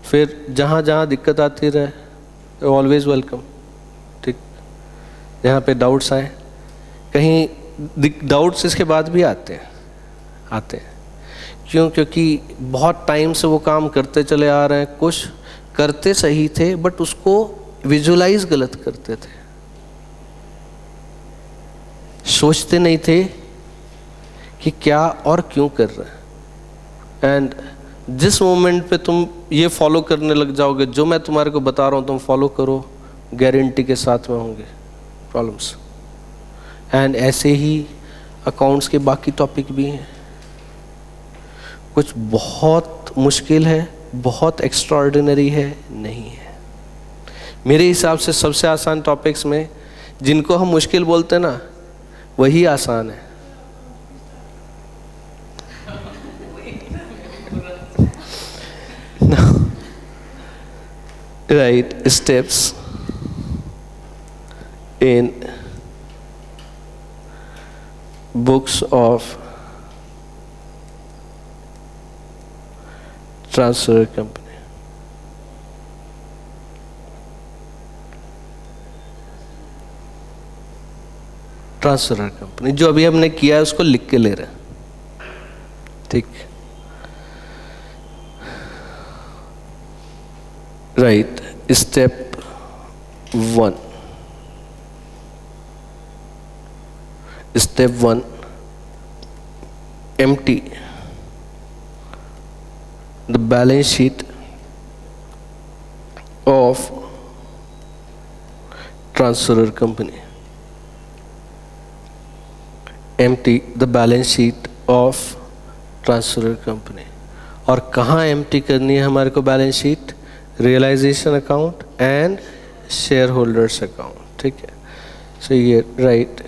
[SPEAKER 1] फिर जहाँ जहाँ दिक्कत आती रहे ऑलवेज वेलकम, ठीक। यहाँ पे डाउट्स आए, कहीं डाउट्स इसके बाद भी आते हैं क्यों? क्योंकि बहुत टाइम से वो काम करते चले आ रहे हैं, कुछ करते सही थे बट उसको विजुलाइज गलत करते थे, कि कि क्या और क्यों कर रहे हैं। एंड जिस मोमेंट पे तुम ये फॉलो करने लग जाओगे, जो मैं तुम्हारे को बता रहा हूँ तुम फॉलो करो, गारंटी के साथ में होंगे प्रॉब्लम्स। एंड ऐसे ही अकाउंट्स के बाकी टॉपिक भी हैं। कुछ बहुत मुश्किल है, बहुत एक्स्ट्राऑर्डिनरी है नहीं है। मेरे हिसाब से सबसे आसान टॉपिक्स में जिनको हम मुश्किल बोलते हैं ना, वही आसान है। Right steps in books of transfer company. Transfer company जो अभी हमने किया है उसको लिख के ले रहे हैं, ठीक। Right, step 1। Step 1, empty the balance sheet of transferor company. Empty the balance sheet of transferor company. और कहाँ empty करनी है हमारे को balance sheet? Realisation account and shareholders account, ठीक है। सो ये right,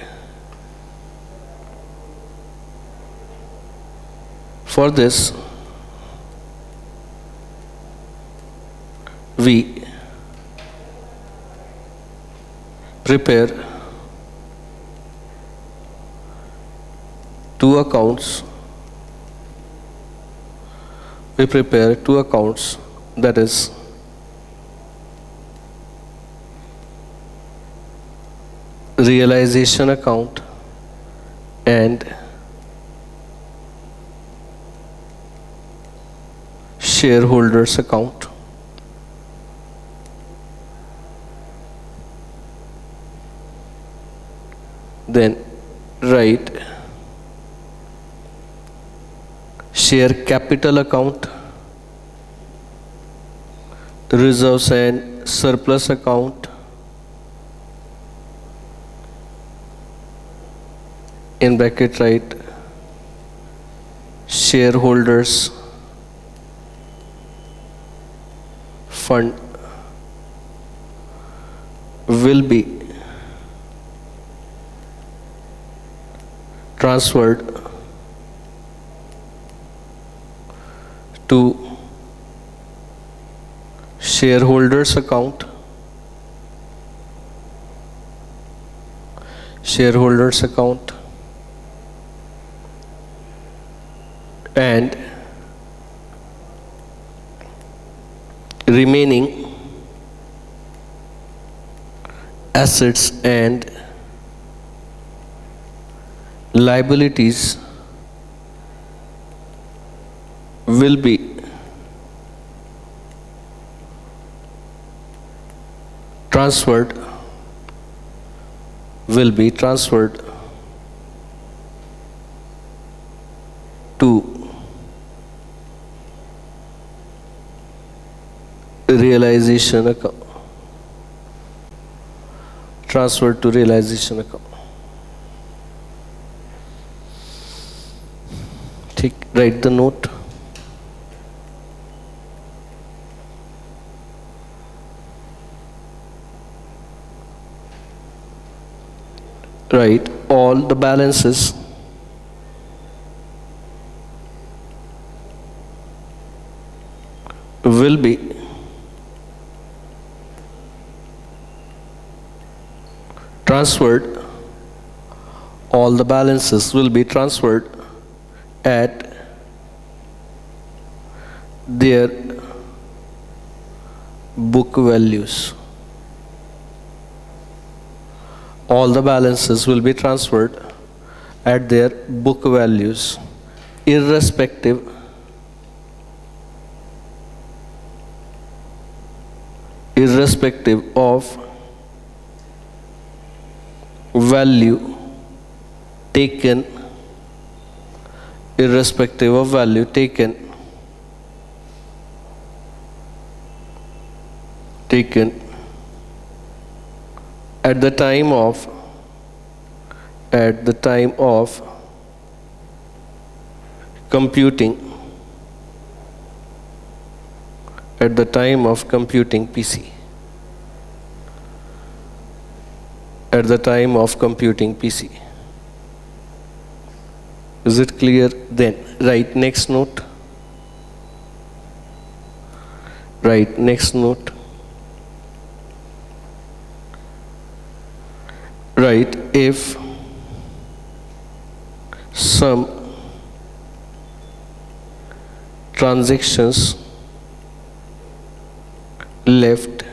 [SPEAKER 1] for this we prepare two accounts. We prepare two accounts, that is realization account and shareholders account. Then write share capital account, reserves and surplus account, in bracket write shareholders fund will be transferred to shareholders account, shareholders account, and remaining assets and liabilities will be transferred to realization account, transferred to realization account. Write the note. Write all the balances will be transferred. All the balances will be transferred at their book values. All the balances will be transferred at their book values, irrespective of value taken irrespective of value taken at the time of computing PC. At the time of computing PC. Is it clear? Then write next note. Write next note. Write if some transactions left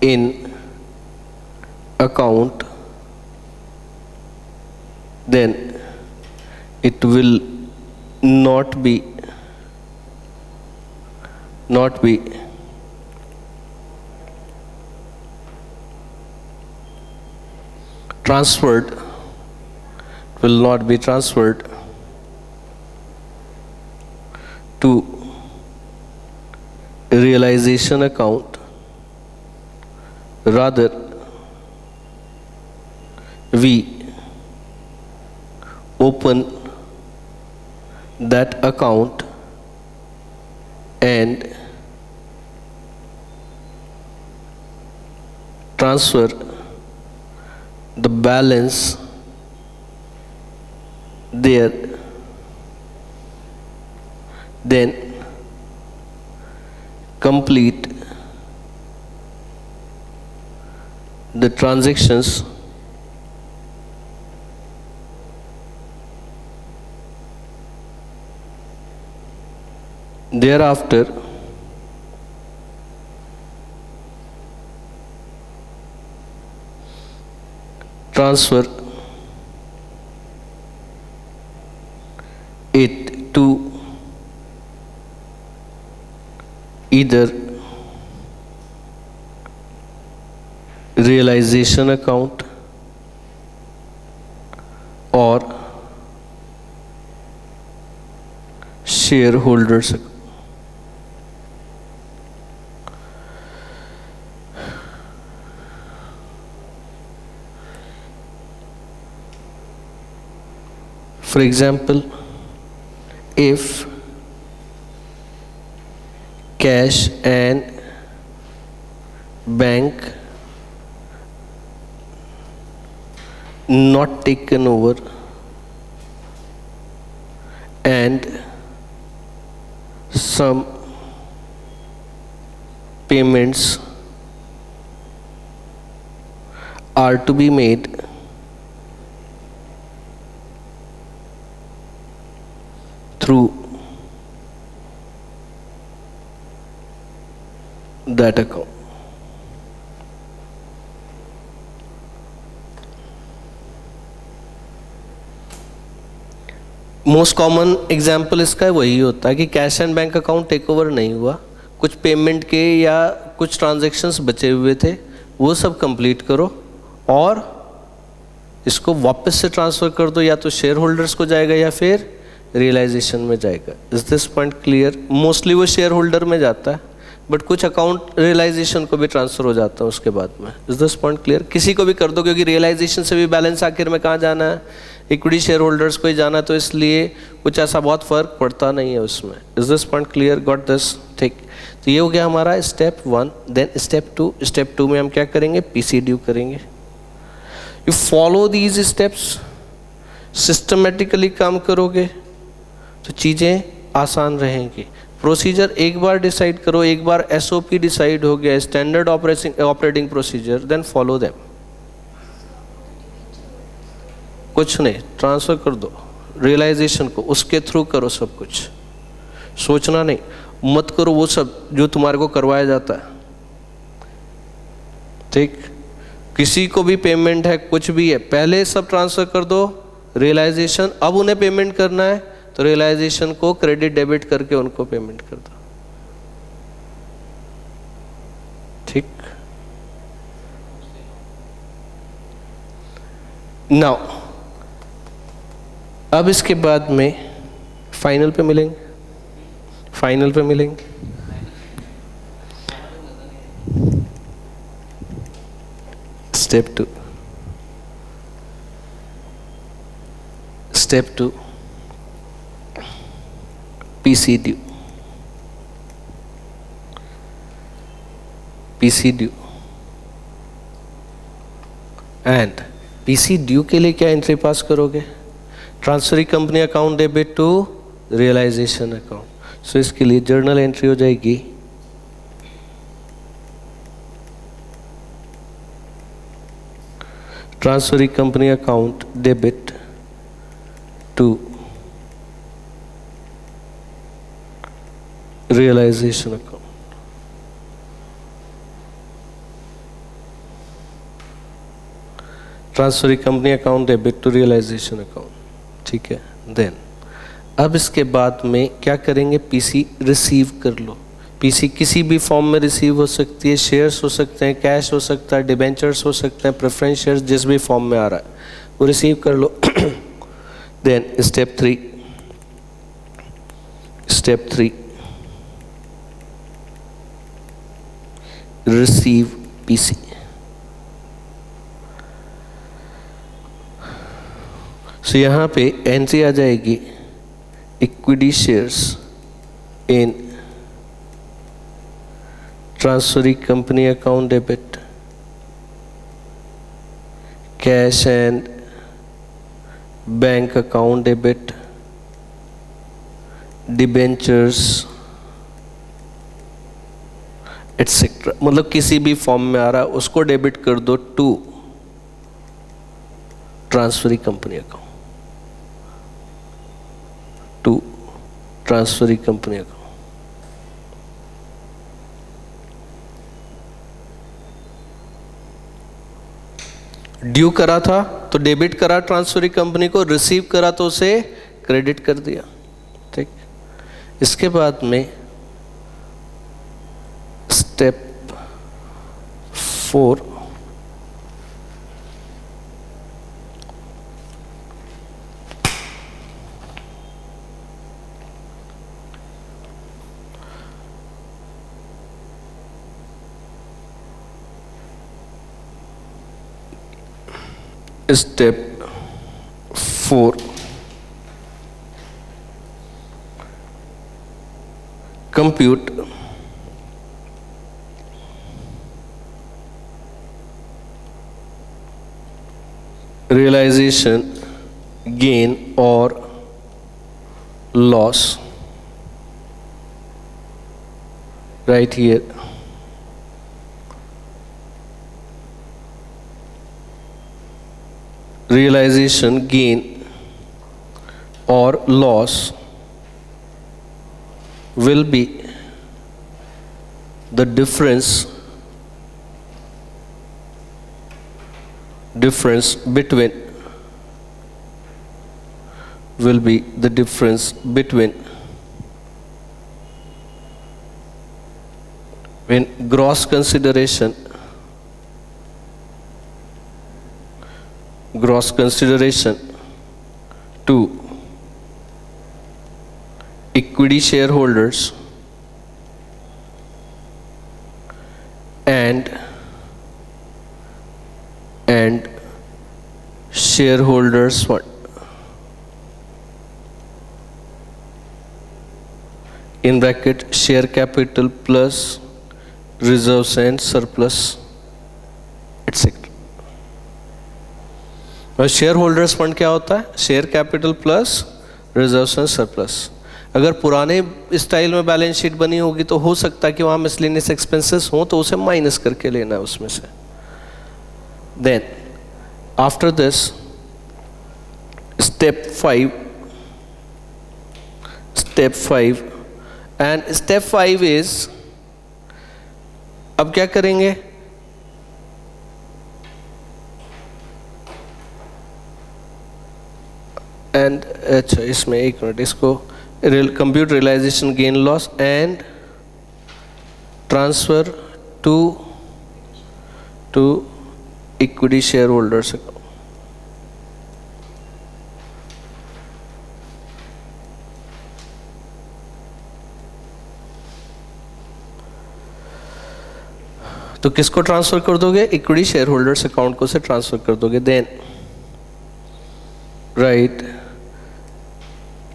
[SPEAKER 1] in account, then it will not be transferred, will not be transferred to realization account. Rather, we open that account and transfer the balance there, then complete the transactions thereafter. Transfer it to either realization account or shareholders account. For example, if cash and bank not taken over and some payments are to be made through that account. Most common example इसका वही होता है कि cash and bank account take over नहीं हुआ, कुछ पेमेंट के या कुछ ट्रांजैक्शंस बचे हुए थे, वो सब कंप्लीट करो और इसको वापस से ट्रांसफ़र कर दो, या तो शेयर होल्डर्स को जाएगा या फिर रियलाइजेशन में जाएगा. Is this point clear? Mostly वो शेयर होल्डर में जाता है, बट कुछ अकाउंट रियलाइजेशन को भी ट्रांसफ़र हो जाता है उसके बाद में. Is this point clear? किसी को भी कर दो, क्योंकि रियलाइजेशन से भी बैलेंस आखिर में कहाँ जाना है, इक्विटी शेयर होल्डर्स को ही जाना, तो इसलिए कुछ ऐसा बहुत फ़र्क पड़ता नहीं है उसमें. Is this point clear? Got this? ठीक. तो ये हो गया हमारा स्टेप 1. Then step 2. स्टेप 2 में हम क्या करेंगे? पीसी ड्यू करेंगे. You follow these steps, systematically काम करोगे तो चीज़ें आसान रहेंगी. प्रोसीजर एक बार डिसाइड करो, एक बार एसओपी डिसाइड हो गया, standard operating procedure, then follow them. कुछ नहीं, ट्रांसफ़र कर दो रियलाइजेशन को, उसके थ्रू करो सब कुछ. सोचना नहीं, मत करो वो सब जो तुम्हारे को करवाया जाता है. ठीक? किसी को भी पेमेंट है, कुछ भी है, पहले सब ट्रांसफ़र कर दो रियलाइजेशन. अब उन्हें पेमेंट करना है तो रियलाइजेशन को क्रेडिट डेबिट करके उनको पेमेंट कर दो. ठीक? नाउ अब इसके बाद में फाइनल पे मिलेंगे, फाइनल पे मिलेंगे। Step 2, step 2 PC due, PC due. And PC due के लिए क्या एंट्री पास करोगे? Transferring company account debit to realisation account. So इसके लिए जर्नल एंट्री हो जाएगी transferring company account debit to realisation account. Transferring company account debit to realisation account, ठीक है। देन अब इसके बाद में क्या करेंगे? पीसी रिसीव कर लो। पीसी किसी भी फॉर्म में रिसीव हो सकती है, शेयर्स हो सकते हैं, कैश हो सकता है, डिबेंचर्स हो सकते हैं, प्रेफरेंस शेयर्स, जिस भी फॉर्म में आ रहा है वो रिसीव कर लो। Then step 3, step 3 receive PC. So यहाँ पे एंट्री आ जाएगी equity shares in transferring company account debit, cash and bank account debit, debentures etcetera. मतलब किसी भी फॉर्म में आ रहा है उसको डेबिट कर दो to transferring company account, to transferring company account. Due करा था तो डेबिट करा ट्रांसफरिंग कंपनी को, रिसीव करा तो उसे क्रेडिट कर दिया, ठीक। इसके बाद में step 4 step 4 compute realization gain or loss right here. Realization gain or loss will be the difference between will be the difference between when gross consideration to equity shareholders and shareholders fund in bracket share capital plus reserves and surplus etc. और शेयर होल्डर्स फंड क्या होता है? Share capital plus reserves and surplus. अगर पुराने स्टाइल में बैलेंस शीट बनी होगी तो हो सकता है कि वहाँ मिसलेनियस एक्सपेंसेस हो तो उसे माइनस करके लेना है उसमें से। Then after this step 5 and step 5 is, अब क्या करेंगे? एंड अच्छा इसमें एक मिनट, इसको compute realisation gain loss and transfer to equity shareholders account. तो किसको ट्रांसफर कर दोगे? इक्विटी शेयर होल्डर्स अकाउंट को से ट्रांसफर कर दोगे। Then right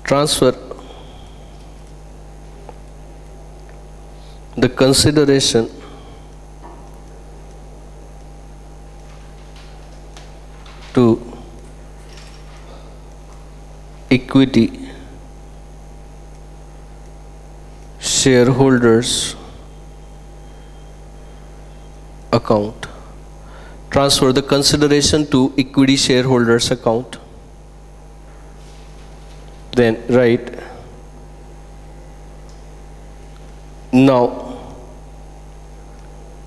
[SPEAKER 1] transfer the consideration to equity shareholders account. Transfer the consideration to equity shareholders account. Then write now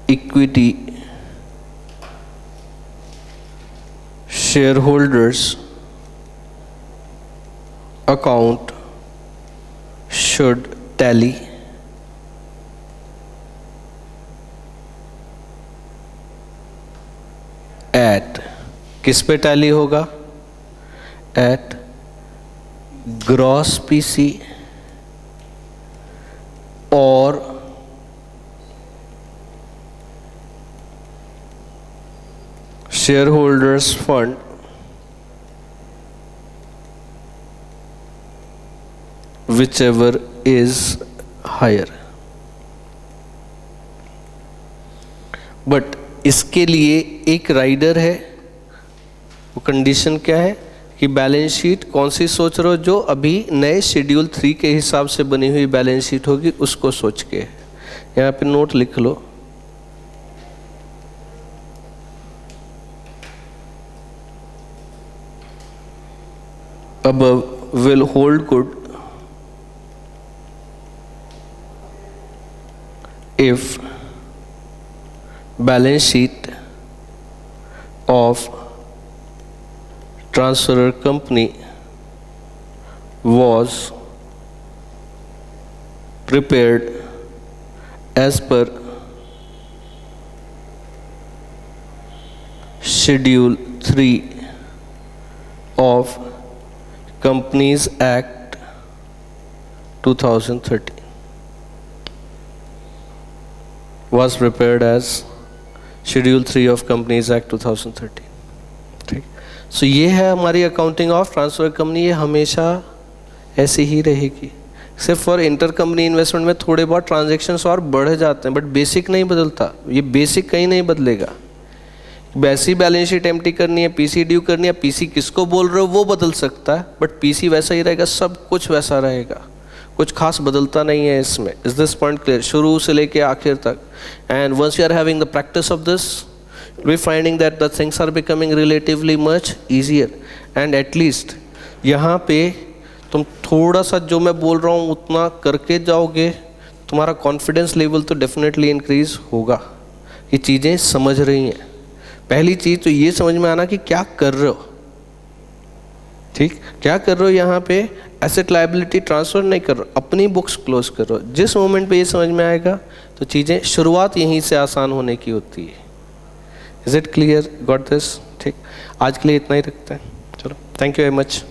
[SPEAKER 1] equity shareholders account should tally at, किस पे टैली होगा? एट ग्रॉस पीसी और share holders fund whichever is higher. But इसके लिए एक राइडर है, वो कंडीशन क्या है कि बैलेंस शीट कौन सी सोच रहे हो? जो अभी नए शेड्यूल 3 के हिसाब से बनी हुई बैलेंस शीट होगी उसको सोच के। यहाँ पे नोट लिख लो, above will hold good if balance sheet of transferor company was prepared as per Schedule 3 of Companies Act 2013 was prepared as Schedule 3 of Companies Act 2013. ठीक, सो ये है हमारी अकाउंटिंग ऑफ ट्रांसफर कंपनी। ये हमेशा ऐसी ही रहेगी, सिर्फ फॉर इंटर कंपनी इन्वेस्टमेंट में थोड़े बहुत ट्रांजेक्शन्स और बढ़ जाते हैं, बट बेसिक नहीं बदलता। ये बेसिक कहीं नहीं बदलेगा। वैसी बैलेंस शीट एम्प्टी करनी है, पीसी ड्यू करनी है, पीसी किसको बोल रहे हो वो बदल सकता है, बट पीसी वैसा ही रहेगा, सब कुछ वैसा रहेगा, कुछ खास बदलता नहीं है इसमें। Is this point clear? शुरू से लेके आखिर तक। And once you are having the practice of this, you will finding that the things are becoming relatively much easier. And at least यहाँ पे तुम थोड़ा सा जो मैं बोल रहा हूँ उतना करके जाओगे, तुम्हारा कॉन्फिडेंस लेवल तो डेफिनेटली इंक्रीज होगा, ये चीज़ें समझ रही हैं। पहली चीज़ तो ये समझ में आना कि क्या कर रहे हो। ठीक, क्या कर रहे हो? यहाँ पे एसेट लायबिलिटी ट्रांसफर नहीं कर रहे हो, अपनी बुक्स क्लोज कर रहे हो। जिस मोमेंट पे ये समझ में आएगा तो चीज़ें शुरुआत यहीं से आसान होने की होती है। Is it clear? Got this? ठीक, आज के लिए इतना ही रखते हैं। चलो, थैंक यू वेरी मच।